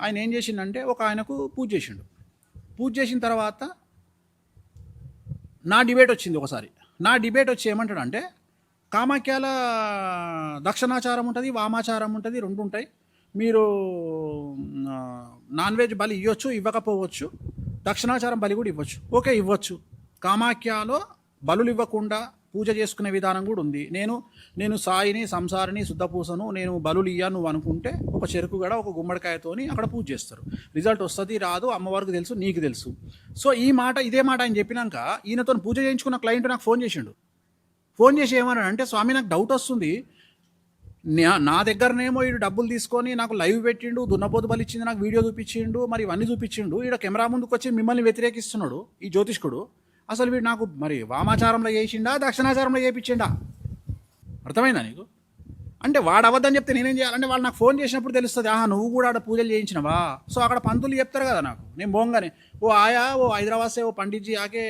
ఆయన ఏం చేసిండంటే ఆయనకు పూజ చేసిండు. పూజ చేసిన తర్వాత నా డిబేట్ వచ్చింది ఒకసారి. నా డిబేట్ వచ్చి ఏమంటాడంటే, కామాఖ్యాల దక్షిణాచారం ఉంటుంది, వామాచారం ఉంటుంది, 2 ఉంటాయి. మీరు నాన్ వెజ్ బలి ఇవ్వచ్చు, ఇవ్వకపోవచ్చు. దక్షిణాచారం బలి కూడా ఇవ్వచ్చు. ఓకే, ఇవ్వచ్చు. కామాఖ్యలో బలులు ఇవ్వకుండా పూజ చేసుకునే విధానం కూడా ఉంది. నేను సాయిని, సంసారిని, శుద్ధపూసను నేను బలులు ఇయ్యా నువ్వు అనుకుంటే ఒక చెరుకు గడ, ఒక గుమ్మడికాయతోని అక్కడ పూజ చేస్తారు. రిజల్ట్ వస్తుంది రాదు అమ్మవారికి తెలుసు, నీకు తెలుసు. సో ఇదే మాట ఆయన చెప్పినాక ఈయనతో పూజ చేయించుకున్న క్లయింట్ నాకు ఫోన్ చేసిండు. ఫోన్ చేసి ఏమన్నాడు అంటే, స్వామి నాకు డౌట్ వస్తుంది, నా దగ్గరనేమో వీడు డబ్బులు తీసుకొని నాకు లైవ్ పెట్టిండు, దున్నపోతు బలి ఇచ్చింది, నాకు వీడియో చూపించిండు, మరి ఇవన్నీ చూపించిండు. ఈడ కెమెరా ముందుకు వచ్చి మిమ్మల్ని వ్యతిరేకిస్తున్నాడు ఈ జ్యోతిష్కుడు. అసలు వీడు నాకు మరి వామాచారంలో చేసిండా, దక్షిణాచారంలో చేయించిండా? అర్థమైందా నీకు? అంటే వాడు అవద్దని చెప్తే నేనేం చేయాలంటే, వాళ్ళు నాకు ఫోన్ చేసినప్పుడు తెలుస్తుంది, నువ్వు కూడా ఆడ పూజలు చేయించినవా. సో అక్కడ పంతులు చెప్తారు కదా నాకు, నేను పోగానే ఓ హైదరాబాద్ సే ఓ పండిట్జీ ఆకే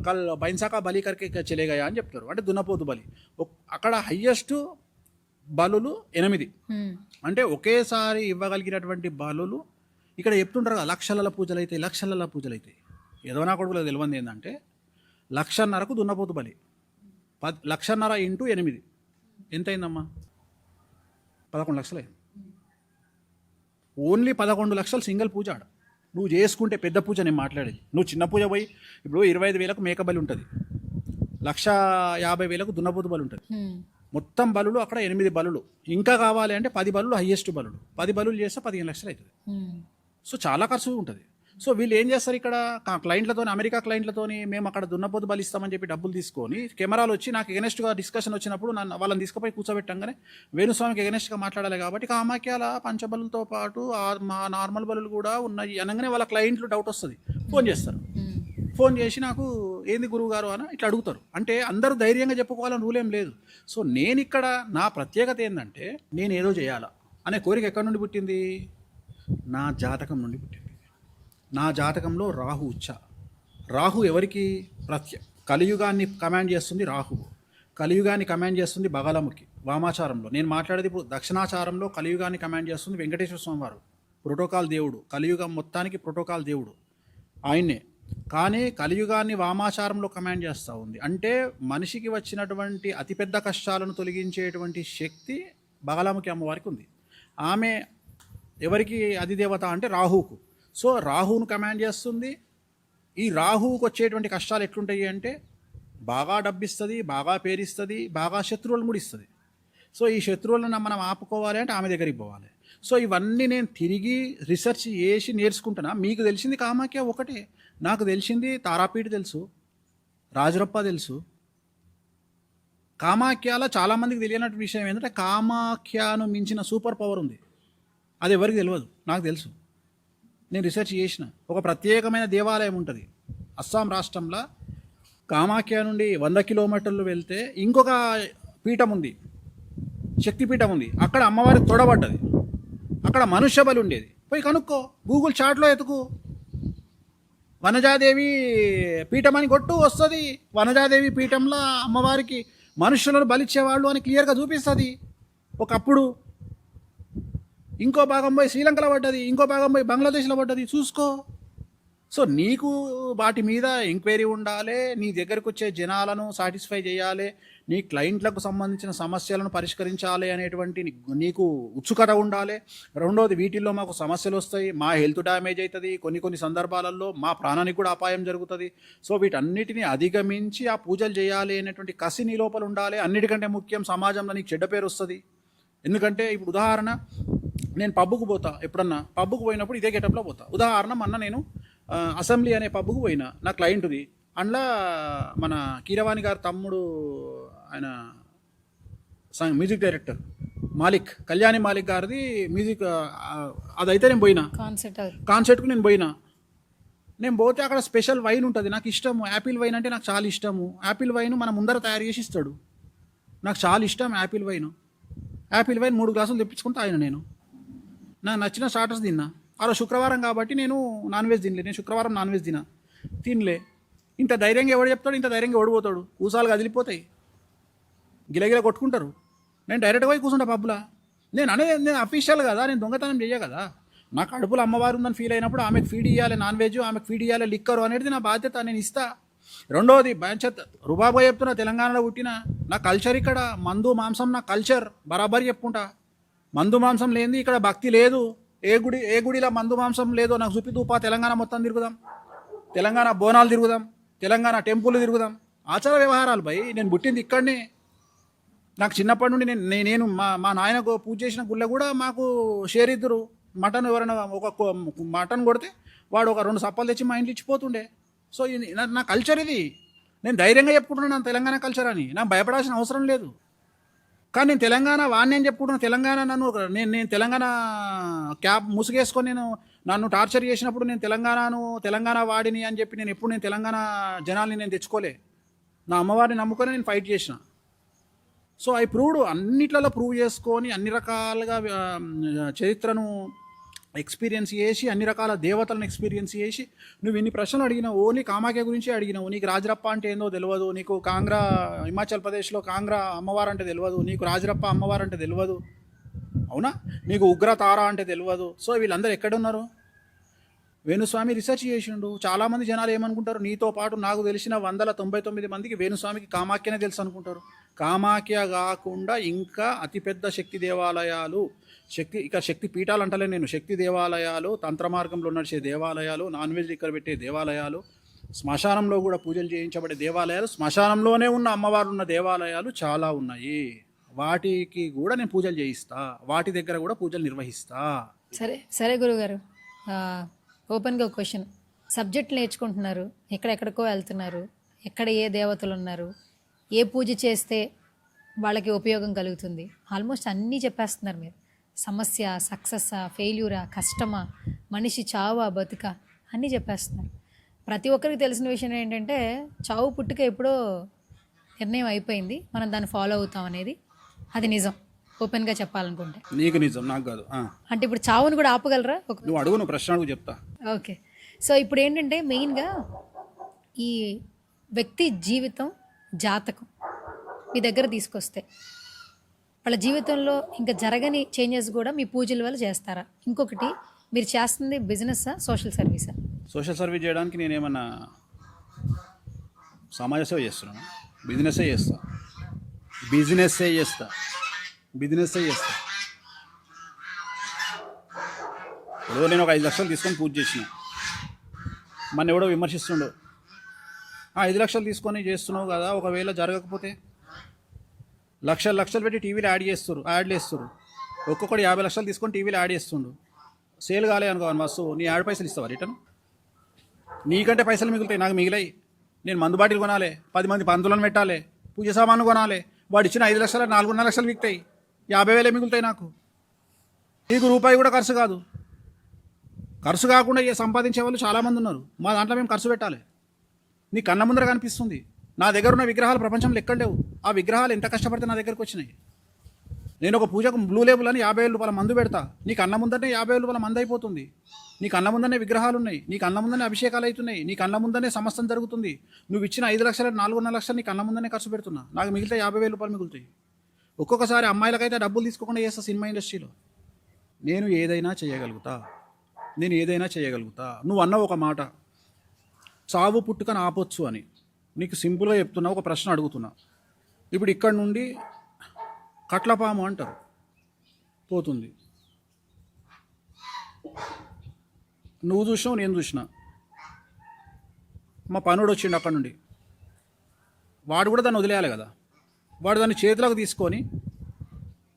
కల్ బైన్సాకా బలి కరికే చెలేగయా అని చెప్తారు. అంటే దున్నపోతు బలి. అక్కడ హయ్యెస్ట్ బలులు 8. అంటే ఒకేసారి ఇవ్వగలిగినటువంటి బలులు ఇక్కడ చెప్తుంటారు కదా, లక్షల పూజలు అయితే. ఏదో నా కొడుకులకు తెలియంది ఏంటంటే, 1,50,000కు దున్నపోతు బలి, 1,50,000 × 8 ఎంత అయిందమ్మా? 11 లక్షలు అయింది. ఓన్లీ 11 లక్షలు సింగిల్ పూజ ఆడ. నువ్వు చేసుకుంటే పెద్ద పూజ నేను మాట్లాడేది. నువ్వు చిన్న పూజ పోయి ఇప్పుడు 25,000కు మేక బలి ఉంటుంది, 1,50,000కు దున్నపోతు బలి ఉంటుంది. మొత్తం బలులు అక్కడ 8 బలులు. ఇంకా కావాలి అంటే 10 బలులు హైయెస్ట్ బలులు. 10 బలులు చేస్తే 15 లక్షలు అవుతుంది. సో చాలా ఖర్చు ఉంటుంది. సో వీళ్ళు ఏం చేస్తారు, ఇక్కడ క్లయింట్లతో, అమెరికా క్లయింట్లతోని మేము అక్కడ దున్నపోతు బలి ఇస్తామని చెప్పి డబ్బులు తీసుకొని కెమెరాలు వచ్చి నాకు ఎగనెస్ట్గా డిస్కషన్ వచ్చినప్పుడు వాళ్ళని తీసుకుపోయి కూర్చోబెట్టంగానే వేణుస్వామికి ఎగనెస్ట్గా మాట్లాడాలి కాబట్టి కామాఖ్యాల పంచబలులతో పాటు మా నార్మల్ బలులు కూడా ఉన్నాయి అనగానే వాళ్ళ క్లయింట్లు డౌట్ వస్తుంది, ఫోన్ చేస్తారు. ఫోన్ చేసి నాకు ఏంది గురువు గారు అని ఇట్లా అడుగుతారు. అంటే అందరూ ధైర్యంగా చెప్పుకోవాలని రూల్ ఏం లేదు. సో నేను ఇక్కడ నా ప్రత్యేకత ఏంటంటే, నేను ఏదో చేయాలా అనే కోరిక ఎక్కడి నుండి పుట్టింది? నా జాతకం నుండి పుట్టింది. నా జాతకంలో రాహు ఉచ్చ. రాహు ఎవరికి? కలియుగాన్ని కమాండ్ చేస్తుంది రాహువు, కలియుగాన్ని కమాండ్ చేస్తుంది బగలముఖి వామాచారంలో. నేను మాట్లాడేది ఇప్పుడు దక్షిణాచారంలో కలియుగాన్ని కమాండ్ చేస్తుంది వెంకటేశ్వర స్వామి వారు, ప్రోటోకాల్ దేవుడు, కలియుగం మొత్తానికి ప్రోటోకాల్ దేవుడు ఆయన్నే. కానీ కలియుగాన్ని వామాచారంలో కమాండ్ చేస్తూ ఉంది. అంటే మనిషికి వచ్చినటువంటి అతిపెద్ద కష్టాలను తొలగించేటువంటి శక్తి బగలాముఖి అమ్మవారికి ఉంది. ఆమె ఎవరికి అధిదేవత అంటే రాహువుకు. సో రాహువును కమాండ్ చేస్తుంది. ఈ రాహువుకు వచ్చేటువంటి కష్టాలు ఎట్లుంటాయి అంటే, బాగా డబ్బిస్తుంది, బాగా పేరిస్తుంది, బాగా శత్రువులను కూడా ఇస్తుంది. సో ఈ శత్రువులను మనం ఆపుకోవాలి అంటే ఆమె దగ్గరికి పోవాలి. సో ఇవన్నీ నేను తిరిగి రీసెర్చ్ చేసి నేర్చుకుంటున్నా. మీకు తెలిసింది కామాఖ్య ఒకటే, నాకు తెలిసింది తారాపీఠ తెలుసు, రాజరప్ప తెలుసు. కామాఖ్యలో చాలామందికి తెలియనటువంటి విషయం ఏంటంటే, కామాఖ్యను మించిన సూపర్ పవర్ ఉంది. అది ఎవరికి తెలియదు, నాకు తెలుసు. నేను రీసెర్చ్ చేసిన. ఒక ప్రత్యేకమైన దేవాలయం ఉంటుంది అస్సాం రాష్ట్రంలో. కామాఖ్య నుండి 100 కిలోమీటర్లు వెళ్తే ఇంకొక పీఠం ఉంది, శక్తిపీఠం ఉంది. అక్కడ అమ్మవారికి తొడబడ్డది, అక్కడ మనుష్య బలి ఉండేది. పోయి కనుక్కో, గూగుల్ చాట్లో ఎతుకు, వనజాదేవి పీఠం అని కొట్టు, వస్తుంది. వనజాదేవి పీఠంలో అమ్మవారికి మనుషులను బలిచ్చేవాళ్ళు అని క్లియర్గా చూపిస్తుంది. ఒకప్పుడు ఇంకో భాగం పోయి శ్రీలంకలో పడ్డది, ఇంకో భాగం పోయి బంగ్లాదేశ్లో పడ్డది, చూసుకో. సో నీకు వాటి మీద ఎంక్వైరీ ఉండాలి, నీ దగ్గరకు వచ్చే జనాలను సాటిస్ఫై చేయాలి, నీ క్లయింట్లకు సంబంధించిన సమస్యలను పరిష్కరించాలి అనేటువంటి నీకు ఉత్సుకత ఉండాలి. రెండోది, వీటిల్లో మాకు సమస్యలు వస్తాయి, మా హెల్త్ డ్యామేజ్ అవుతుంది, కొన్ని సందర్భాలలో మా ప్రాణానికి కూడా అపాయం జరుగుతుంది. సో వీటన్నిటిని అధిగమించి ఆ పూజలు చేయాలి అనేటువంటి కసి నీ లోపల ఉండాలి. అన్నిటికంటే ముఖ్యం, సమాజంలో నీకు చెడ్డ పేరు వస్తుంది. ఎందుకంటే ఇప్పుడు ఉదాహరణ, నేను పబ్బుకు పోతా, ఎప్పుడన్నా పబ్బుకు పోయినప్పుడు ఇదే గెటప్లో పోతా. ఉదాహరణ, మొన్న నేను అసెంబ్లీ అనే పబ్బుకు పోయినా, నా క్లయింట్ది. అందులో మన కీరవాణి గారి తమ్ముడు, ఆయన మ్యూజిక్ డైరెక్టర్ మాలిక్, కళ్యాణి మాలిక్ గారిది మ్యూజిక్. అదైతే నేను పోయినా, కాన్సర్ట్కు నేను పోయినా. నేను పోతే అక్కడ స్పెషల్ వైన్ ఉంటుంది, నాకు ఇష్టము. యాపిల్ వైన్ అంటే నాకు చాలా ఇష్టము. యాపిల్ వైన్ మన ముందర తయారు చేసి ఇస్తాడు, నాకు చాలా ఇష్టం యాపిల్ వైన్. యాపిల్ వైన్ 3 గ్లాసులు తెప్పించుకుని తాగిన. నేను నాకు నచ్చిన స్టార్టర్స్ తిన్నా. అలా శుక్రవారం కాబట్టి నేను నాన్ వెజ్ తినలే. నేను శుక్రవారం నాన్ వెజ్ తినలే. ఇంత ధైర్యంగా ఎవడు చెప్తాడు, ఇంత ధైర్యంగా ఓడిపోతాడు. కూసాలు కదిలిపోతాయి, గిలగిల కొట్టుకుంటారు. నేను డైరెక్ట్గా పోయి కూర్చుంటా పబ్బులా. నేను అఫీషియల్ కదా, నేను దొంగతనం చేయ కదా. నా కడుపులో అమ్మవారు ఉందని ఫీల్ అయినప్పుడు ఆమెకు ఫీడ్ ఇవ్వాలి నాన్ వెజ్, ఆమెకు ఫీడ్ ఇవ్వాలి లిక్కరు అనేది నా బాధ్యత, నేను ఇస్తా. రెండోది, బాంచత్ రుబాబా చెప్తున్నా, తెలంగాణలో పుట్టిన నా కల్చర్ ఇక్కడ. మందు మాంసం నా కల్చర్, బరాబరి చెప్పుకుంటా. మందు మాంసం లేనిది ఇక్కడ భక్తి లేదు. ఏ గుడిలో మందు మాంసం లేదో నాకు చూపి తూపా. తెలంగాణ మొత్తం తిరుగుదాం, తెలంగాణ బోనాలు తిరుగుదాం, తెలంగాణ టెంపుల్ తిరుగుదాం. ఆచార వ్యవహారాలు భయ్, నేను పుట్టింది ఇక్కడనే. నాకు చిన్నప్పటి నుండి నేను మా నాయన పూజ చేసిన గుళ్ళ కూడా మాకు షేర్ ఇద్దరు. మటన్ ఎవరైనా ఒక మటన్ కొడితే వాడు ఒక 2 సప్పాలు తెచ్చి మా ఇంట్లో ఇచ్చిపోతుండే. సో నా కల్చర్ ఇది. నేను ధైర్యంగా చెప్పుకుంటున్నాను తెలంగాణ కల్చర్ అని, నాకు భయపడాల్సిన అవసరం లేదు. కానీ నేను తెలంగాణ వాడిని అని చెప్పుకుంటున్నాను. తెలంగాణ నేను తెలంగాణ క్యాబ్ ముసుగేసుకొని నన్ను టార్చర్ చేసినప్పుడు నేను తెలంగాణ వాడిని అని చెప్పి నేను తెలంగాణ జనాల్ని నేను తెచ్చుకోలే. నా అమ్మవారిని నమ్ముకొని నేను ఫైట్ చేసిన. సో ఐ ప్రూవ్డ్, అన్నిట్లలో ప్రూవ్ చేసుకొని అన్ని రకాలుగా చరిత్రను ఎక్స్పీరియన్స్ చేసి, అన్ని రకాల దేవతలను ఎక్స్పీరియన్స్ చేసి, నువ్వు ఇన్ని ప్రశ్నలు అడిగినావు. ఓన్లీ కామాఖ్య గురించి అడిగినావు. నీకు రాజరప్ప అంటే ఏందో తెలియదు, నీకు కాంగ్రా హిమాచల్ ప్రదేశ్లో కాంగ్రా అమ్మవారు అంటే తెలియదు, నీకు రాజరప్ప అమ్మవారు అంటే తెలియదు, అవునా? నీకు ఉగ్ర తార అంటే తెలియదు. సో వీళ్ళందరూ ఎక్కడున్నారు? వేణుస్వామి రీసెర్చ్ చేసిండు. చాలామంది జనాలు ఏమనుకుంటారు, నీతో పాటు నాకు తెలిసిన 199 మందికి వేణుస్వామికి కామాఖ్యనే తెలుసు అనుకుంటారు. కామాఖ్య కాకుండా ఇంకా అతిపెద్ద శక్తి దేవాలయాలు, శక్తి పీఠాలు అంటలే నేను, శక్తి దేవాలయాలు, తంత్ర మార్గంలో నడిచే దేవాలయాలు, నాన్ వెజ్ ఇక్కడ పెట్టే దేవాలయాలు, శ్మశానంలో కూడా పూజలు చేయించబడే దేవాలయాలు, శ్మశానంలోనే ఉన్న అమ్మవారు ఉన్న దేవాలయాలు చాలా ఉన్నాయి. వాటికి కూడా నేను పూజలు చేయిస్తా, వాటి దగ్గర కూడా పూజలు నిర్వహిస్తా. సరే గురుగారు, ఓపెన్గా ఒక క్వశ్చన్. సబ్జెక్ట్ నేర్చుకుంటున్నారు, ఎక్కడెక్కడికో వెళ్తున్నారు, ఎక్కడ ఏ దేవతలు ఉన్నారు, ఏ పూజ చేస్తే వాళ్ళకి ఉపయోగం కలుగుతుంది, ఆల్మోస్ట్ అన్నీ చెప్పేస్తున్నారు మీరు. సమస్య, సక్సెస్సా, ఫెయిల్యూరా, కష్టమా, మనిషి చావా బతుక, అన్నీ చెప్పేస్తున్నారు. ప్రతి ఒక్కరికి తెలిసిన విషయం ఏంటంటే చావు పుట్టుక ఎప్పుడో నిర్ణయం అయిపోయింది, మనం దాన్ని ఫాలో అవుతాం అనేది. అది నిజం, ఓపెన్గా చెప్పాలనుకుంటే. నీకు నిజం, నాకు కాదు. అంటే ఇప్పుడు చావును కూడా ఆపగలరా? నువ్వు అడుగు, నువ్వు ప్రశ్న అడుగు, చెప్తా. ఓకే, సో ఇప్పుడు ఏంటంటే మెయిన్గా ఈ వ్యక్తి జీవితం జాతకం మీ దగ్గర తీసుకొస్తే వాళ్ళ జీవితంలో ఇంకా జరగని చేంజెస్ కూడా మీ పూజల వల్ల చేస్తారా? ఇంకొకటి, మీరు చేస్తుంది బిజినెస్సా, సోషల్ సర్వీసా? సోషల్ సర్వీస్ చేయడానికి నేనేమన్నా సమాజ సేవ చేస్తున్నాను? బిజినెస్సే చేస్తా. ఇప్పుడు నేను ఒక 5 లక్షలు తీసుకొని పూజ చేసిన, మన ఎవడో విమర్శిస్తుండో, 5 లక్షలు తీసుకొని చేస్తున్నావు కదా, ఒకవేళ జరగకపోతే లక్షలు పెట్టి టీవీలో యాడ్లు వేస్తారు. ఒక్కొక్కటి 50 లక్షలు తీసుకొని టీవీలో యాడ్ చేస్తుండు. సేల్ కాలే అనుకో వస్తువు, నీ యాడ్ పైసలు ఇస్తావా రిటర్న్? నీకంటే పైసలు మిగులుతాయి, నాకు మిగిలాయి. నేను మందు బాటిల్ కొనాలి, 10 మంది పంతులను పెట్టాలి, పూజ సామాన్లు కొనాలి. వాడు ఇచ్చిన 5 లక్షలు 4.5 లక్షలు మిగులుతాయి, 50,000 మిగులుతాయి నాకు. నీకు రూపాయి కూడా ఖర్చు కాదు. ఖర్చు కాకుండా సంపాదించే వాళ్ళు చాలామంది ఉన్నారు. మా దాంట్లో మేము ఖర్చు పెట్టాలి. నీ కళ్ళ ముందర కనిపిస్తుంది. నా దగ్గర ఉన్న విగ్రహాలు ప్రపంచంలో ఎక్కడ లేవు. ఆ విగ్రహాలు ఎంత కష్టపడితే నా దగ్గరకు వచ్చినాయి. నేను ఒక పూజకు బ్లూ లేబుల్ అని 50,000 రూపాయల మందు పెడతా. నీ కళ్ళ ముందరనే 50,000 రూపాయల మందు అయిపోతుంది. నీ కళ్ళ ముందరనే విగ్రహాలు ఉన్నాయి. నీ కళ్ళ ముందరనే అభిషేకాలు అవుతున్నాయి. నీ కళ్ళ ముందరనే సమస్తం జరుగుతుంది. నువ్వు ఇచ్చిన 5 లక్షలు 4.5 లక్షలు నీ కళ్ళ ముందరనే ఖర్చు పెడుతున్నా. నాకు మిగిలితే 50,000 రూపాయలు మిగులుతాయి. ఒక్కొక్కసారి అమ్మాయిలకైతే డబ్బులు తీసుకోకుండా చేస్తా సినిమా ఇండస్ట్రీలో. నేను ఏదైనా చేయగలుగుతా. నువ్వు అన్న ఒక మాట, చావు పుట్టుకని ఆపొచ్చు అని. నీకు సింపుల్గా చెప్తున్నా, ఒక ప్రశ్న అడుగుతున్నా. ఇప్పుడు ఇక్కడ నుండి కట్లపాము అంటారు, పోతుంది. నువ్వు చూసినావు, నేను చూసిన. మా పనుడు వచ్చిండు అక్కడ నుండి. వాడు కూడా దాన్ని వదిలేయాలి కదా. వాడు దాన్ని చేతిలోకి తీసుకొని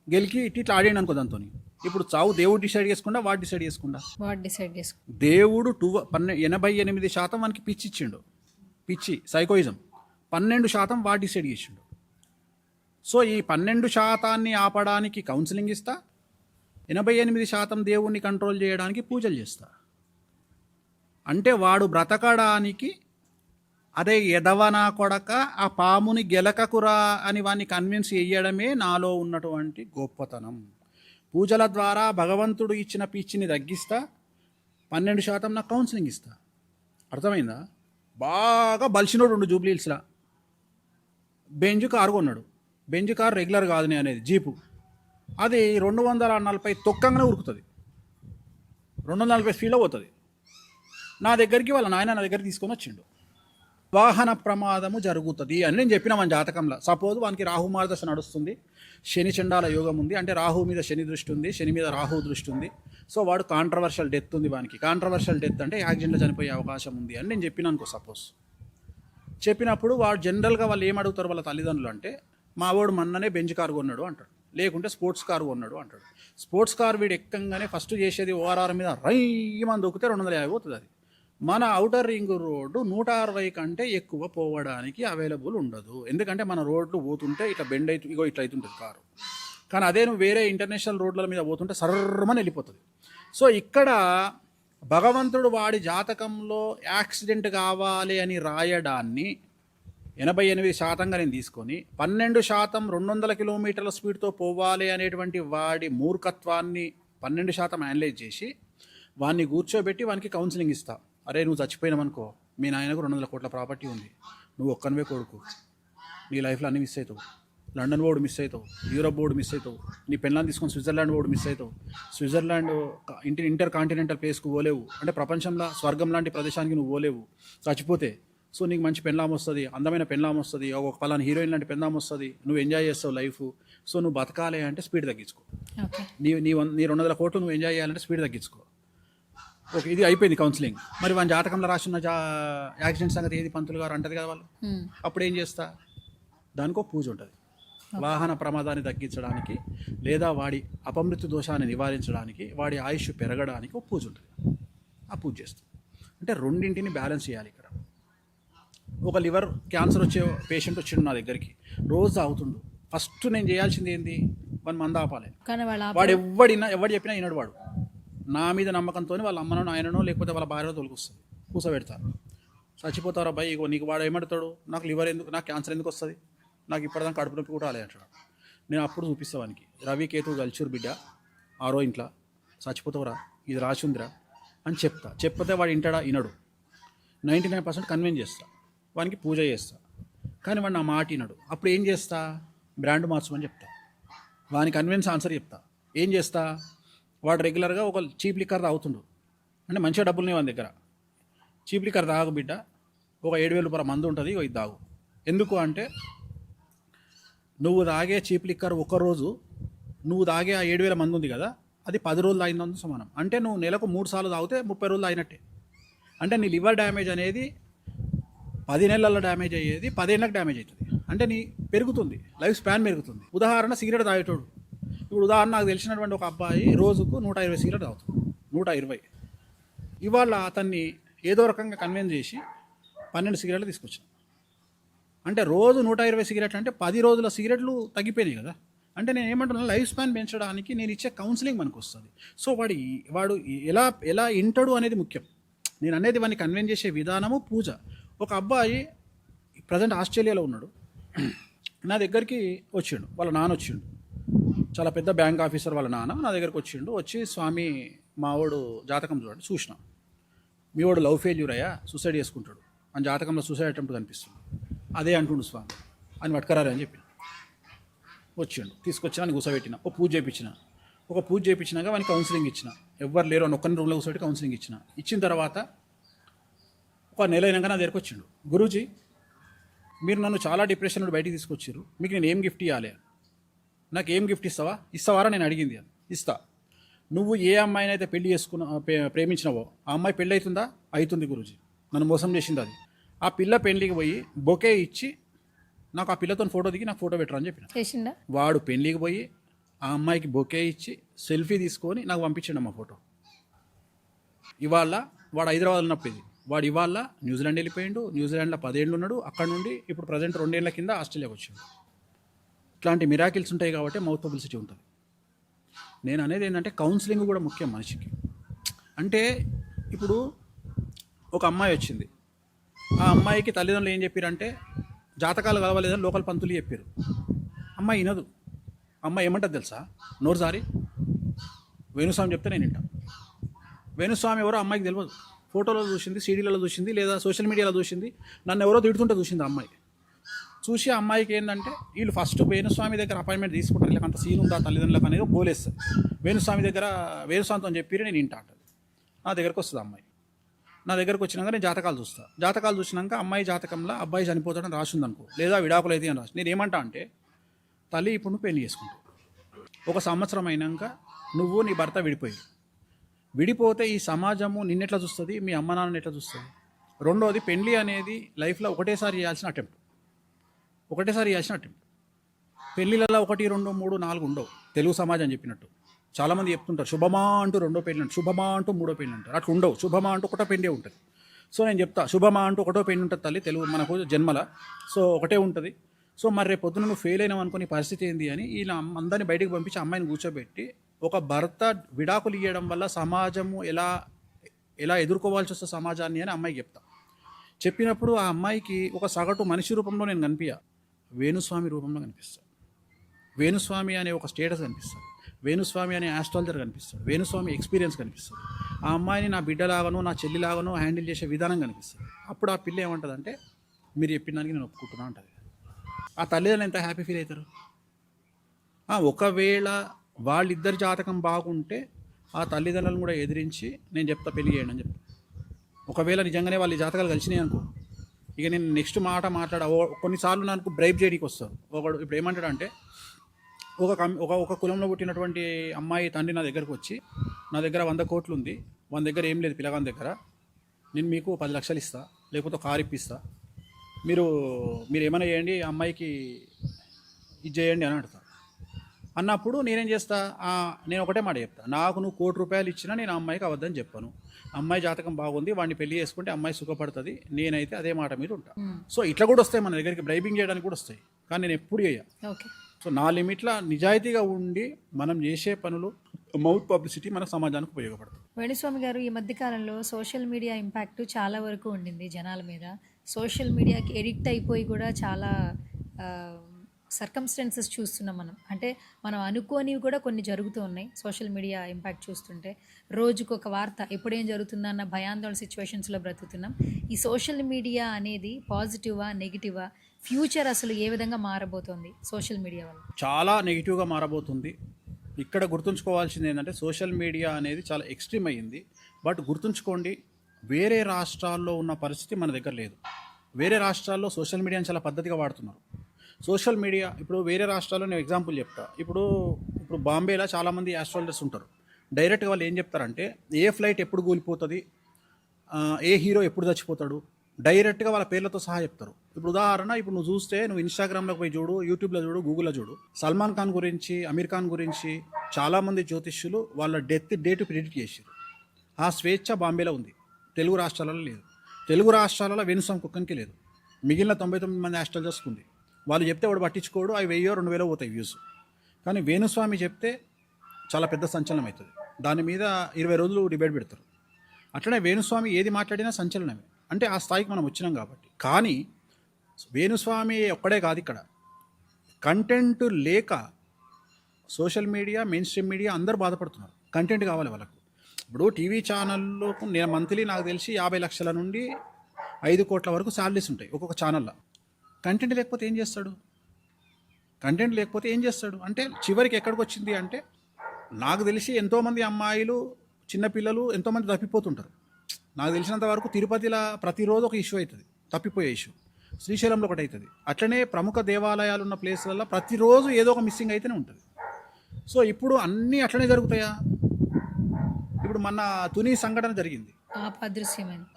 గెలికి ఇట్లా ఆడాడు అనుకో దాంతో. ఇప్పుడు చావు దేవుడు డిసైడ్ చేసుకుండా వాడు డిసైడ్ చేసుకుండా? దేవుడు 88% మనకి పిచ్చి ఇచ్చిండు. పిచ్చి సైకోయిజం. 12% వాడు డిసైడ్ చేసిండు. సో ఈ 12% ఆపడానికి కౌన్సిలింగ్ ఇస్తా, 88% దేవుణ్ణి కంట్రోల్ చేయడానికి పూజలు చేస్తా. అంటే వాడు బ్రతకడానికి అదే ఎదవనా కొడక ఆ పాముని గెలకకురా అని వాడిని కన్విన్స్ చేయడమే నాలో ఉన్నటువంటి గొప్పతనం. పూజల ద్వారా భగవంతుడు ఇచ్చిన పిచ్చిని తగ్గిస్తా, 12% నాకు కౌన్సిలింగ్ ఇస్తా. అర్థమైందా? బాగా బలిసినోడు ఉండు జూబ్లీహిల్స్లా, బెంజ్ కారు కొన్నాడు. బెంజ్ కారు రెగ్యులర్ కాదు అనేది జీపు. అది 240 తొక్కంగానే ఉరుకుతుంది, 240 స్పీడ్లో పోతుంది. నా దగ్గరికి వాళ్ళ నాయన నా దగ్గరికి తీసుకొని వచ్చిండు. వాహన ప్రమాదము జరుగుతుంది అని నేను చెప్పిన మన జాతకంలో. సపోజ్ వానికి రాహు మార్గదశ నడుస్తుంది, శని చండాల యోగం ఉంది, అంటే రాహు మీద శని దృష్టి ఉంది, శని మీద రాహు దృష్టి ఉంది. సో వాడు కాంట్రవర్షియల్ డెత్ ఉంది వానికి. కాంట్రవర్షియల్ డెత్ అంటే యాక్సిడెంట్లో చనిపోయే అవకాశం ఉంది అని నేను చెప్పిన అనుకో. సపోజ్ చెప్పినప్పుడు వాడు జనరల్గా వాళ్ళు ఏం అడుగుతారు వాళ్ళ తల్లిదండ్రులు అంటే, మా వాడు మొన్ననే బెంచ్ కారు కొన్నాడు అంటాడు, లేకుంటే స్పోర్ట్స్ కారు కొన్నాడు అంటాడు. స్పోర్ట్స్ కారు వీడు ఎక్కంగానే ఫస్ట్ చేసేది ఓఆర్ఆర్ మీద రైమని దొక్కితే 250 పోతుంది. అది మన ఔటర్ రింగ్ రోడ్డు 160 కంటే ఎక్కువ పోవడానికి అవైలబుల్ ఉండదు. ఎందుకంటే మన రోడ్లు పోతుంటే ఇట్లా బెండ్ అవుతూ ఇట్లా అవుతుంటుంది కారు. కానీ అదే నువ్వు వేరే ఇంటర్నేషనల్ రోడ్ల మీద పోతుంటే సర్రమని వెళ్ళిపోతుంది. సో ఇక్కడ భగవంతుడు వాడి జాతకంలో యాక్సిడెంట్ కావాలి అని రాయడాన్ని 88%గా నేను తీసుకొని 12% 200 కిలోమీటర్ల స్పీడ్తో పోవాలి అనేటువంటి వాడి మూర్ఖత్వాన్ని 12% అనలైజ్ చేసి వాడిని కూర్చోబెట్టి వానికి కౌన్సిలింగ్ ఇస్తా. అరే నువ్వు చచ్చిపోయినావనుకో, మీ నాయనకు 200 కోట్ల ప్రాపర్టీ ఉంది, నువ్వు ఒక్కనివే కొడుకు, నీ లైఫ్లో అన్నీ మిస్ అవుతావు. లండన్ బోర్డు మిస్ అవుతావు, యూరప్ బోర్డు మిస్ అవుతావు, నీ పెళ్ళాన్ని తీసుకొని స్విట్జర్లాండ్ బోర్డు మిస్ అవుతావు. స్విట్జర్లాండ్ ఇంటర్ కాంటినెంటల్ ప్లేస్కు పోలేవు, అంటే ప్రపంచంలో స్వర్గం లాంటి ప్రదేశానికి నువ్వు పోలేవు చచ్చిపోతే. సో నీకు మంచి పెళ్ళాం వస్తుంది, అందమైన పెళ్ళాం వస్తుంది, ఒక పలానా హీరోయిన్ లాంటి పెళ్ళాం వస్తుంది, నువ్వు ఎంజాయ్ చేస్తావు లైఫ్. సో నువ్వు బతకాలి అంటే స్పీడ్ తగ్గించుకో. నీ 200 కోట్లు నువ్వు ఎంజాయ్ చేయాలంటే స్పీడ్ తగ్గించుకో. ఓకే, ఇది అయిపోయింది కౌన్సిలింగ్. మరి మన జాతకంలో రాసిన యాక్సిడెంట్ సంగతి ఏది పంతులు గారు అంటది కదా వాళ్ళు. అప్పుడు ఏం చేస్తా, దానికో పూజ ఉంటుంది. వాహన ప్రమాదాన్ని తగ్గించడానికి, లేదా వాడి అపమృత్యు దోషాన్ని నివారించడానికి, వాడి ఆయుష్ పెరగడానికి ఒక పూజ ఉంటుంది. ఆ పూజ చేస్తాం. అంటే రెండింటిని బ్యాలెన్స్ చేయాలి. ఇక్కడ ఒక లివర్ క్యాన్సర్ వచ్చే పేషెంట్ వచ్చిండు నా దగ్గరికి, రోజు తాగుతుండు. ఫస్ట్ నేను చేయాల్సింది ఏంది, వాడిని మంద ఆపాలి. వాడు ఎవడు చెప్పినా వినడు. వాడు నా మీద నమ్మకంతో వాళ్ళ అమ్మనో నాయననో లేకపోతే వాళ్ళ భార్యలో తొలగిస్తుంది, కూసబెడతారు. చచ్చిపోతారు అబ్బాయి, ఇగో నీకు వాడు ఏమంటాడు, నాకు లివర్ ఎందుకు, నాకు క్యాన్సర్ ఎందుకు వస్తుంది, నాకు ఇప్పటిదాకా కడుపు నొప్పి కూడా రాలే అంటాడు. నేను అప్పుడు చూపిస్తా వానికి, రవి కేతు గల్చూరు బిడ్డ ఆరో ఇంట్లో చచ్చిపోతావురా, ఇది రాసి ఉందిరా అని చెప్తే వాడు వింటాడా, వినడు. 99% కన్విన్స్ చేస్తా, వానికి పూజ చేస్తా. కానీ వాడు నా మాట వినడు. అప్పుడు ఏం చేస్తా, బ్రాండ్ మార్చమని చెప్తా. వాని కన్విన్స్ ఆన్సర్ చెప్తా. ఏం చేస్తా, వాడు రెగ్యులర్గా ఒక చీప్ లిక్కర్ తాగుతుండు, అంటే మంచిగా డబ్బులు వాని దగ్గర. చీప్ లిక్కర్ తాగు బిడ్డ, ఒక 7,000 రూపాయల మందు ఉంటుంది, ఇది తాగు. ఎందుకు అంటే నువ్వు తాగే చీప్ లిక్కర్ ఒకరోజు, నువ్వు తాగే ఆ 7,000 మంది ఉంది కదా, అది 10 రోజులు తాగినందుకు సమానం. అంటే నువ్వు నెలకు 3 సార్లు తాగితే 30 రోజులు అయినట్టే. అంటే నీ లివర్ డ్యామేజ్ అనేది 10 నెలల్లో డ్యామేజ్ అయ్యేది 10 ఏళ్ళకి డ్యామేజ్ అవుతుంది. అంటే నీ పెరుగుతుంది, లైఫ్ స్పాన్ పెరుగుతుంది. ఉదాహరణ సిగరెట్ తాగేటోడు. ఇప్పుడు ఉదాహరణ నాకు తెలిసినటువంటి ఒక అబ్బాయి రోజుకు 120 సిగరెట్ తాగుతుంది, 120. ఇవాళ అతన్ని ఏదో రకంగా కన్విన్స్ చేసి 12 సిగరెట్లు తీసుకొచ్చాను. అంటే రోజు 120 సిగరెట్లు అంటే 10 రోజుల సిగరెట్లు తగ్గిపోయినాయి కదా. అంటే నేను ఏమంటున్నాను, లైఫ్ స్పాన్ పెంచడానికి నేను ఇచ్చే కౌన్సిలింగ్ మనకు వస్తుంది. సో వాడు ఎలా ఎలా వింటాడు అనేది ముఖ్యం. నేను అనేది వాడిని కన్విన్స్ చేసే విధానము పూజ. ఒక అబ్బాయి ప్రజెంట్ ఆస్ట్రేలియాలో ఉన్నాడు, నా దగ్గరికి వచ్చిండు, వాళ్ళ నాన్న వచ్చిండు, చాలా పెద్ద బ్యాంక్ ఆఫీసర్ వాళ్ళ నాన్న నా దగ్గరికి వచ్చిండు. వచ్చి స్వామి మా వాడు జాతకం చూడండి, చూసిన మీ వాడు లవ్ ఫెయిల్యూర్ అయ్యా, సూసైడ్ చేసుకుంటాడు అని జాతకంలో సూసైడ్ అటెంప్ట్ కనిపిస్తుంది, అదే అంటుండు స్వామి అని పట్టుకరారు అని చెప్పి వచ్చిండు. తీసుకొచ్చిన అని కూర్చోబెట్టిన, ఒక పూజ చేయించినాక వానికి కౌన్సిలింగ్ ఇచ్చిన, ఎవ్వరు లేరు అని ఒక్కరిని రూమ్లో కూర్చోబెట్టి కౌన్సిలింగ్ ఇచ్చిన తర్వాత ఒక నెల అయినాక నా దగ్గరికి వచ్చిండు. గురూజీ, మీరు నన్ను చాలా డిప్రెషన్లో బయటికి తీసుకొచ్చారు, మీకు నేను ఏం గిఫ్ట్ ఇవ్వాలి, నాకు ఏం గిఫ్ట్ ఇస్తావారా నేను అడిగింది అని. ఇస్తా. నువ్వు ఏ అమ్మాయిని అయితే పెళ్లి ప్రేమించినావో ఆ అమ్మాయి పెళ్ళి అవుతుంది గురూజీ, నన్ను మోసం చేసింది అది. ఆ పిల్ల పెళ్లికి పోయి బొకే ఇచ్చి నాకు ఆ పిల్లతో ఫోటో దిగి నాకు ఫోటో పెట్టరా అని చెప్పిన. వాడు పెళ్లికి పోయి ఆ అమ్మాయికి బొకే ఇచ్చి సెల్ఫీ తీసుకొని నాకు పంపించండి అమ్మ ఫోటో. ఇవాళ వాడు హైదరాబాద్ ఉన్నప్పుడు ఇది, వాడు ఇవాళ న్యూజిలాండ్ వెళ్ళిపోయిండు, న్యూజిలాండ్లో 10 ఏళ్ళు ఉన్నాడు, అక్కడ నుండి ఇప్పుడు ప్రజెంట్ 2 ఏళ్ల కింద ఆస్ట్రేలియాకి వచ్చాడు. ఇట్లాంటి మిరాకిల్స్ ఉంటాయి కాబట్టి మౌత్ పబ్లిసిటీ ఉంటుంది. నేను అనేది ఏంటంటే కౌన్సిలింగ్ కూడా ముఖ్యం మనిషికి. అంటే ఇప్పుడు ఒక అమ్మాయి వచ్చింది, ఆ అమ్మాయికి తల్లిదండ్రులు ఏం చెప్పారంటే జాతకాలు కలవలేదని లోకల్ పంతులు చెప్పారు. అమ్మాయి వినదు. అమ్మాయి ఏమంటుంది తెలుసా, నోరు సారి వేణుస్వామి చెప్తే నేను వింటా. వేణుస్వామి ఎవరో అమ్మాయికి తెలియదు, ఫోటోలో చూసింది, సీడీలలో చూసింది, లేదా సోషల్ మీడియాలో చూసింది, నన్ను ఎవరో తిడుతుంటే చూసింది ఆ అమ్మాయి. చూసి ఆ అమ్మాయికి ఏంటంటే వీళ్ళు ఫస్ట్ వేణుస్వామి దగ్గర అపాయింట్మెంట్ తీసుకుంటారు, లేక అంత సీన్ ఉందా తల్లిదండ్రులకు అనేది బోలేస్తారు. వేణుస్వామితో చెప్పి నేను వింటా అంటుంది. నా దగ్గరకు వస్తుంది అమ్మాయి. నా దగ్గరకు వచ్చినాక నేను జాతకాలు చూసినాక అమ్మాయి జాతకంలో అబ్బాయి చనిపోతాడని రాసింది అనుకో, లేదా విడాకులు అయితే అని రాసి, నేను ఏమంటా అంటే తల్లి ఇప్పుడు నువ్వు పెళ్లి చేసుకుంటావు, 1 సంవత్సరం అయినాక నువ్వు నీ భర్త విడిపోతే ఈ సమాజము నిన్నెట్లా చూస్తుంది, మీ అమ్మ నాన్నని ఎట్లా చూస్తుంది. రెండోది, పెళ్లి అనేది లైఫ్లో ఒకటేసారి చేయాల్సిన అటెంప్ట్. పెళ్ళిళ్ళలో 1, 2, 3, 4 ఉండవు. తెలుగు సమాజం చెప్పినట్టు చాలామంది చెప్తుంటారు శుభమా అంటూ 2వ పెళ్ళి అంటారు, శుభమా అంటూ 3వ పెళ్ళి అంటారు. అట్లా ఉండవు. శుభమా అంటూ 1వ పెళ్ళే ఉంటుంది. సో నేను చెప్తా, శుభమా అంటూ 1వ పెళ్ళి ఉంటుంది తల్లి తెలుగు మనకు జన్మల. సో ఒకటే ఉంటుంది. సో మరి రేపు పొద్దున నువ్వు ఫెయిల్ అయినావు అనుకుని పరిస్థితి ఏంది అని ఇలా అందరినీ బయటకు పంపించి అమ్మాయిని కూర్చోబెట్టి ఒక భర్త విడాకులు ఇవ్వడం వల్ల సమాజము ఎలా ఎదుర్కోవాల్సి వస్తుంది సమాజాన్ని అని అమ్మాయికి చెప్తా. చెప్పినప్పుడు ఆ అమ్మాయికి ఒక సగటు మనిషి రూపంలో నేను కనిపించా, వేణుస్వామి రూపంలో కనిపిస్తాను. వేణుస్వామి అనే ఒక స్టేటస్ కనిపిస్తుంది, వేణుస్వామి అనే ఆస్ట్రాలజర్ కనిపిస్తాడు, వేణుస్వామి ఎక్స్పీరియన్స్ కనిపిస్తుంది. ఆ అమ్మాయిని నా బిడ్డలాగానో నా చెల్లిలాగానో హ్యాండిల్ చేసే విధానం కనిపిస్తుంది. అప్పుడు ఆ పిల్ల ఏమంటుందంటే మీరు చెప్పిన దానికి నేను ఒప్పుకుంటున్నా అంటుంది. ఆ తల్లిదండ్రులు ఎంత హ్యాపీ ఫీల్ అవుతారు. ఒకవేళ వాళ్ళిద్దరి జాతకం బాగుంటే ఆ తల్లిదండ్రులను కూడా ఎదిరించి నేను చెప్తా పెళ్లి చేయండి అని చెప్తా. ఒకవేళ నిజంగానే వాళ్ళ జాతకాలు కలిసినాయి అనుకో, ఇక నేను నెక్స్ట్ కొన్నిసార్లు నాకు బ్రైబ్ చేయడానికి వస్తారు. ఒకడు ఇప్పుడు ఏమంటాడు అంటే ఒక కులంలో పుట్టినటువంటి అమ్మాయి తండ్రి నా దగ్గరకు వచ్చి, నా దగ్గర 100 కోట్లు ఉంది, మన దగ్గర ఏం లేదు పిల్లగాని దగ్గర, నేను మీకు 10 లక్షలు ఇస్తా, లేకపోతే కారు ఇప్పిస్తా, మీరు ఏమైనా చేయండి, ఆ అమ్మాయికి ఇది చేయండి అని అడుగుతా. అన్నప్పుడు నేనేం చేస్తా, నేను ఒకటే మాట చెప్తా, నాకు నువ్వు 1 కోటి రూపాయలు ఇచ్చినా నేను ఆ అమ్మాయికి అవద్దని చెప్పాను. అమ్మాయి జాతకం బాగుంది, వాడిని పెళ్లి చేసుకుంటే అమ్మాయి సుఖపడుతుంది, నేనైతే అదే మాట మీద ఉంటా. సో ఇట్లా కూడా వస్తాయి మన దగ్గరికి, బ్రైబింగ్ చేయడానికి కూడా వస్తాయి, కానీ నేను ఎప్పుడు చేయ. సో నా లిమిట్ల నిజాయితీగా ఉండి మనం చేసే పనులు మౌత్ పబ్లిసిటీ మన సమాజానికి ఉపయోగపడుతుంది. వేణుస్వామి గారు, ఈ మధ్యకాలంలో సోషల్ మీడియా ఇంపాక్ట్ చాలా వరకు ఉండింది జనాల మీద. సోషల్ మీడియాకి ఎడిక్ట్ అయిపోయి కూడా చాలా సర్కమ్స్టెన్సెస్ చూస్తున్నాం మనం. అంటే మనం అనుకోనివి కూడా కొన్ని జరుగుతూ ఉన్నాయి సోషల్ మీడియా ఇంపాక్ట్ చూస్తుంటే. రోజుకొక వార్త, ఎప్పుడేం జరుగుతుందన్న భయాందోళన సిచ్యువేషన్స్లో బ్రతుకుతున్నాం. ఈ సోషల్ మీడియా అనేది పాజిటివా నెగిటివా, ఫ్యూచర్ అసలు ఏ విధంగా మారబోతోంది సోషల్ మీడియా వల్ల? చాలా నెగిటివ్గా మారబోతుంది. ఇక్కడ గుర్తుంచుకోవాల్సింది ఏంటంటే సోషల్ మీడియా అనేది చాలా ఎక్స్ట్రీమ్ అయ్యింది. బట్ గుర్తుంచుకోండి, వేరే రాష్ట్రాల్లో ఉన్న పరిస్థితి మన దగ్గర లేదు. వేరే రాష్ట్రాల్లో సోషల్ మీడియాని చాలా పద్ధతిగా వాడుతున్నారు. సోషల్ మీడియా ఇప్పుడు వేరే రాష్ట్రాల్లో నేను ఎగ్జాంపుల్ చెప్తా. ఇప్పుడు బాంబేలో చాలామంది ఆస్ట్రాలజర్స్ ఉంటారు. డైరెక్ట్గా వాళ్ళు ఏం చెప్తారంటే ఏ ఫ్లైట్ ఎప్పుడు కూలిపోతుంది, ఏ హీరో ఎప్పుడు చచ్చిపోతాడు, డైరెక్ట్గా వాళ్ళ పేర్లతో సహా చెప్తారు. ఇప్పుడు ఉదాహరణ, ఇప్పుడు నువ్వు చూస్తే, నువ్వు ఇన్స్టాగ్రామ్లోకి పోయి చూడు, యూట్యూబ్లో చూడు, గూగుల్లో చూడు, సల్మాన్ ఖాన్ గురించి, అమీర్ ఖాన్ గురించి చాలామంది జ్యోతిష్యులు వాళ్ళ డెత్ డేట్ ప్రిడిక్ట్ చేశారు. ఆ స్వేచ్ఛ బాంబేలో ఉంది, తెలుగు రాష్ట్రాలలో లేదు. తెలుగు రాష్ట్రాలలో వేణుస్వామి కుక్కనికి లేదు, మిగిలిన 99 మంది ఆస్ట్రాలజర్స్కి ఉంది. వాళ్ళు చెప్తే వాడు పట్టించుకోడు, అవి 1000 2000 పోతాయి వ్యూస్. కానీ వేణుస్వామి చెప్తే చాలా పెద్ద సంచలనం అవుతుంది. దాని మీద 20 రోజులు డిబేట్ పెడతారు. అట్లనే వేణుస్వామి ఏది మాట్లాడినా సంచలనమే. అంటే ఆ స్థాయికి మనం వచ్చినాం కాబట్టి. కానీ వేణుస్వామి ఒక్కడే కాదు, ఇక్కడ కంటెంట్ లేక social media, main stream media అందరూ బాధపడుతున్నారు. కంటెంట్ కావాలి వాళ్ళకు. ఇప్పుడు టీవీ ఛానల్లో నేను మంత్లీ నాకు తెలిసి 50 లక్షల నుండి 5 కోట్ల వరకు శాలరీస్ ఉంటాయి ఒక్కొక్క ఛానల్లో. కంటెంట్ లేకపోతే ఏం చేస్తాడు? కంటెంట్ లేకపోతే ఏం చేస్తాడు అంటే చివరికి ఎక్కడికి వచ్చింది అంటే, నాకు తెలిసి ఎంతోమంది అమ్మాయిలు, చిన్నపిల్లలు ఎంతోమంది తప్పిపోతుంటారు. నాకు తెలిసినంత వరకు తిరుపతిలో ప్రతిరోజు ఒక ఇష్యూ అవుతుంది, తప్పిపోయే ఇష్యూ. శ్రీశైలంలో ఒకటి అవుతుంది. అట్లనే ప్రముఖ దేవాలయాలు ఉన్న ప్లేస్లలో ప్రతిరోజు ఏదో ఒక మిస్సింగ్ అయితేనే ఉంటుంది. సో ఇప్పుడు అన్నీ అట్లనే జరుగుతాయా? ఇప్పుడు మన తుని సంఘటన జరిగింది.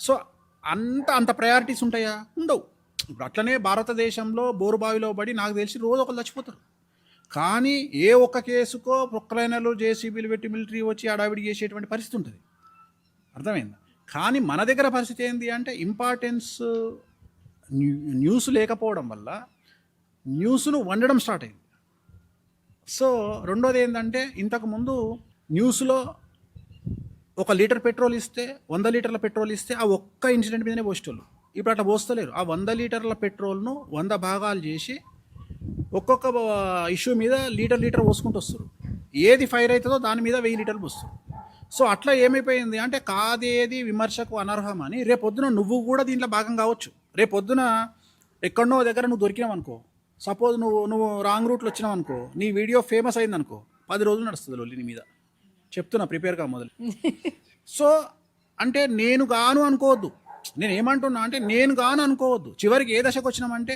సో అంత ప్రయారిటీస్ ఉంటాయా? ఉండవు. ఇప్పుడు అట్లనే భారతదేశంలో బోరుబావిలో పడి నాకు తెలిసి రోజు ఒకరు చచ్చిపోతారు. కానీ ఏ ఒక్క కేసుకో ప్రొక్లైనర్లు, జేసీబీలు పెట్టి మిలిటరీ వచ్చి అడావిడి చేసేటువంటి పరిస్థితి ఉంటుంది. అర్థమైందా? కానీ మన దగ్గర పరిస్థితి ఏంటి అంటే ఇంపార్టెన్స్ న్యూస్ లేకపోవడం వల్ల న్యూస్ను వండడం స్టార్ట్ అయింది. సో రెండోది ఏంటంటే, ఇంతకుముందు న్యూస్లో 1 లీటర్ పెట్రోల్ ఇస్తే 100 లీటర్ల పెట్రోల్ ఇస్తే ఆ ఒక్క ఇన్సిడెంట్ మీదనే పోసేటోళ్ళు. ఇప్పుడు అట్లా పోస్తలేరు. ఆ 100 లీటర్ల పెట్రోల్ను 100 భాగాలు చేసి ఒక్కొక్క ఇష్యూ మీద లీటర్ పోసుకుంటూ వస్తారు. ఏది ఫైర్ అవుతుందో దాని మీద 1000 లీటర్లు పోస్తారు. సో అట్లా ఏమైపోయింది అంటే, కాదేది విమర్శకు అనర్హం అని రేపొద్దున నువ్వు కూడా దీంట్లో భాగం కావచ్చు. రేపొద్దున ఎక్కడనో దగ్గర నువ్వు దొరికినావు అనుకో, సపోజ్ నువ్వు రాంగ్ రూట్లో వచ్చినావు అనుకో, నీ వీడియో ఫేమస్ అయింది అనుకో, 10 రోజులు నడుస్తుంది లొల్లి నీ మీద. చెప్తున్నా, ప్రిపేర్గా మొదలు. సో అంటే నేను గాను అనుకోవద్దు. నేను ఏమంటున్నా అంటే, నేను గాను అనుకోవద్దు. చివరికి ఏ దశకు వచ్చినామంటే,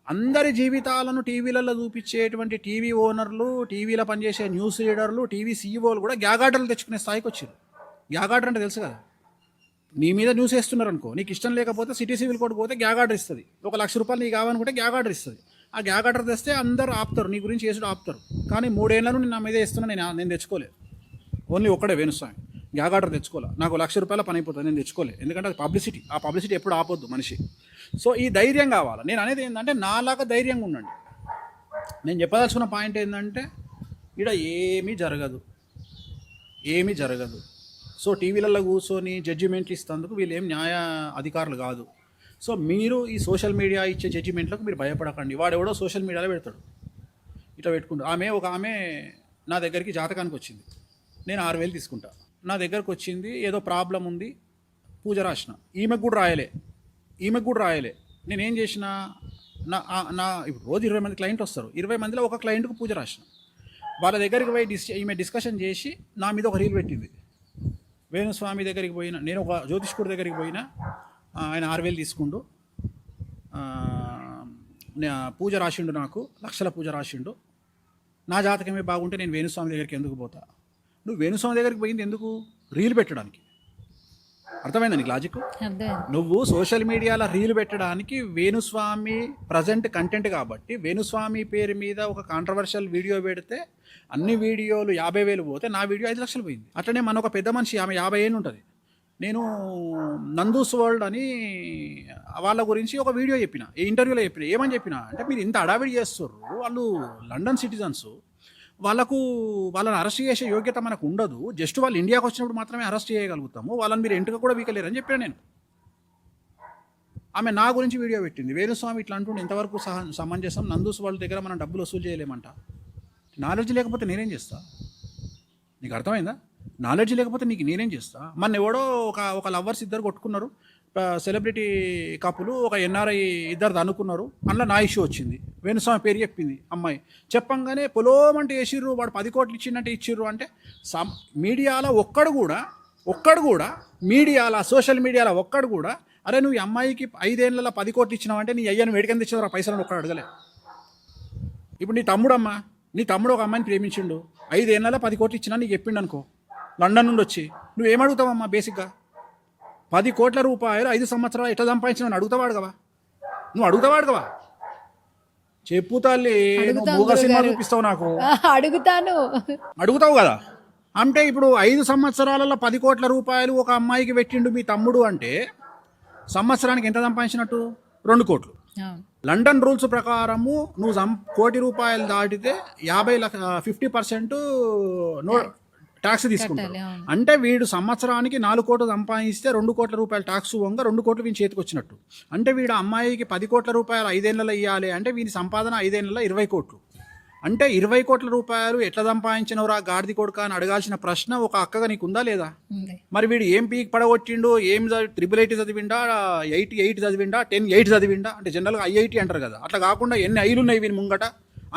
అందరి జీవితాలను టీవీలలో చూపించేటువంటి టీవీ ఓనర్లు, టీవీలో పనిచేసే న్యూస్ రీడర్లు, టీవీ సీఈఓలు కూడా గ్యాగ్ ఆర్డర్లు తెచ్చుకునే స్థాయికి వచ్చారు. గ్యాగ్ ఆర్డర్ అంటే తెలుసు కదా, నీ మీద న్యూస్ వేస్తున్నారు అనుకో, నీకు ఇష్టం లేకపోతే సిటీ సివిల్ కోర్టుకు పోతే గ్యాగ్ ఆర్డర్ ఇస్తుంది. 1 లక్ష రూపాయలు నీకు కావాలనుకుంటే గ్యాగ్ ఆర్డర్ ఇస్తుంది. ఆ గ్యాగ్ ఆర్డర్ తెస్తే అందరూ ఆపుతారు, నీ గురించి వేసుడు ఆపుతారు. కానీ 3 ఏళ్ల నుండి నా మీద వేస్తున్నా, నేను తెచ్చుకోలేదు. ఓన్లీ ఒక్కడే వేణుస్వామి గ్యాగ్ ఆర్డర్ తెచ్చుకోలే. నాకు 1 లక్ష రూపాయల పని అయిపోతుంది, నేను తెచ్చుకోలేదు. ఎందుకంటే అది పబ్లిసిటీ. ఆ పబ్లిసిటీ ఎప్పుడు ఆపొద్దు మనిషి. సో ఈ ధైర్యం కావాలి. నేను అనేది ఏంటంటే, నాలాగా ధైర్యంగా ఉండండి. నేను చెప్పదలుచుకున్న పాయింట్ ఏంటంటే, ఇక్కడ ఏమీ జరగదు. సో టీవీలలో కూర్చొని జడ్జిమెంట్లు ఇస్తేందుకు వీళ్ళు ఏం న్యాయ అధికారులు కాదు. సో మీరు ఈ సోషల్ మీడియా ఇచ్చే జడ్జిమెంట్లకు మీరు భయపడకండి. వాడెవడో సోషల్ మీడియాలో పెడతాడు, ఇట్లా పెట్టుకుంటాడు. ఒక ఆమె నా దగ్గరికి జాతకానికి వచ్చింది. నేను 6000 తీసుకుంటా. నా దగ్గరకు వచ్చింది, ఏదో ప్రాబ్లం ఉంది, పూజ రాసిన. ఈమెకు కూడా రాయలే. నేనేం చేసిన, ఇప్పుడు రోజు 20 మంది క్లయింట్ వస్తారు. 20 మందిలో ఒక క్లయింట్కు పూజ రాసిన. వాళ్ళ దగ్గరికి పోయి ఈమె డిస్కషన్ చేసి నా మీద ఒక రీల్ పెట్టింది. వేణుస్వామి దగ్గరికి పోయినా, నేను ఒక జ్యోతిష్కుడి దగ్గరికి పోయినా, ఆయన 6000 తీసుకుండు, పూజ రాసిండు, నాకు లక్షల పూజ రాసిండు. నా జాతకమే బాగుంటే నేను వేణుస్వామి దగ్గరికి ఎందుకు పోతా? నువ్వు వేణుస్వామి దగ్గరికి పోయింది ఎందుకు? రీల్ పెట్టడానికి. అర్థమైందా నీకు లాజిక్? నువ్వు సోషల్ మీడియాలో రీల్ పెట్టడానికి వేణుస్వామి ప్రజెంట్ కంటెంట్ కాబట్టి, వేణుస్వామి పేరు మీద ఒక కాంట్రవర్షియల్ వీడియో పెడితే అన్ని వీడియోలు 50,000 పోతే నా వీడియో 5 లక్షలు పోయింది. అట్లనే మన ఒక పెద్ద మనిషి, ఆమె 50 ఏళ్ళు ఉంటుంది. నేను నందూస్ వరల్డ్ అని వాళ్ళ గురించి ఒక వీడియో చెప్పిన, ఈ ఇంటర్వ్యూలో ఏమని చెప్పిన అంటే, మీరు ఇంత అడావిడి చేస్తారు, వాళ్ళు లండన్ సిటిజన్స్, వాళ్ళని అరెస్ట్ చేసే యోగ్యత మనకు ఉండదు. జస్ట్ వాళ్ళు ఇండియాకి వచ్చినప్పుడు మాత్రమే అరెస్ట్ చేయగలుగుతాము. వాళ్ళని మీరు ఎంటుగా కూడా వీకలేరని చెప్పాను నేను. ఆమె నా గురించి వీడియో పెట్టింది. వేణుస్వామి ఇట్లా అంటుండే ఎంతవరకు సమంజసం? నందూస్ వాళ్ళ దగ్గర మనం డబ్బులు వసూలు చేయలేమంట. నాలెడ్జ్ లేకపోతే నేనేం చేస్తా? నీకు అర్థమైందా? నాలెడ్జ్ లేకపోతే నేనేం చేస్తా? మన ఎవడో ఒక లవర్స్ ఇద్దరు కొట్టుకున్నారు, సెలబ్రిటీ కపులు, ఒక ఎన్ఆర్ఐ ఇద్దరు అనుకున్నారు. అందులో నా ఇష్యూ వచ్చింది. వేణుస్వామి పేరు చెప్పింది అమ్మాయి. చెప్పంగానే పొలోమంటే వేసిర్రు, వాడు 10 కోట్లు ఇచ్చిందంటే ఇచ్చిర్రు. అంటే మీడియాలో ఒక్కడు కూడా మీడియాలో, సోషల్ మీడియాలో ఒక్కడు కూడా, అరే నువ్వు ఈ అమ్మాయికి 5 ఏళ్లలో 10 కోట్లు ఇచ్చినావు అంటే నీ అయ్యను వేడికని తెచ్చినావు ఆ పైసలను ఒక్కడు అడగలే. ఇప్పుడు నీ తమ్ముడు ఒక అమ్మాయిని ప్రేమించిండు, 5 ఏళ్లలో 10 కోట్లు ఇచ్చినా నీకు చెప్పిండు అనుకో, లండన్ నుండి వచ్చి, నువ్వేమడుగుతావమ్మా? బేసిక్గా 10 కోట్ల రూపాయలు 5 సంవత్సరాలు ఎట్లా సంపాదించినావు అడుగుతావాడు కదా? నువ్వు అడుగుతావాడు కదా? చెప్పు తల్లి, నువ్వు సినిమా చూపిస్తావు నాకు. అడుగుతావు కదా? అంటే ఇప్పుడు 5 సంవత్సరాలలో 10 కోట్ల రూపాయలు ఒక అమ్మాయికి పెట్టిండు మీ తమ్ముడు అంటే, సంవత్సరానికి ఎంత సంపాదించినట్టు? 2 కోట్లు. లండన్ రూల్స్ ప్రకారము నువ్వు 1 కోటి రూపాయలు దాటితే 50% నో ట్యాక్స్ తీసుకుంటారు. అవును. అంటే వీడు సంవత్సరానికి 4 కోట్లు సంపాదిస్తే 2 కోట్ల రూపాయల ట్యాక్స్ వంగ 2 కోట్లు వీని చేతికి వచ్చినట్టు. అంటే వీడు అమ్మాయికి 10 కోట్ల రూపాయలు 5 ఏళ్ళలో ఇవ్వాలి అంటే వీని సంపాదన 5 ఏళ్ళలో 20 కోట్లు. అంటే 20 కోట్ల రూపాయలు ఎట్లా సంపాదించినవరా గాడిది కొడుక అని అడగాల్సిన ప్రశ్న ఒక అక్కగా నీకు ఉందా లేదా? ఉంది. మరి వీడు ఏం పీక్ పడగొట్టిండు, ఏం 888 చదివిండా, 88 చదివిండా, 10 చదివిండా? అంటే జనరల్గా IIT అంటారు కదా, అట్లా కాకుండా ఎన్ని ఐలు ఉన్నాయి వీని ముంగట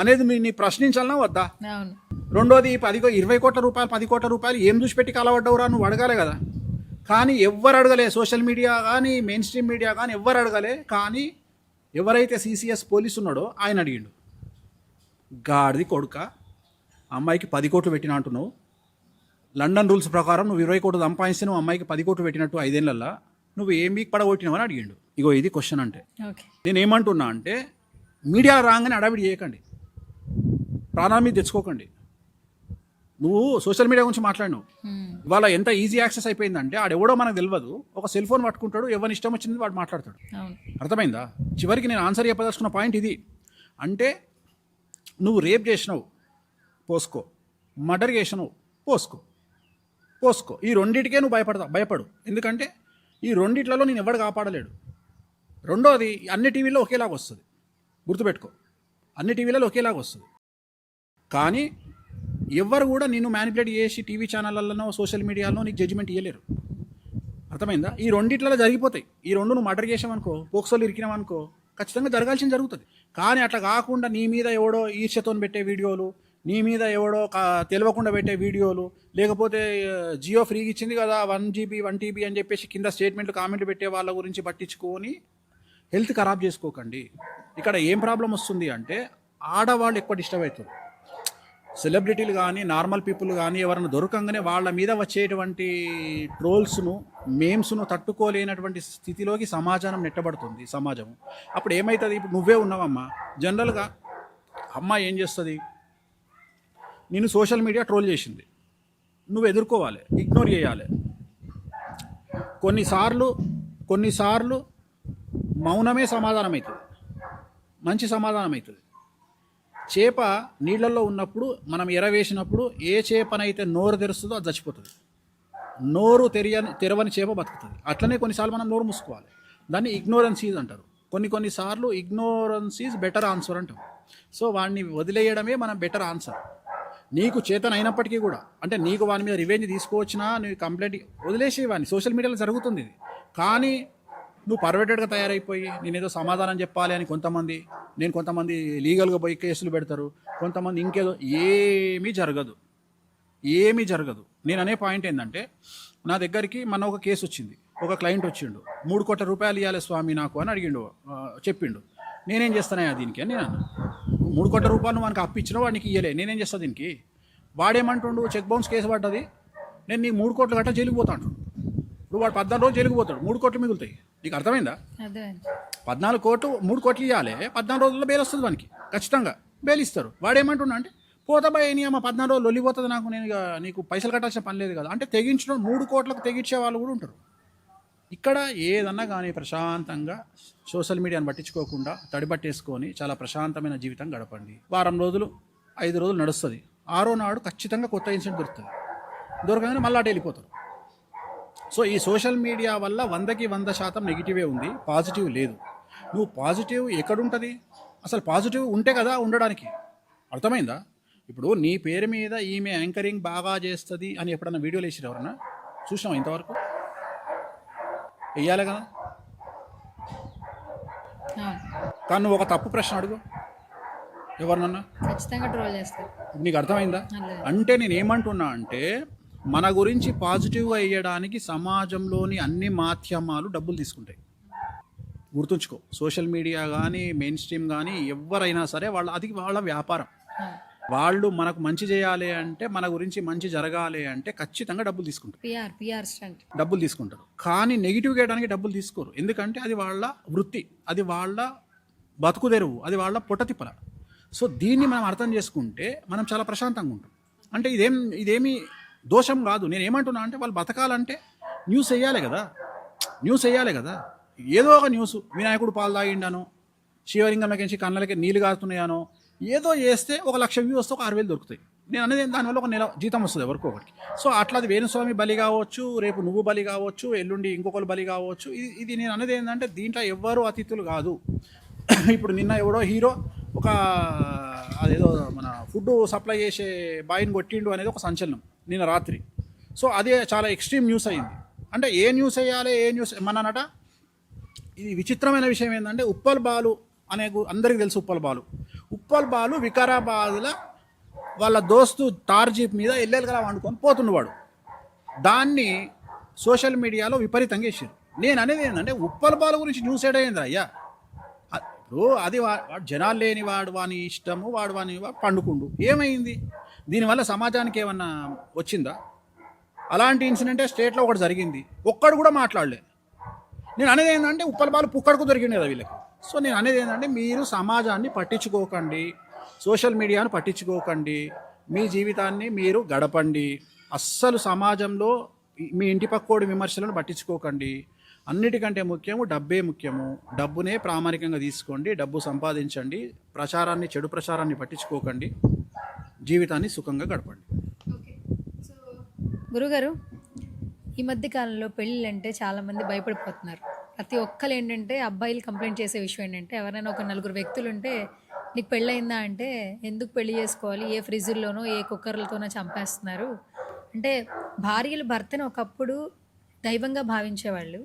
అనేది నీ ప్రశ్నించాలన్నా వద్దా? అవును. రెండోది 20 కోట్ల రూపాయలు 10 కోట్ల రూపాయలు ఏం చూసి పెట్టి కలవడ్డవురా నువ్వు అడగాలి కదా. కానీ ఎవ్వరు అడగలే, సోషల్ మీడియా కానీ మెయిన్ స్ట్రీమ్ మీడియా కానీ ఎవ్వరు అడగలే. కానీ ఎవరైతే CCS పోలీసు ఉన్నాడో ఆయన అడిగిండు, గాడిది కొడుక అమ్మాయికి 10 కోట్లు పెట్టినా అంటున్నావు, లండన్ రూల్స్ ప్రకారం నువ్వు 20 కోట్లు సంపాదిస్తే నువ్వు అమ్మాయికి 10 కోట్లు పెట్టినట్టు 5 ఏళ్ళల్లో నువ్వు ఏం మీకు పడగొట్టినావు అని అడిగిండు. ఇగో ఇది క్వశ్చన్. అంటే ఓకే. నేను ఏమంటున్నా అంటే మీడియా రాగానే అడావిడి చేయకండి, ప్రాణాల మీద తెచ్చుకోకండి. నువ్వు సోషల్ మీడియా గురించి మాట్లాడినావు, ఇవాళ ఎంత ఈజీ యాక్సెస్ అయిపోయిందంటే ఆడెవడో మనకు తెలియదు, ఒక సెల్ ఫోన్ పట్టుకుంటాడు, ఎవరిని ఇష్టం వచ్చింది వాడు మాట్లాడతాడు. అవును. అర్థమైందా? చివరికి నేను ఆన్సర్ చెప్పదలుచుకున్న పాయింట్ ఇది. అంటే నువ్వు రేప్ చేసినావు పోసుకో, మర్డర్ చేసినావు పోసుకో, ఈ రెండింటికే నువ్వు భయపడు. ఎందుకంటే ఈ రెండిట్లలో నేను ఎవడు కాపాడలేడు. రెండోది అన్ని టీవీల్లో ఒకేలాగా వస్తుంది, గుర్తుపెట్టుకో, అన్ని టీవీలలో ఒకేలాగా వస్తుంది. కానీ ఎవ్వరు కూడా నిన్ను మ్యానిపులేట్ చేసి టీవీ ఛానళ్ళలో సోషల్ మీడియాలో నీకు జడ్జిమెంట్ ఇవ్వలేరు. అర్థమైందా? ఈ రెండిట్లలో జరిగిపోతాయి. ఈ రెండు నువ్వు మర్డర్ చేసావనుకో, పోక్సోలు ఇరికినావనుకో, ఖచ్చితంగా జరగాల్సింది జరుగుతుంది. కానీ అట్లా కాకుండా నీ మీద ఎవడో ఈర్ష్యతో పెట్టే వీడియోలు, నీ మీద ఎవడో తెలియకుండా పెట్టే వీడియోలు, లేకపోతే జియో ఫ్రీగా ఇచ్చింది కదా 1 GB 1 TB అని చెప్పేసి కింద స్టేట్మెంట్లు కామెంట్లు పెట్టే వాళ్ళ గురించి పట్టించుకొని హెల్త్ ఖరాబ్ చేసుకోకండి. ఇక్కడ ఏం ప్రాబ్లం వస్తుంది అంటే ఆడవాళ్ళు ఎక్కువ డిస్టర్బ్ అవుతారు. సెలబ్రిటీలు కానీ నార్మల్ పీపుల్ కానీ ఎవరైనా దొరకంగానే వాళ్ళ మీద వచ్చేటువంటి ట్రోల్స్ను మేమ్స్ను తట్టుకోలేనటువంటి స్థితిలోకి సమాజం నెట్టబడుతుంది. అప్పుడు ఏమవుతుంది? ఇప్పుడు నువ్వే ఉన్నావమ్మా, జనరల్గా అమ్మ ఏం చేస్తుంది? నేను సోషల్ మీడియా ట్రోల్ చేసింది, నువ్వు ఎదుర్కోవాలి, ఇగ్నోర్ చేయాలి. కొన్నిసార్లు మౌనమే సమాధానం అవుతుంది, మంచి సమాధానం అవుతుంది. చేప నీళ్ళల్లో ఉన్నప్పుడు మనం ఎరవేసినప్పుడు ఏ చేపనైతే నోరు తెరుస్తుందో అది చచ్చిపోతుంది. నోరు తెరవని చేప బతుకుతుంది. అట్లనే కొన్నిసార్లు మనం నోరు మూసుకోవాలి. దాన్ని ఇగ్నోరెన్సీస్ అంటారు. కొన్నిసార్లు ఇగ్నోరెన్స్ ఈజ్ బెటర్ ఆన్సర్ అంటాం. సో వాడిని వదిలేయడమే మనం బెటర్ ఆన్సర్. నీకు చేతన అయినప్పటికీ కూడా, అంటే నీకు వాని మీద రివెంజ్ తీసుకోవచ్చినా నువ్వు కంప్లైంట్ వదిలేసే వాడిని. సోషల్ మీడియాలో జరుగుతుంది ఇది. కానీ నువ్వు పర్వెటెడ్గా తయారైపోయి నేనేదో సమాధానం చెప్పాలి అని కొంతమంది లీగల్గా పోయి కేసులు పెడతారు, కొంతమంది ఇంకేదో. ఏమీ జరగదు. నేను అనే పాయింట్ ఏంటంటే, నా దగ్గరికి మన ఒక కేసు వచ్చింది, ఒక క్లయింట్ వచ్చిండు, 3 కోట్ల రూపాయలు ఇవ్వాలి స్వామి నాకు అని చెప్పిండు. నేనేం చేస్తానయ్యా దీనికి అని నేను అన్నా. 3 కోట్ల రూపాయలు మనకు అప్పించినా వాడికి ఇయ్యలే, నేనేం చేస్తా దీనికి? వాడేమంటుండు, చెక్ బౌన్స్ కేసు పడ్డది, నేను నీకు 3 కోట్ల గట్ట జైలుకు పోతా అంటుండు. ఇప్పుడు వాడు 14 రోజులు జైలుకు పోతాడు, 3 కోట్లు మిగులుతాయి. నీకు అర్థమైందా? 14 కోట్లు 3 కోట్లు ఇవ్వాలి, 14 రోజుల్లో బెయిల్ వస్తుంది వానికి, ఖచ్చితంగా బెయిల్ ఇస్తారు. వాడేమంటున్నా అంటే, పోతా బాయ్ నీ అమ్మ 14 రోజులు లొల్లిపోతుంది నాకు, నేను నీకు పైసలు కట్టాల్సిన పని లేదు కదా అంటే తెగించడం. 3 కోట్లకు తెగించే వాళ్ళు కూడా ఉంటారు. ఇక్కడ ఏదన్నా కానీ ప్రశాంతంగా సోషల్ మీడియాను పట్టించుకోకుండా తడిపట్టేసుకొని చాలా ప్రశాంతమైన జీవితం గడపండి. వారం రోజులు 5 రోజులు నడుస్తుంది, 6వ నాడు ఖచ్చితంగా కొత్త ఇన్సిడెంట్ దొరుకుతుంది. దొరకగానే మళ్ళీ అటు వెళ్ళిపోతారు. సో ఈ సోషల్ మీడియా వల్ల 100కి 100% నెగిటివే ఉంది, పాజిటివ్ లేదు. నువ్వు పాజిటివ్ ఎక్కడుంటుంది? అసలు పాజిటివ్ ఉంటే కదా ఉండడానికి. అర్థమైందా? ఇప్పుడు నీ పేరు మీద ఈమె యాంకరింగ్ బాగా చేస్తుంది అని ఎప్పుడన్నా వీడియోలు వేసిరు ఎవరన్నా చూసినావా ఇంతవరకు? వెయ్యాలి కదా. కానీ నువ్వు ఒక తప్పు ప్రశ్న అడుగు ఎవరినన్నా, ఖచ్చితంగా ట్రోల్ చేస్తారు. నీకు అర్థమైందా? అంటే నేను ఏమంటున్నా అంటే, మన గురించి పాజిటివ్గా వేయడానికి సమాజంలోని అన్ని మాధ్యమాలు డబ్బులు తీసుకుంటాయి. గుర్తుంచుకో, సోషల్ మీడియా కానీ మెయిన్ స్ట్రీమ్ కానీ ఎవరైనా సరే అది వాళ్ళ వ్యాపారం. వాళ్ళు మనకు మంచి చేయాలి అంటే, మన గురించి మంచి జరగాలి అంటే ఖచ్చితంగా డబ్బులు తీసుకుంటారు. డబ్బులు తీసుకుంటారు. కానీ నెగిటివ్ చేయడానికి డబ్బులు తీసుకోరు. ఎందుకంటే అది వాళ్ళ వృత్తి, అది వాళ్ళ బతుకు తెరువు, అది వాళ్ళ పొట్టతిప్పల. సో దీన్ని మనం అర్థం చేసుకుంటే మనం చాలా ప్రశాంతంగా ఉంటాం. అంటే ఇదేమి దోషం కాదు. నేను ఏమంటున్నా అంటే, వాళ్ళు బతకాలంటే న్యూస్ వేయాలి కదా. ఏదో ఒక న్యూస్, వినాయకుడు పాలు తాగిండాను, శివలింగంలోకి కళ్ళకి నీళ్ళు కారుతున్నాయానో ఏదో చేస్తే 1,00,000 వ్యూ వస్తే ఒక 6,000 దొరుకుతాయి. నేను అనేది దానివల్ల ఒక నెల జీతం వస్తుంది ఎవరికో ఒకరికి. సో అట్లా అది వేణుస్వామి బలి కావచ్చు, రేపు నువ్వు బలి కావచ్చు, ఎల్లుండి ఇంకొకరు బలి కావచ్చు. ఇది నేను అనేది ఏంటంటే దీంట్లో ఎవ్వరు అతిథులు కాదు. ఇప్పుడు నిన్న ఎవడో హీరో ఒక అదేదో మన ఫుడ్ సప్లై చేసే బాయ్ని కొట్టిండు అనేది ఒక సంచలనం నిన్న రాత్రి. సో అదే చాలా ఎక్స్ట్రీమ్ న్యూస్ అయింది. అంటే ఏ న్యూస్ వేయాలి, ఏ న్యూస్ మననట. ఇది విచిత్రమైన విషయం ఏంటంటే ఉప్పల్ బాలు అనే అందరికీ తెలుసు. ఉప్పల్ బాలు వికారాబాద్లో వాళ్ళ దోస్తు తార్ జీప్ మీద ఎల్లెలుగా వండుకొని పోతున్నవాడు. దాన్ని సోషల్ మీడియాలో విపరీతంగా వేసారు. నేను అనేది ఏంటంటే ఉప్పల్ బాలు గురించి న్యూస్ ఏడైంది అయ్యా. ఇప్పుడు అది వాడు జనాలు లేని వాడు వాని ఇష్టము, వాని పండుకుండు. ఏమైంది దీనివల్ల సమాజానికి ఏమన్నా వచ్చిందా? అలాంటి ఇన్సిడెంటే స్టేట్లో ఒకటి జరిగింది, ఒక్కడు కూడా మాట్లాడలే. నేను అనేది ఏంటంటే ఉప్పల్ బాలు పుక్కడుకు దొరికింది కదా వీళ్ళకి. సో నేను అనేది ఏంటంటే మీరు సమాజాన్ని పట్టించుకోకండి, సోషల్ మీడియాను పట్టించుకోకండి, మీ జీవితాన్ని మీరు గడపండి. అస్సలు సమాజంలో మీ ఇంటి పక్కోడి విమర్శలను పట్టించుకోకండి. అన్నిటికంటే ముఖ్యము డబ్బే ముఖ్యము. డబ్బునే ప్రామాణికంగా తీసుకోండి, డబ్బు సంపాదించండి. చెడు ప్రచారాన్ని పట్టించుకోకండి, జీవితాన్ని సుఖంగా గడపండి. గురుగారు, ఈ మధ్య కాలంలో పెళ్ళిళ్ళు అంటే చాలామంది భయపడిపోతున్నారు. ప్రతి ఒక్కరు ఏంటంటే అబ్బాయిలు కంప్లైంట్ చేసే విషయం ఏంటంటే ఎవరైనా ఒక 4 వ్యక్తులు ఉంటే నీకు పెళ్ళయిందా అంటే ఎందుకు పెళ్లి చేసుకోవాలి, ఏ ఫ్రిడ్జ్లోనో ఏ కుక్కర్లతోనో చంపేస్తున్నారు అంటే. భార్యలు భర్తను ఒకప్పుడు దైవంగా భావించేవాళ్ళు,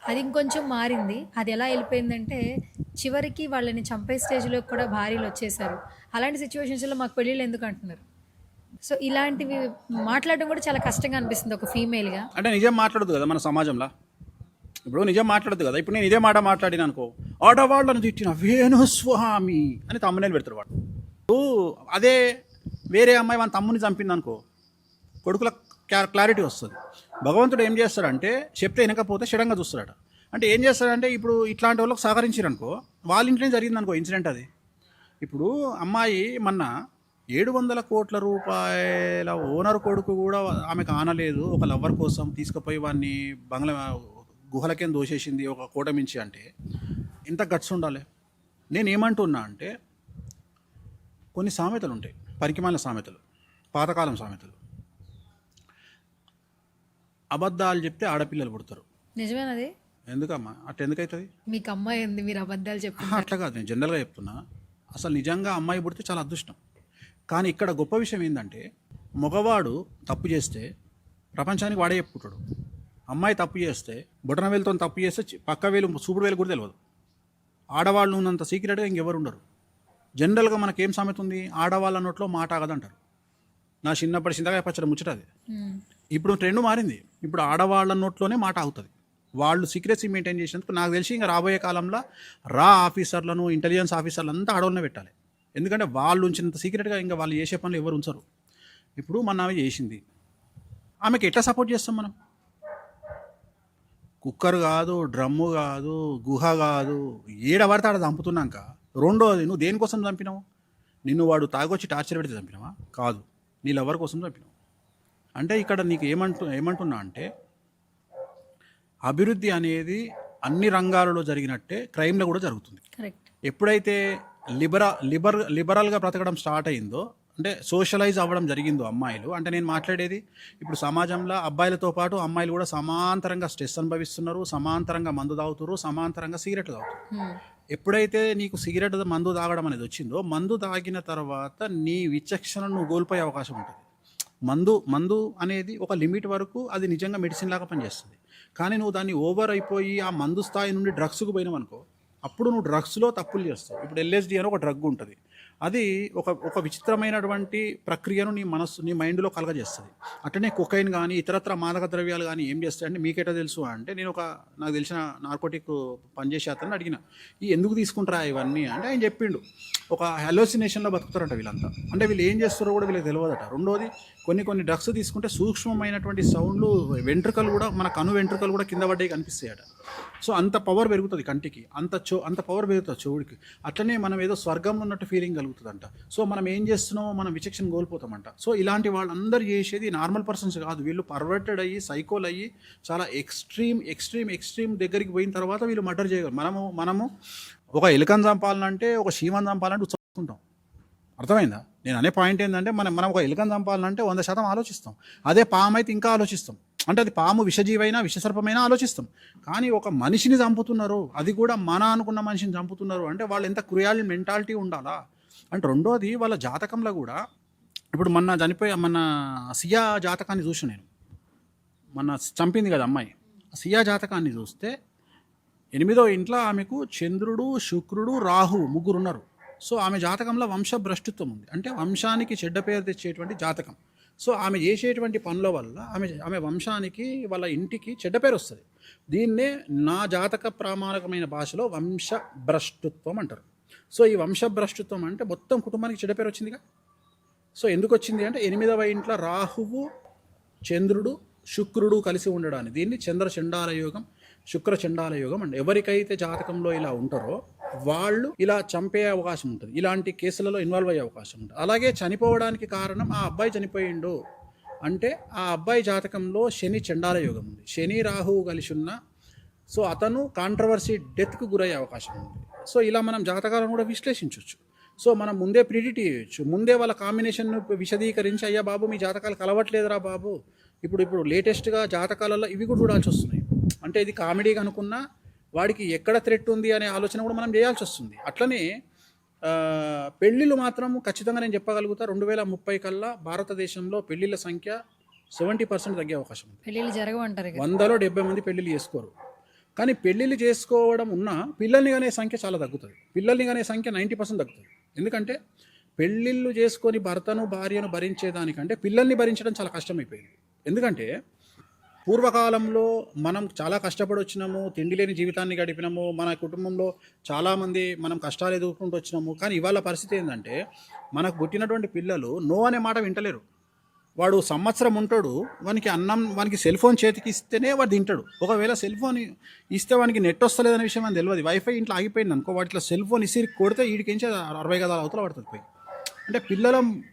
అది ఇంకొంచెం మారింది. అది ఎలా వెళ్ళిపోయిందంటే చివరికి వాళ్ళని చంపే స్టేజ్లో కూడా భార్యలు వచ్చేసారు. అలాంటి సిచ్యువేషన్స్లో మాకు పెళ్ళిళ్ళు ఎందుకు అంటున్నారు. సో ఇలాంటివి మాట్లాడడం కూడా చాలా కష్టంగా అనిపిస్తుంది ఒక ఫీమేల్గా. అంటే నిజం మాట్లాడదు కదా మన సమాజంలో. ఇప్పుడు నిజం మాట్లాడదు కదా. ఇప్పుడు నేను ఇదే మాట మాట్లాడిన అనుకో, ఆడవాళ్ళను తిట్టిన వేణుస్వామి అని తమ్మునేలు పెడతారు వాడు. అదే వేరే అమ్మాయి మన తమ్ముని చంపింది అనుకో, కొడుకుల క్లారిటీ వస్తుంది. భగవంతుడు ఏం చేస్తాడంటే చెప్తే వినకపోతే షడంగా చూస్తాడట. అంటే ఏం చేస్తాడంటే ఇప్పుడు ఇట్లాంటి వాళ్ళకి సహకరించారు అనుకో, వాళ్ళ ఇంట్లోనే జరిగింది అనుకో ఇన్సిడెంట్ అది. ఇప్పుడు అమ్మాయి మొన్న 700 కోట్ల రూపాయల ఓనర్ కొడుకు కూడా ఆమెకు ఆనలేదు. ఒక లవ్వర్ కోసం తీసుకుపోయి వాడిని బంగ్లా గుహలకేం దోసేసింది ఒక కోట మించి. అంటే ఎంత గట్స్ ఉండాలి. నేను ఏమంటున్నా అంటే కొన్ని సామెతలు ఉంటాయి, పనికిమాలిన సామెతలు, పాతకాలం సామెతలు. అబద్ధాలు చెప్తే ఆడపిల్లలు పుడతారు. నిజమేనది. ఎందుకమ్మా అట్లా ఎందుకవుతుంది? మీకు అమ్మాయి ఉంది, మీరు అబద్ధాలు చెప్తారు. అట్లా కాదు, నేను జనరల్గా చెప్తున్నా. అసలు నిజంగా అమ్మాయి పుడితే చాలా అదృష్టం. కానీ ఇక్కడ గొప్ప విషయం ఏంటంటే మగవాడు తప్పు చేస్తే ప్రపంచానికి వాడే చెప్పుకుంటాడు. అమ్మాయి తప్పు చేస్తే బొటన వేలుతో తప్పు చేస్తే పక్క వేలు చూపుడు వేలు కూడా తెలియదు. ఆడవాళ్ళు ఉన్నంత సీక్రెట్గా ఇంకెవరు ఉండరు. జనరల్గా మనకేం సామెత ఉంది, ఆడవాళ్ళ నోట్లో మాట ఆగదంటారు. నా చిన్నప్పటి చింతకాయ పచ్చడి ముచ్చట అది. ఇప్పుడు ట్రెండ్ మారింది. ఇప్పుడు ఆడవాళ్ళ నోట్లోనే మాట ఆగుతుంది. వాళ్ళు సీక్రెసీ మెయింటైన్ చేసినందుకు నాకు తెలిసి ఇంకా రాబోయే కాలంలో ఆఫీసర్లను, ఇంటెలిజెన్స్ ఆఫీసర్లు అంతా ఆడవాళ్ళనే పెట్టాలి. ఎందుకంటే వాళ్ళు ఉంచినంత సీక్రెట్గా ఇంకా వాళ్ళు చేసే పనులు ఎవరు ఉంచరు. ఇప్పుడు మన ఆమె చేసింది, ఆమెకి ఎట్లా సపోర్ట్ చేస్తాం మనం? కుక్కర్ కాదు, డ్రమ్ము కాదు, గుహ కాదు, ఏడబడితే ఆడ చంపుతున్నాక. రెండోది, నువ్వు దేనికోసం చంపినావు? నిన్ను వాడు తాగొచ్చి టార్చర్ పెడితే చంపినావా? కాదు, నీ లవర్ కోసం చంపినావు. అంటే ఇక్కడ నీకు ఏమంటున్నా అంటే అభివృద్ధి అనేది అన్ని రంగాలలో జరిగినట్టే క్రైమ్లో కూడా జరుగుతుంది. ఎప్పుడైతే లిబరల్గా బ్రతకడం స్టార్ట్ అయిందో, అంటే సోషలైజ్ అవ్వడం జరిగిందో అమ్మాయిలు, అంటే నేను మాట్లాడేది ఇప్పుడు సమాజంలో అబ్బాయిలతో పాటు అమ్మాయిలు కూడా సమాంతరంగా స్ట్రెస్ అనుభవిస్తున్నారు, సమాంతరంగా మందు తాగుతున్నారు, సమాంతరంగా సిగరెట్ తాగుతున్నారు. ఎప్పుడైతే నీకు సిగరెట్ మందు తాగడం అనేది వచ్చిందో, మందు తాగిన తర్వాత నీ విచక్షణను నువ్వు కోల్పోయే అవకాశం ఉంటుంది. మందు అనేది ఒక లిమిట్ వరకు అది నిజంగా మెడిసిన్ లాగా పనిచేస్తుంది. కానీ నువ్వు దాన్ని ఓవర్ అయిపోయి ఆ మందు స్థాయి నుండి డ్రగ్స్కు పోయినావు అనుకో, అప్పుడు నువ్వు డ్రగ్స్లో తప్పులు చేస్తావు. ఇప్పుడు LSD అని ఒక డ్రగ్ ఉంటుంది, అది ఒక విచిత్రమైనటువంటి ప్రక్రియను నీ మైండ్లో కలగజేస్తుంది. అట్లనే కొకైన్ కానీ ఇతరత్ర మాదక ద్రవ్యాలు కానీ ఏం చేస్తాయంటే మీకెటా తెలుసు అంటే, నేను నాకు తెలిసిన నార్కోటిక్ పనిచేసే అతన్ని అడిగిన, ఎందుకు తీసుకుంటారా ఇవన్నీ అంటే ఆయన చెప్పిండు, ఒక హెలోసినేషన్లో బతుకుతారంట వీళ్ళంతా. అంటే వీళ్ళు ఏం చేస్తారో కూడా వీళ్ళకి తెలియదట. రెండోది, కొన్ని డ్రగ్స్ తీసుకుంటే సూక్ష్మమైనటువంటి సౌండ్లు, వెంట్రుకలు కూడా, మన కను వెంట్రుకలు కూడా కింద పడ్డాయి కనిపిస్తాయట. సో అంత పవర్ పెరుగుతుంది కంటికి, అంత పవర్ పెరుగుతుంది చెవుడికి. అట్లనే మనం ఏదో స్వర్గంలో ఉన్నట్టు ఫీలింగ్ కలుగుతుందంట. సో మనం ఏం చేస్తున్నామో మనం విచక్షణ కోల్పోతామంట. సో ఇలాంటి వాళ్ళందరూ చేసేది నార్మల్ పర్సన్స్ కాదు, వీళ్ళు పర్వర్టెడ్ అయ్యి సైకోలు అయ్యి చాలా ఎక్స్ట్రీమ్ దగ్గరికి పోయిన తర్వాత వీళ్ళు మర్డర్ చేయగలరు. మనము ఒక ఎలుకను చంపాలంటే ఒక చీమను చంపాలంటే ఉత్సుకుంటాం. అర్థమైందా? నేను అనే పాయింట్ ఏంటంటే మనం ఒక ఎలుకను చంపాలంటే 100% ఆలోచిస్తాం. అదే పాము అయితే ఇంకా ఆలోచిస్తాం. అంటే అది పాము విషజీవైనా విషసర్పమైనా ఆలోచిస్తాం. కానీ ఒక మనిషిని చంపుతున్నారు, అది కూడా మన అనుకున్న మనిషిని చంపుతున్నారు అంటే వాళ్ళు ఎంత క్రూయల్ మెంటాలిటీ ఉండాలా. అంటే రెండోది వాళ్ళ జాతకంలో కూడా ఇప్పుడు మన సియా జాతకాన్ని చూసిన నేను, మన చంపింది కదా అమ్మాయి, సియా జాతకాన్ని చూస్తే 8వ ఇంట్లో ఆమెకు చంద్రుడు, శుక్రుడు, రాహువు ముగ్గురు ఉన్నారు. సో ఆమె జాతకంలో వంశభ్రష్టుత్వం ఉంది, అంటే వంశానికి చెడ్డ పేరు తెచ్చేటువంటి జాతకం. సో ఆమె చేసేటువంటి పనుల వల్ల ఆమె వంశానికి వాళ్ళ ఇంటికి చెడ్డ పేరు వస్తుంది. దీన్నే నా జాతక ప్రామాణికమైన భాషలో వంశభ్రష్టుత్వం అంటారు. సో ఈ వంశభ్రష్టుత్వం అంటే మొత్తం కుటుంబానికి చెడ్డ పేరు వచ్చిందిగా. సో ఎందుకు వచ్చింది అంటే 8వ ఇంట్లో రాహువు, చంద్రుడు, శుక్రుడు కలిసి ఉండడాన్ని దీన్ని చంద్ర చండాల యోగం, శుక్ర చండాల యోగం అండి. ఎవరికైతే జాతకంలో ఇలా ఉంటారో వాళ్ళు ఇలా చంపే అవకాశం ఉంటుంది, ఇలాంటి కేసులలో ఇన్వాల్వ్ అయ్యే అవకాశం ఉంటుంది. అలాగే చనిపోవడానికి కారణం ఆ అబ్బాయి చనిపోయిండు అంటే ఆ అబ్బాయి జాతకంలో శని చండాల యోగం ఉంది, శని రాహువు కలిసి ఉన్న, సో అతను కాంట్రవర్సీ డెత్కు గురయ్యే అవకాశం ఉంది. సో ఇలా మనం జాతకాలను కూడా విశ్లేషించవచ్చు. సో మనం ముందే ప్రిడిక్ట్ చేయొచ్చు, ముందే వాళ్ళ కాంబినేషన్ను విశదీకరించి అయ్యా బాబు మీ జాతకాలు కలవట్లేదురా బాబు, ఇప్పుడు లేటెస్ట్గా జాతకాలలో ఇవి కూడా చూడాల్సి వస్తున్నాయి. అంటే ఇది కామెడీగా అనుకున్నా వాడికి ఎక్కడ థ్రెట్ ఉంది అనే ఆలోచన కూడా మనం చేయాల్సి వస్తుంది. అట్లనే పెళ్ళిళ్ళు మాత్రం ఖచ్చితంగా నేను చెప్పగలుగుతా 2030 కల్లా భారతదేశంలో పెళ్ళిళ్ళ సంఖ్య 70% తగ్గే అవకాశం ఉంది. పెళ్ళిళ్ళు జరగవంటారు, 100లో 70 మంది పెళ్ళిళ్ళు చేసుకోరు. కానీ పెళ్ళిళ్ళు చేసుకోవడం ఉన్నా పిల్లల్ని కనే సంఖ్య చాలా తగ్గుతుంది. పిల్లల్ని కనే సంఖ్య 90% తగ్గుతుంది. ఎందుకంటే పెళ్ళిళ్ళు చేసుకొని భర్తను భార్యను భరించేదానికంటే పిల్లల్ని భరించడం చాలా కష్టమైపోయింది. ఎందుకంటే పూర్వకాలంలో మనం చాలా కష్టపడి వచ్చినాము, తిండి లేని జీవితాన్ని గడిపినాము, మన కుటుంబంలో చాలామంది మనం కష్టాలు ఎదుర్కొంటూ వచ్చినాము. కానీ ఇవాళ పరిస్థితి ఏంటంటే మనకు పుట్టినటువంటి పిల్లలు నో అనే మాట వింటలేరు. వాడు సంవత్సరం ఉంటాడు, వానికి సెల్ ఫోన్ చేతికి ఇస్తేనే వాడు తింటాడు. ఒకవేళ సెల్ ఫోన్ ఇస్తే వానికి నెట్ వస్తలేదనే విషయం అని తెలియదు. వైఫై ఇంట్లో ఆగిపోయింది అనుకో, వాటిలో సెల్ ఫోన్ ఇసిరి కొడితే వీడికించి 60 గదాల అవతల పడుతుంది పోయి. అంటే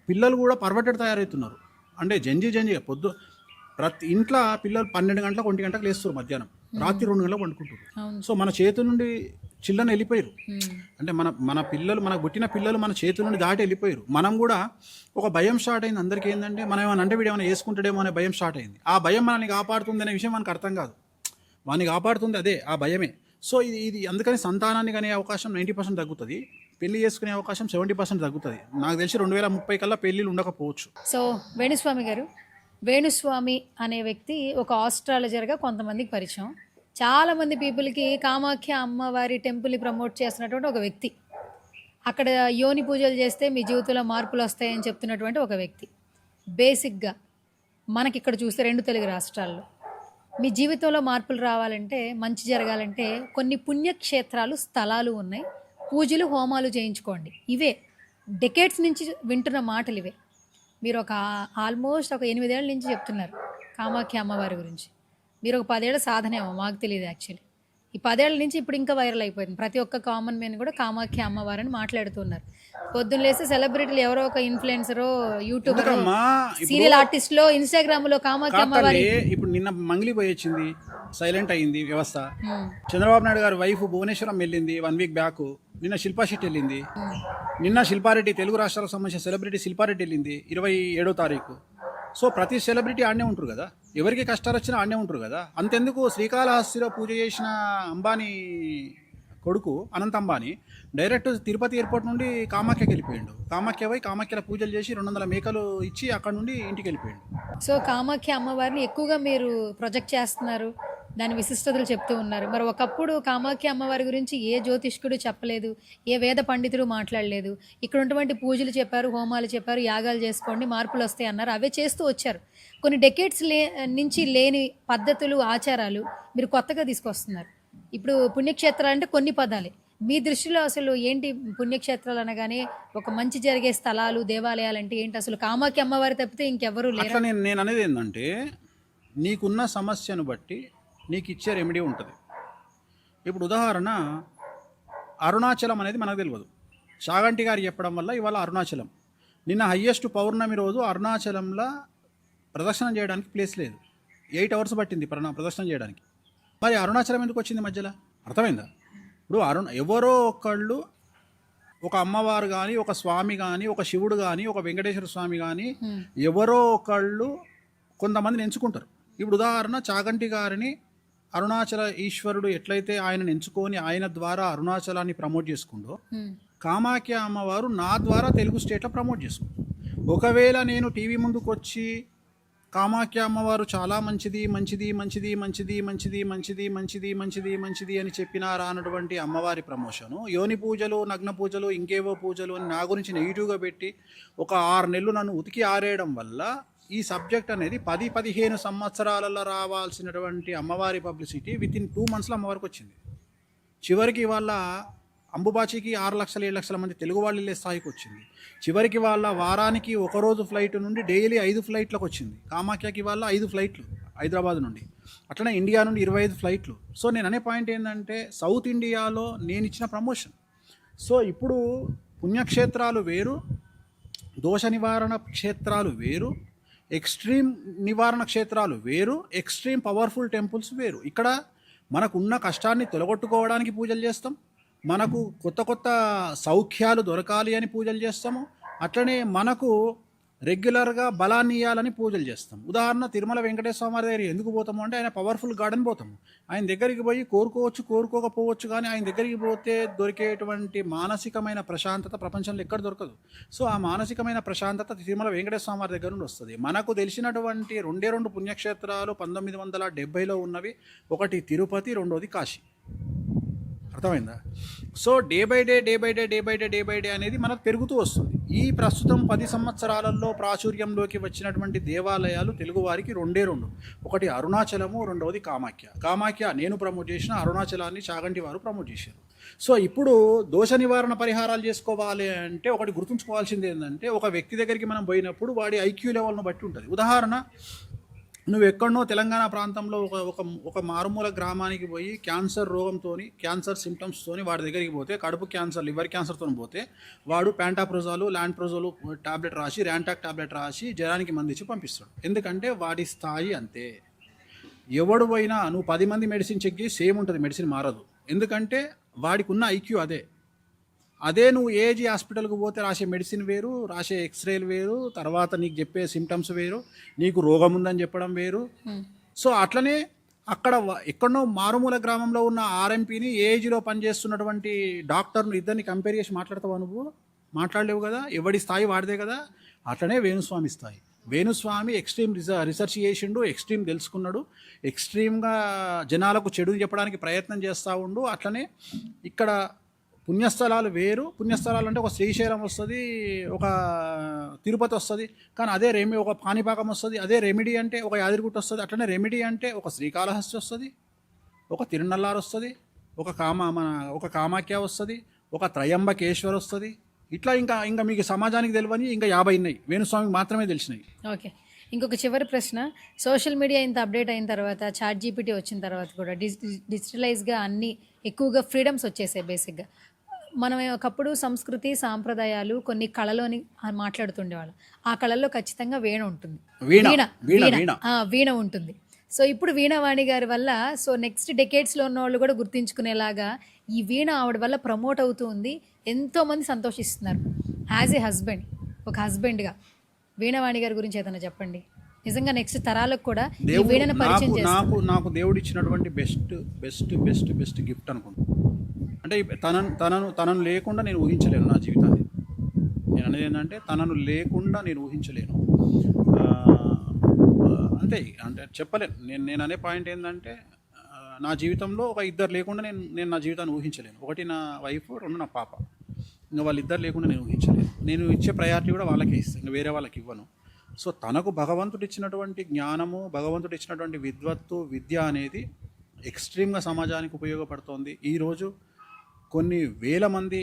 పిల్లలు కూడా పర్వర్టెడ్ తయారవుతున్నారు. అంటే జంజి పొద్దు ప్రతి ఇంట్లో పిల్లలు 12 గంటలకు 1 గంటలకు లేస్తారు, మధ్యాహ్నం రాత్రి 2 గంటలకు వండుకుంటారు. సో మన చేతి నుండి చిల్లని వెళ్ళిపోయారు. అంటే మనకు పుట్టిన పిల్లలు మన చేతి నుండి దాటి వెళ్ళిపోయారు. మనం కూడా ఒక భయం స్టార్ట్ అయింది అందరికీ. ఏంటంటే మనం ఏమైనా అంటే వీడు ఏమైనా వేసుకుంటాడేమో అనే భయం స్టార్ట్ అయింది. ఆ భయం మనల్ని కాపాడుతుంది అనే విషయం మనకు అర్థం కాదు. వాడిని కాపాడుతుంది అదే ఆ భయమే. సో ఇది అందుకని సంతానాన్ని కనే అవకాశం 90% తగ్గుతుంది, పెళ్లి చేసుకునే అవకాశం 70% తగ్గుతుంది. నాకు తెలిసి 2030 కల్లా పెళ్ళిళ్ళు ఉండకపోవచ్చు. సో వేణుస్వామి గారు, వేణుస్వామి అనే వ్యక్తి ఒక ఆస్ట్రాలజర్గా కొంతమందికి పరిచయం. చాలామంది పీపుల్కి కామాఖ్య అమ్మవారి టెంపుల్ని ప్రమోట్ చేస్తున్నటువంటి ఒక వ్యక్తి, అక్కడ యోని పూజలు చేస్తే మీ జీవితంలో మార్పులు వస్తాయని చెప్తున్నటువంటి ఒక వ్యక్తి. బేసిక్గా మనకి ఇక్కడ చూస్తే 2 తెలుగు రాష్ట్రాల్లో మీ జీవితంలో మార్పులు రావాలంటే, మంచి జరగాలంటే కొన్ని పుణ్యక్షేత్రాలు, స్థలాలు ఉన్నాయి, పూజలు హోమాలు చేయించుకోండి. ఇవే డెకేడ్స్ నుంచి వింటున్న మాటలు ఇవే. మీరు ఆల్మోస్ట్ ఒక 8 ఏళ్ళ నుంచి చెప్తున్నారు కామాఖ్య అమ్మవారి గురించి. మీరు ఒక 10 ఏళ్ళ సాధనేమో, మాకు తెలియదు యాక్చువల్లీ. ఈ 10 ఏళ్ళ నుంచి ఇప్పుడు ఇంకా వైరల్ అయిపోయింది. ప్రతి ఒక్క కామన్ మ్యాన్ కూడా కామాఖ్య అమ్మవారిని మాట్లాడుతున్నారు. పొద్దున్న లేస్తే సెలబ్రిటీలు ఎవరో ఒక ఇన్ఫ్లుయెన్సరో, యూట్యూబర్, సీరియల్ ఆర్టిస్ట్లో, ఇన్స్టాగ్రామ్లో కామాఖ్య అమ్మవారి. ఇప్పుడు నిన్న మంగళి పోయి వచ్చింది, సైలెంట్ అయింది వ్యవస్థ. చంద్రబాబు నాయుడు గారి వైఫ్ భువనేశ్వరం వెళ్ళింది 1 వీక్ బ్యాక్. నిన్న శిల్పా శెట్టి వెళ్ళింది. నిన్న శిల్పారెడ్డి, తెలుగు రాష్ట్రాలకు సంబంధించిన సెలబ్రిటీ శిల్పారెడ్డి వెళ్ళింది 27వ తారీఖు. సో ప్రతి సెలబ్రిటీ ఆడనే ఉంటారు కదా, ఎవరికి కష్టాలు వచ్చినా ఆడనే ఉంటారు కదా. అంతెందుకు శ్రీకాళహస్తిలో పూజ చేసిన అంబానీ కొడుకు అనంత్ అంబానీ డైరెక్ట్ తిరుపతి ఎయిర్పోర్ట్ నుండి కామాఖ్యకి వెళ్ళిపోయాడు. కామాఖ్య పోయి కామాఖ్యలో పూజలు చేసి 200 మేకలు ఇచ్చి అక్కడ నుండి ఇంటికి వెళ్ళిపోయాడు. సో కామాఖ్య అమ్మవారిని ఎక్కువగా మీరు ప్రొజెక్ట్ చేస్తున్నారు, దాని విశిష్టతలు చెప్తూ ఉన్నారు. మరి ఒకప్పుడు కామాఖ్య అమ్మవారి గురించి ఏ జ్యోతిష్కుడు చెప్పలేదు, ఏ వేద పండితుడు మాట్లాడలేదు. ఇక్కడ ఉన్నటువంటి పూజలు చెప్పారు, హోమాలు చెప్పారు, యాగాలు చేసుకోండి మార్పులు వస్తాయి అన్నారు. అవే చేస్తూ వచ్చారు. కొన్ని డెకేడ్స్ నుంచి లేని పద్ధతులు, ఆచారాలు మీరు కొత్తగా తీసుకొస్తున్నారు. ఇప్పుడు పుణ్యక్షేత్రాలు అంటే కొన్ని పదాలే. మీ దృష్టిలో అసలు ఏంటి పుణ్యక్షేత్రాలు అనగానే? ఒక మంచి జరిగే స్థలాలు, దేవాలయాలు అంటే ఏంటి? అసలు కామాఖ్య అమ్మవారి తప్పితే ఇంకెవరు లేరు. నేను అనేది ఏంటంటే, నీకున్న సమస్యను బట్టి నీకు ఇచ్చే రెమెడీ ఉంటుంది. ఇప్పుడు ఉదాహరణ అరుణాచలం అనేది మనకు తెలియదు, చాగంటి గారు చెప్పడం వల్ల ఇవాళ అరుణాచలం. నిన్న హయ్యెస్ట్ పౌర్ణమి రోజు అరుణాచలంలో ప్రదర్శనం చేయడానికి ప్లేస్ లేదు, 8 అవర్స్ పట్టింది ప్రదర్శనం చేయడానికి. మరి అరుణాచలం ఎందుకు వచ్చింది మధ్యలో? అర్థమైందా? ఇప్పుడు ఎవరో ఒకళ్ళు ఒక అమ్మవారు కానీ, ఒక స్వామి కానీ, ఒక శివుడు కానీ, ఒక వెంకటేశ్వర స్వామి కానీ ఎవరో ఒకళ్ళు కొంతమందిని ఎంచుకుంటారు. ఇప్పుడు ఉదాహరణ చాగంటి గారిని అరుణాచల ఈశ్వరుడు ఎట్లయితే ఆయనను ఎంచుకొని ఆయన ద్వారా అరుణాచలాన్ని ప్రమోట్ చేసుకుంటో, కామాఖ్య అమ్మవారు నా ద్వారా తెలుగు స్టేట్లో ప్రమోట్ చేసుకుంటారు. ఒకవేళ నేను టీవీ ముందుకు వచ్చి కామాఖ్య అమ్మవారు చాలా మంచిది మంచిది మంచిది మంచిది మంచిది మంచిది మంచిది మంచిది మంచిది అని చెప్పినారా అన్నటువంటి అమ్మవారి ప్రమోషను, యోని పూజలు, నగ్న పూజలు, ఇంకేవో పూజలు అని నా గురించి నెగిటివ్గా పెట్టి ఒక 6 నెలలు నన్ను ఉతికి ఆరేయడం వల్ల ఈ సబ్జెక్ట్ అనేది 10-15 సంవత్సరాలలో రావాల్సినటువంటి అమ్మవారి పబ్లిసిటీ వితిన్ 2 monthsలో అమ్మవారికి వచ్చింది. చివరికి వాళ్ళ అంబుబాచికి 6 లక్షల 7 లక్షల మంది తెలుగు వాళ్ళు వెళ్ళే స్థాయికి వచ్చింది. చివరికి వాళ్ళ వారానికి ఒకరోజు ఫ్లైట్ నుండి డైలీ 5 ఫ్లైట్లకు వచ్చింది. కామాఖ్యకి వాళ్ళ 5 ఫ్లైట్లు హైదరాబాద్ నుండి, అట్లనే ఇండియా నుండి 25 ఫ్లైట్లు. సో నేను అనే పాయింట్ ఏంటంటే సౌత్ ఇండియాలో నేను ఇచ్చిన ప్రమోషన్. సో ఇప్పుడు పుణ్యక్షేత్రాలు వేరు, దోష నివారణ క్షేత్రాలు వేరు, ఎక్స్ట్రీమ్ నివారణ క్షేత్రాలు వేరు, ఎక్స్ట్రీమ్ పవర్ఫుల్ టెంపుల్స్ వేరు. ఇక్కడ మనకున్న కష్టాన్ని తొలగొట్టుకోవడానికి పూజలు చేస్తాం, మనకు కొత్త కొత్త సౌఖ్యాలు దొరకాలి అని పూజలు చేస్తాము, అట్లనే మనకు రెగ్యులర్గా బలాన్ని ఇవ్వాలని పూజలు చేస్తాం. ఉదాహరణ తిరుమల వెంకటేశ్వర స్వామి దగ్గర ఎందుకు పోతాము అంటే ఆయన పవర్ఫుల్ గార్డెన్ పోతాము. ఆయన దగ్గరికి పోయి కోరుకోవచ్చు కోరుకోకపోవచ్చు, కానీ ఆయన దగ్గరికి పోతే దొరికేటువంటి మానసికమైన ప్రశాంతత ప్రపంచంలో ఎక్కడ దొరకదు. సో ఆ మానసికమైన ప్రశాంతత తిరుమల వెంకటేశ్వర స్వామి దగ్గర నుండి వస్తుంది. మనకు తెలిసినటువంటి 2 పుణ్యక్షేత్రాలు 1970లో ఉన్నవి, ఒకటి తిరుపతి, రెండోది కాశీ. అర్థమైందా? సో డే బై డే అనేది మనకు పెరుగుతూ వస్తుంది. ఈ ప్రస్తుతం 10 సంవత్సరాలలో ప్రాచుర్యంలోకి వచ్చినటువంటి దేవాలయాలు తెలుగువారికి 2. ఒకటి అరుణాచలము, రెండవది కామాఖ్య నేను ప్రమోట్ చేసిన, అరుణాచలాన్ని చాగంటి వారు ప్రమోట్ చేశారు. సో ఇప్పుడు దోష నివారణ పరిహారాలు చేసుకోవాలి అంటే ఒకటి గుర్తుంచుకోవాల్సింది ఏంటంటే, ఒక వ్యక్తి దగ్గరికి మనం పోయినప్పుడు వాడి ఐక్యూ లెవెల్ను బట్టి ఉంటుంది. ఉదాహరణ, నువ్వు ఎక్కడనో తెలంగాణ ప్రాంతంలో ఒక మారుమూల గ్రామానికి పోయి క్యాన్సర్ రోగంతో, క్యాన్సర్ సిమ్టమ్స్తోని వాడి దగ్గరికి పోతే, కడుపు క్యాన్సర్, లివర్ క్యాన్సర్తో పోతే వాడు ప్యాంటాప్రోజాలు, ల్యాండ్ప్రోజోలు టాబ్లెట్ రాసి, ర్యాంటాక్ టాబ్లెట్ రాసి జ్వరానికి మందిచ్చి పంపిస్తాడు. ఎందుకంటే వాడి స్థాయి అంతే. ఎవడు పోయినా నువ్వు 10 మంది మెడిసిన్ చెక్ చేసి సేమ్ ఉంటుంది, మెడిసిన్ మారదు. ఎందుకంటే వాడికి ఉన్న ఐక్యూ అదే నువ్వు ఏజీ హాస్పిటల్కి పోతే రాసే మెడిసిన్ వేరు, రాసే ఎక్స్రేలు వేరు, తర్వాత నీకు చెప్పే సిమ్టమ్స్ వేరు, నీకు రోగం ఉందని చెప్పడం వేరు. సో అట్లనే అక్కడ ఎక్కడనో మారుమూల గ్రామంలో ఉన్న ఆర్ఎంపీని, ఏజీలో పనిచేస్తున్నటువంటి డాక్టర్ను ఇద్దరిని కంపేర్ చేసి మాట్లాడతావా? నువ్వు మాట్లాడలేవు కదా, ఎవడి స్థాయి వాడిదే కదా. అట్లనే వేణుస్వామి స్థాయి. వేణుస్వామి ఎక్స్ట్రీమ్ రిసర్చ్ చేసిండు, ఎక్స్ట్రీమ్ తెలుసుకున్నాడు, ఎక్స్ట్రీమ్గా జనాలకు చెడు చెప్పడానికి ప్రయత్నం చేస్తూ ఉండు. అట్లనే ఇక్కడ పుణ్యస్థలాలు వేరు. పుణ్యస్థలాలు అంటే ఒక శ్రీశైలం వస్తుంది, ఒక తిరుపతి వస్తుంది, కానీ అదే ఒక పాణిపాకం వస్తుంది. అదే రెమెడీ అంటే ఒక యాదగిరిగుట్ట వస్తుంది. అట్లనే రెమెడీ అంటే ఒక శ్రీకాళహస్తి వస్తుంది, ఒక తిరునల్లారు వస్తుంది, ఒక కామాఖ్య వస్తుంది, ఒక త్రయంబకేశ్వర్ వస్తుంది. ఇట్లా ఇంకా మీకు సమాజానికి తెలియని ఇంకా 50 ఉన్నాయి, వేణుస్వామికి మాత్రమే తెలిసినాయి. ఓకే, ఇంకొక చివరి ప్రశ్న. సోషల్ మీడియా ఇంత అప్డేట్ అయిన తర్వాత, చాట్ జీపీటీ వచ్చిన తర్వాత కూడా డిజిటలైజ్గా అన్ని ఎక్కువగా ఫ్రీడమ్స్ వచ్చేసాయి. బేసిక్గా మనం ఒకప్పుడు సంస్కృతి సాంప్రదాయాలు కొన్ని కళలోని మాట్లాడుతుండేవాళ్ళం. ఆ కళల్లో ఖచ్చితంగా వీణ ఉంటుంది, వీణ ఉంటుంది. సో ఇప్పుడు వీణావాణి గారి వల్ల సో నెక్స్ట్ డెకేడ్స్లో ఉన్న వాళ్ళు కూడా గుర్తించుకునేలాగా ఈ వీణ ఆవిడ వల్ల ప్రమోట్ అవుతుంది, ఎంతోమంది సంతోషిస్తున్నారు. యాజ్ ఏ హస్బెండ్, ఒక హస్బెండ్గా వీణావాణి గారి గురించి ఏదైనా చెప్పండి. నిజంగా నెక్స్ట్ తరాలకు కూడా ఈ వీణను పరిచయం చేస్తారు. నాకు దేవుడు ఇచ్చినటువంటి బెస్ట్ గిఫ్ట్ అనుకుంటా. అంటే తనను లేకుండా నేను ఊహించలేను నా జీవితాన్ని. నేను అనేది ఏంటంటే తనను లేకుండా నేను ఊహించలేను, అంతే. అంటే చెప్పలేను. నేను అనే పాయింట్ ఏంటంటే నా జీవితంలో ఒక ఇద్దరు లేకుండా నేను నా జీవితాన్ని ఊహించలేను. ఒకటి నా వైఫ్, 2 నా పాప. ఇంకా వాళ్ళిద్దరు లేకుండా నేను ఊహించలేను. నేను ఇచ్చే ప్రయారిటీ కూడా వాళ్ళకే ఇస్తాను, ఇంకా వేరే వాళ్ళకి ఇవ్వను. సో తనకు భగవంతుడు ఇచ్చినటువంటి జ్ఞానము, భగవంతుడు ఇచ్చినటువంటి విద్య అనేది ఎక్స్ట్రీమ్గా సమాజానికి ఉపయోగపడుతోంది. ఈరోజు కొన్ని వేల మంది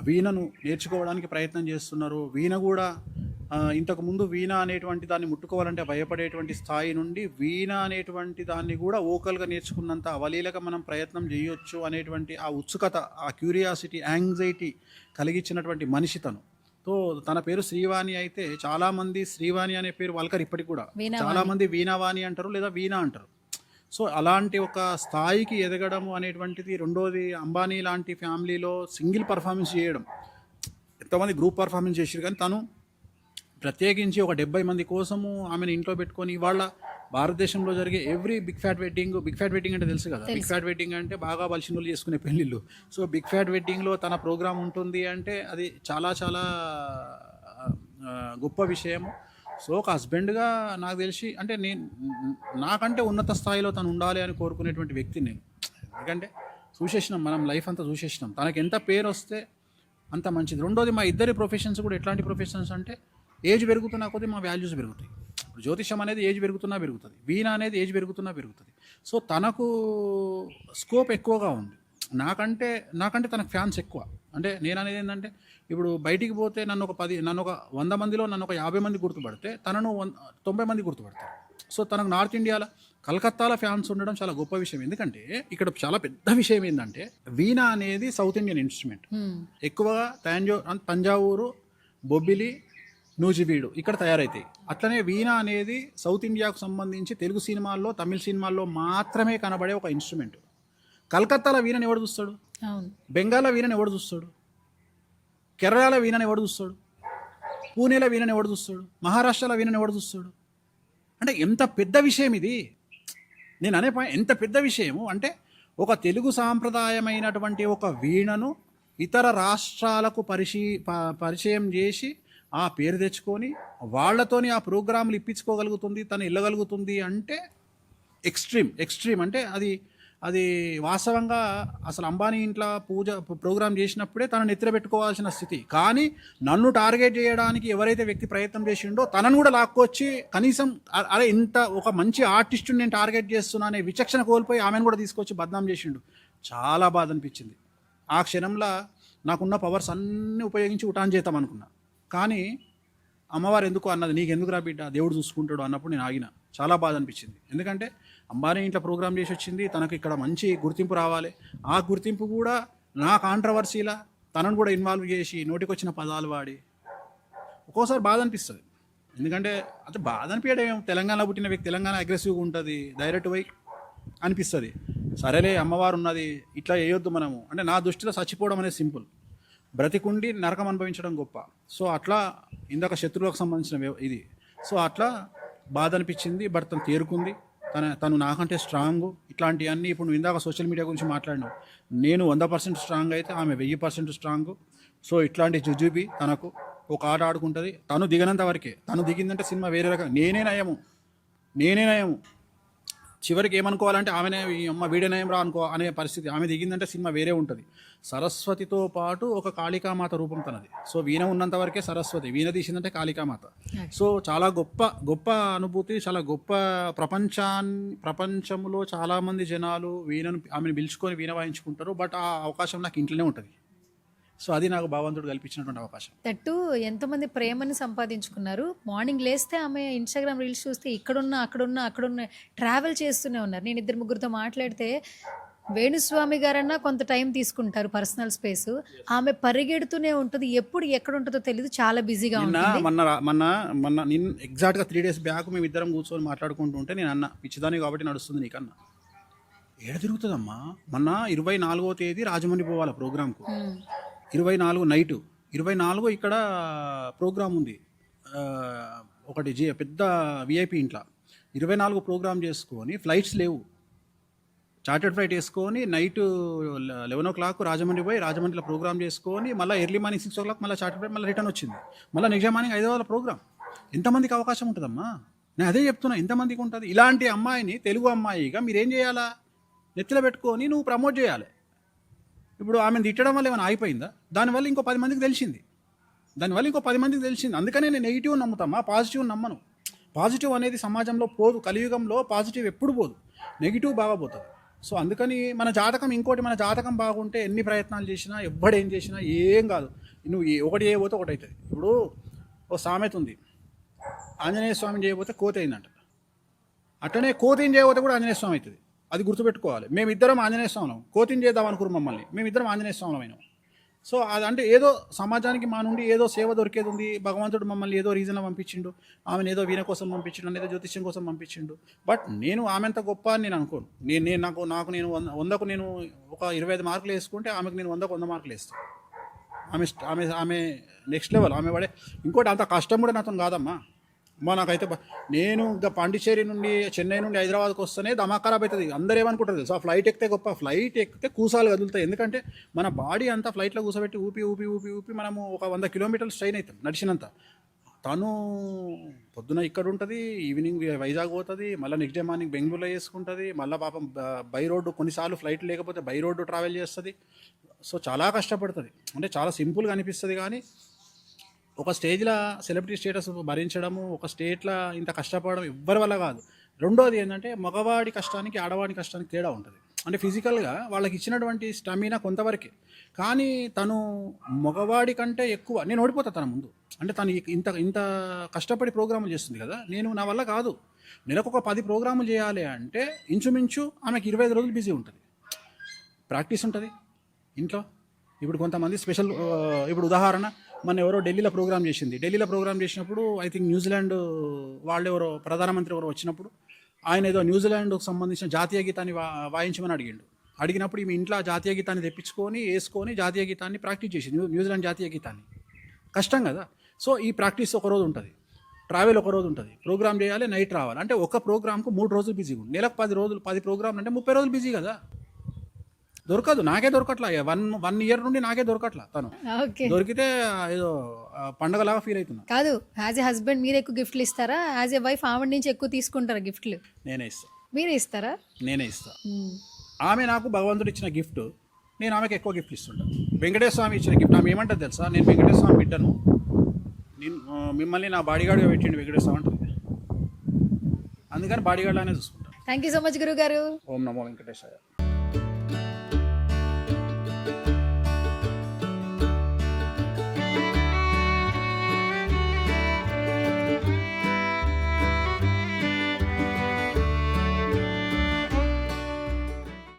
వీణను నేర్చుకోవడానికి ప్రయత్నం చేస్తున్నారు. వీణ కూడా ఇంతకుముందు వీణ అనేటువంటి దాన్ని ముట్టుకోవాలంటే భయపడేటువంటి స్థాయి నుండి వీణ అనేటువంటి దాన్ని కూడా ఓకల్గా నేర్చుకున్నంత అవలీలగా మనం ప్రయత్నం చేయొచ్చు అనేటువంటి ఆ ఉత్సుకత, ఆ క్యూరియాసిటీ, యాంగ్జైటీ కలిగించినటువంటి మనిషి తను. తో తన పేరు శ్రీవాణి అయితే చాలామంది శ్రీవాణి అనే పేరు వాళ్ళకరు ఇప్పటికి కూడా. చాలామంది వీణావాణి అంటారు లేదా వీణ అంటారు. సో అలాంటి ఒక స్థాయికి ఎదగడము అనేటువంటిది. రెండోది, అంబానీ లాంటి ఫ్యామిలీలో సింగిల్ పర్ఫార్మెన్స్ చేయడం. ఎంతోమంది గ్రూప్ పర్ఫార్మెన్స్ చేసారు, కానీ తను ప్రత్యేకించి ఒక 70 మంది కోసము ఆమెను ఇంట్లో పెట్టుకొని ఇవాళ భారతదేశంలో జరిగే ఎవ్రీ బిగ్ ఫ్యాట్ వెడ్డింగ్ అంటే తెలుసు కదా. బిగ్ ఫ్యాట్ వెడ్డింగ్ అంటే బాగా బలిసినోళ్ళు చేసుకునే పెళ్ళిళ్ళు. సో బిగ్ ఫ్యాట్ వెడ్డింగ్లో తన ప్రోగ్రామ్ ఉంటుంది అంటే అది చాలా చాలా గొప్ప విషయము. సో ఒక హస్బెండ్గా నాకు తెలిసి అంటే నాకంటే ఉన్నత స్థాయిలో తను ఉండాలి అని కోరుకునేటువంటి వ్యక్తిని నేను. ఎందుకంటే చూసేసినాం, మనం లైఫ్ అంతా చూసేసినాం. తనకి ఎంత పేరు వస్తే అంత మంచిది. రెండోది, మా ఇద్దరి ప్రొఫెషన్స్ కూడా ఎట్లాంటి ప్రొఫెషన్స్ అంటే ఏజ్ పెరుగుతున్నా కొద్దీ మా వాల్యూస్ పెరుగుతాయి. ఇప్పుడు జ్యోతిషం అనేది ఏజ్ పెరుగుతున్నా పెరుగుతుంది, వీణ అనేది ఏజ్ పెరుగుతున్నా పెరుగుతుంది. సో తనకు స్కోప్ ఎక్కువగా ఉంది. నాకంటే తనకు ఫ్యాన్స్ ఎక్కువ. అంటే నేను అనేది ఏంటంటే, ఇప్పుడు బయటికి పోతే నన్ను ఒక 100 మందిలో నన్ను ఒక 50 మంది గుర్తుపడితే తనను 90 మంది గుర్తుపడతారు. సో తనకు నార్త్ ఇండియాలో కలకత్తాలో ఫ్యాన్స్ ఉండడం చాలా గొప్ప విషయం. ఎందుకంటే ఇక్కడ చాలా పెద్ద విషయం ఏంటంటే, వీణ అనేది సౌత్ ఇండియన్ ఇన్స్ట్రుమెంట్. ఎక్కువగా తంజావూరు, బొబ్బిలి, నూజివీడు ఇక్కడ తయారవుతాయి. అట్లనే వీణ అనేది సౌత్ ఇండియాకు సంబంధించి తెలుగు సినిమాల్లో, తమిళ సినిమాల్లో మాత్రమే కనబడే ఒక ఇన్స్ట్రుమెంట్. కలకత్తాలో వీణని ఎవడు చూస్తాడు? బెంగాల్లో వీణని ఎవడు చూస్తాడు? కేరళలో వీణని ఎవడు చూస్తాడు? పూణేలో వీణని ఎవడు చూస్తాడు? మహారాష్ట్రలో వీణని ఎవడు చూస్తాడు? అంటే ఎంత పెద్ద విషయం ఇది. నేను అనే పాయింట్ ఎంత పెద్ద విషయము అంటే, ఒక తెలుగు సాంప్రదాయమైనటువంటి ఒక వీణను ఇతర రాష్ట్రాలకు పరిచయం చేసి ఆ పేరు తెచ్చుకొని వాళ్ళతోని ఆ ప్రోగ్రాంలు ఇప్పించుకోగలుగుతుంది, తను వెళ్ళగలుగుతుంది అంటే ఎక్స్ట్రీమ్ అంటే అది వాస్తవంగా అసలు అంబానీ ఇంట్లో ప్రోగ్రామ్ చేసినప్పుడే తనను ఎత్తిర పెట్టుకోవాల్సిన స్థితి. కానీ నన్ను టార్గెట్ చేయడానికి ఎవరైతే వ్యక్తి ప్రయత్నం చేసిండో తనను కూడా లాక్కొచ్చి కనీసం అరే ఇంత ఒక మంచి ఆర్టిస్టుని నేను టార్గెట్ చేస్తున్నా అనే విచక్షణ కోల్పోయి ఆమెను కూడా తీసుకొచ్చి బద్నాం చేసిండు. చాలా బాధ అనిపించింది. ఆ క్షణంలో నాకున్న పవర్స్ అన్నీ ఉపయోగించి ఉటాన్ చేద్దాం అనుకున్నా. కానీ అమ్మవారు ఎందుకు అన్నది, నీకెందుకు రా బిడ్డ, దేవుడు చూసుకుంటాడు అన్నప్పుడు నేను ఆగిన. చాలా బాధ అనిపించింది. ఎందుకంటే అంబానీ ఇంట్లో ప్రోగ్రామ్ చేసి వచ్చింది, తనకు ఇక్కడ మంచి గుర్తింపు రావాలి. ఆ గుర్తింపు కూడా నా కాంట్రవర్సీలా తనను కూడా ఇన్వాల్వ్ చేసి నోటికొచ్చిన పదాలు వాడి ఒక్కోసారి బాధ అనిపిస్తుంది. ఎందుకంటే అది బాధ అనిపించడం, తెలంగాణలో పుట్టిన వ్యక్తి తెలంగాణ అగ్రెసివ్గా ఉంటుంది, డైరెక్ట్ పోయి అనిపిస్తుంది. సరేలే అమ్మవారు ఉన్నది, ఇట్లా వేయొద్దు మనము అంటే. నా దృష్టిలో చచ్చిపోవడం అనేది సింపుల్, బ్రతికుండి నరకం అనుభవించడం గొప్ప. సో అట్లా ఇందాక శత్రువులకు సంబంధించిన ఇది. సో అట్లా బాధ అనిపించింది. బట్ తను తేరుకుంది, తను నాకంటే స్ట్రాంగ్. ఇట్లాంటివన్నీ ఇప్పుడు నువ్వు ఇందాక సోషల్ మీడియా గురించి మాట్లాడినావు. నేను 100% స్ట్రాంగ్ అయితే ఆమె 1000% స్ట్రాంగ్. సో ఇట్లాంటి జుజుబి తనకు ఒక ఆట ఆడుకుంటుంది. తను దిగనంత వరకే. తను దిగిందంటే సినిమా వేరే రకం. నేనే నయము చివరికి ఏమనుకోవాలంటే ఆమెనే ఈ అమ్మ వీడేనయం రా అనుకో అనే పరిస్థితి. ఆమె దిగిందంటే సినిమా వేరే ఉంటుంది. సరస్వతితో పాటు ఒక కాళికామాత రూపం తనది. సో వీణ ఉన్నంత వరకే సరస్వతి, వీణ తీసిందంటే కాళికామాత. సో చాలా గొప్ప అనుభూతి, చాలా గొప్ప ప్రపంచంలో చాలామంది జనాలు ఆమెను పిలుచుకొని వీణ వాయించుకుంటారు. బట్ ఆ అవకాశం నాకు ఇంట్లోనే ఉంటుంది. సో అది నాకు భగవంతుడు కల్పించినటువంటి అవకాశం. తట్టు ఎంతోమంది ప్రేమని సంపాదించుకున్నారు. మార్నింగ్ లేస్తే ఆమె ఇన్స్టాగ్రామ్ రీల్స్ చూస్తే అక్కడున్న ట్రావెల్ చేస్తూనే ఉన్నారు. నేను 2-3 మాట్లాడితే, వేణుస్వామి గారన్నా కొంత టైం తీసుకుంటారు పర్సనల్ స్పేస్, ఆమె పరిగెడుతూనే ఉంటుంది. ఎప్పుడు ఎక్కడ ఉంటుందో తెలియదు, చాలా బిజీగా ఉంటుంది. మొన్న నేను ఎగ్జాక్ట్గా 3 days బ్యాక్ మేము ఇద్దరం కూర్చొని మాట్లాడుకుంటూ ఉంటే నేను అన్న, పిచ్చిదాని కాబట్టి నడుస్తుంది నీకన్నా, ఏడ తిరుగుతుందమ్మా. మొన్న 24వ తేదీ రాజమండ్రి పోవాలి ప్రోగ్రామ్కు. 24 నైటు, 24 ఇక్కడ ప్రోగ్రామ్ ఉంది ఒకటి పెద్ద విఐపి ఇంట్లో. 24 ప్రోగ్రామ్ చేసుకొని ఫ్లైట్స్ లేవు, చార్టర్డ్ ఫ్లైట్ వేసుకొని నైట్ 11 o'clock రాజమండ్రి పోయి రాజమండ్రిలో ప్రోగ్రామ్ చేసుకొని మళ్ళీ ఎర్లీ మార్నింగ్ 6 o'clock మళ్ళీ చార్టర్డ్ ఫ్లైట్ మళ్ళీ రిటర్న్ వచ్చింది. మళ్ళీ నెక్స్ట్ మార్నింగ్ 5 hours ప్రోగ్రామ్. ఎంతమందికి అవకాశం ఉంటుందమ్మా? నేను అదే చెప్తున్నా, ఎంతమందికి ఉంటుంది? ఇలాంటి అమ్మాయిని, తెలుగు అమ్మాయిగా మీరేం చేయాలా? నెత్తిలో పెట్టుకొని నువ్వు ప్రమోట్ చేయాలి. ఇప్పుడు ఆమెను తిట్టడం వల్ల ఏమైనా ఆగిపోయిందా? దానివల్ల ఇంకో 10 మందికి తెలిసింది. అందుకనే నేను నెగిటివ్ నమ్ముతామా, పాజిటివ్ నమ్మను. పాజిటివ్ అనేది సమాజంలో పోదు. కలియుగంలో పాజిటివ్ ఎప్పుడు పోదు, నెగిటివ్ బాగా పోతుంది. సో అందుకని మన జాతకం బాగుంటే ఎన్ని ప్రయత్నాలు చేసినా, ఎవ్వడేం చేసినా ఏం కాదు. నువ్వు ఒకటి చేయబోతే ఒకటి అవుతుంది. ఇప్పుడు ఓ సామెత ఉంది, ఆంజనేయ స్వామిని చేయబోతే కోతి అయిందంట. అట్లనే కోతిని చేయబోతే కూడా ఆంజనేయ స్వామి అవుతుంది. అది గుర్తుపెట్టుకోవాలి. మేమిద్దరం ఆంజనేయ స్వామిలం, కోతిని చేద్దాం అనుకున్నాం మమ్మల్ని, మేమిద్దరం ఆంజనేయ స్వామిలం అయినాం. సో అదంటే ఏదో సమాజానికి మా నుండి ఏదో సేవ దొరికేది ఉంది, భగవంతుడు మమ్మల్ని ఏదో రీజన్లో పంపించిండు, ఆమెను ఏదో వీణ కోసం పంపించిండు, ఏదో జ్యోతిష్యం కోసం పంపించిండు. బట్ నేను ఆమె అంత గొప్ప అని నేను అనుకోను. నేను నాకు 100కు నేను ఒక 25 మార్కులు వేసుకుంటే ఆమెకు నేను 100కు 100 మార్కులు వేస్తాను. ఆమె నెక్స్ట్ లెవెల్. ఆమె పడే ఇంకోటి అంత కష్టం కూడా నాతో కాదమ్మా. నాకైతే నేను ఇంకా పాండిచేరి నుండి చెన్నై నుండి హైదరాబాద్కి వస్తేనే దమా ఖరాబ్ అవుతుంది. అందరూ ఏమనుకుంటారు తెలుసు, ఆ ఫ్లైట్ ఎక్కితే గొప్ప, ఫ్లైట్ ఎక్కితే కూసాలు కదులుతాయి. ఎందుకంటే మన బాడీ అంతా ఫ్లైట్లో కూసబెట్టి ఊపి మనము ఒక 100 కిలోమీటర్లు స్ట్రైన్ అవుతాం నడిచినంత. తను పొద్దున ఇక్కడ ఉంటుంది, ఈవినింగ్ వైజాగ్ పోతుంది, మళ్ళీ నెక్స్ట్ డే మార్నింగ్ బెంగళూరులో చేసుకుంటుంది, మళ్ళీ పాపం బై రోడ్డు కొన్నిసార్లు ఫ్లైట్ లేకపోతే బై రోడ్డు ట్రావెల్ చేస్తుంది. సో చాలా కష్టపడుతుంది. అంటే చాలా సింపుల్గా అనిపిస్తుంది కానీ ఒక స్టేజ్లో సెలబ్రిటీ స్టేటస్ భరించడము, ఒక స్టేట్లో ఇంత కష్టపడడం ఎవ్వరి వల్ల కాదు. రెండోది ఏంటంటే మగవాడి కష్టానికి ఆడవాడి కష్టానికి తేడా ఉంటుంది. అంటే ఫిజికల్గా వాళ్ళకి ఇచ్చినటువంటి స్టామినా కొంతవరకే, కానీ తను మగవాడి కంటే ఎక్కువ. నేను ఓడిపోతా తన ముందు. అంటే తను ఇంత కష్టపడి ప్రోగ్రాములు చేస్తుంది కదా, నేను నా వల్ల కాదు. నెలకు ఒక 10 ప్రోగ్రాములు చేయాలి అంటే ఇంచుమించు ఆమెకు 25 రోజులు బిజీ ఉంటుంది. ప్రాక్టీస్ ఉంటుంది ఇంట్లో. ఇప్పుడు కొంతమంది స్పెషల్, ఇప్పుడు ఉదాహరణ మన ఎవరో ఢిల్లీలో ప్రోగ్రామ్ చేసింది. ఢిల్లీలో ప్రోగ్రామ్ చేసినప్పుడు ఐ థింక్ న్యూజిలాండ్ వాళ్ళు ఎవరో ప్రధానమంత్రి ఎవరో వచ్చినప్పుడు ఆయన ఏదో న్యూజిలాండ్కు సంబంధించిన జాతీయ గీతాన్ని వాయించమని అడిగినప్పుడు ఈమె ఇంట్లో జాతీయ గీతాన్ని తెప్పించుకొని వేసుకొని జాతీయ గీతాన్ని ప్రాక్టీస్ చేసింది, న్యూజిలాండ్ జాతీయ గీతాన్ని. కష్టం కదా. సో ఈ ప్రాక్టీస్ ఒక రోజు ఉంటుంది, ట్రావెల్ ఒక రోజు ఉంటుంది, ప్రోగ్రామ్ చేయాలి, నైట్ రావాలి. అంటే ఒక ప్రోగ్రామ్కు 3 రోజులు బిజీగా ఉంది. నెలకు 10 ప్రోగ్రాంలు అంటే 30 రోజులు బిజీ కదా. దొరకదు, నాకే దొరకట్లా. 1 ఇయర్ నుండి నాకే దొరకట్లా. తను దొరికితే ఏదో పండగలాగా ఫీల్ అవుతున్నా. కాదు, యాజ్ ఏ హస్బెండ్ మీరు ఎక్కువ గిఫ్ట్లు ఇస్తారా, యాజ్ ఏ వైఫ్ ఆవిడ నుంచి ఎక్కువ తీసుకుంటారా గిఫ్ట్లు? నేనే ఇస్తా. మీరే ఇస్తారా? నేనే ఇస్తా. ఆమె నాకు భగవంతుడు ఇచ్చిన గిఫ్ట్, నేను ఆమెకు ఎక్కువ గిఫ్ట్లు ఇస్తుంటాను. వెంకటేశ్వర స్వామి ఇచ్చిన గిఫ్ట్ ఆమె ఏమంటుంది తెలుసా, నేను వెంకటేశ్వర స్వామి బిడ్డను, మిమ్మల్ని నా బాడీగార్డ్గా పెట్టిండు వెంకటేశ్వర స్వామి అంటుంది. అందుకని బాడీగార్డ్ అనే చూసుకుంటాను. థ్యాంక్ యూ సో మచ్ గురువు గారు. ఓం నమో వెంకటేశాయ.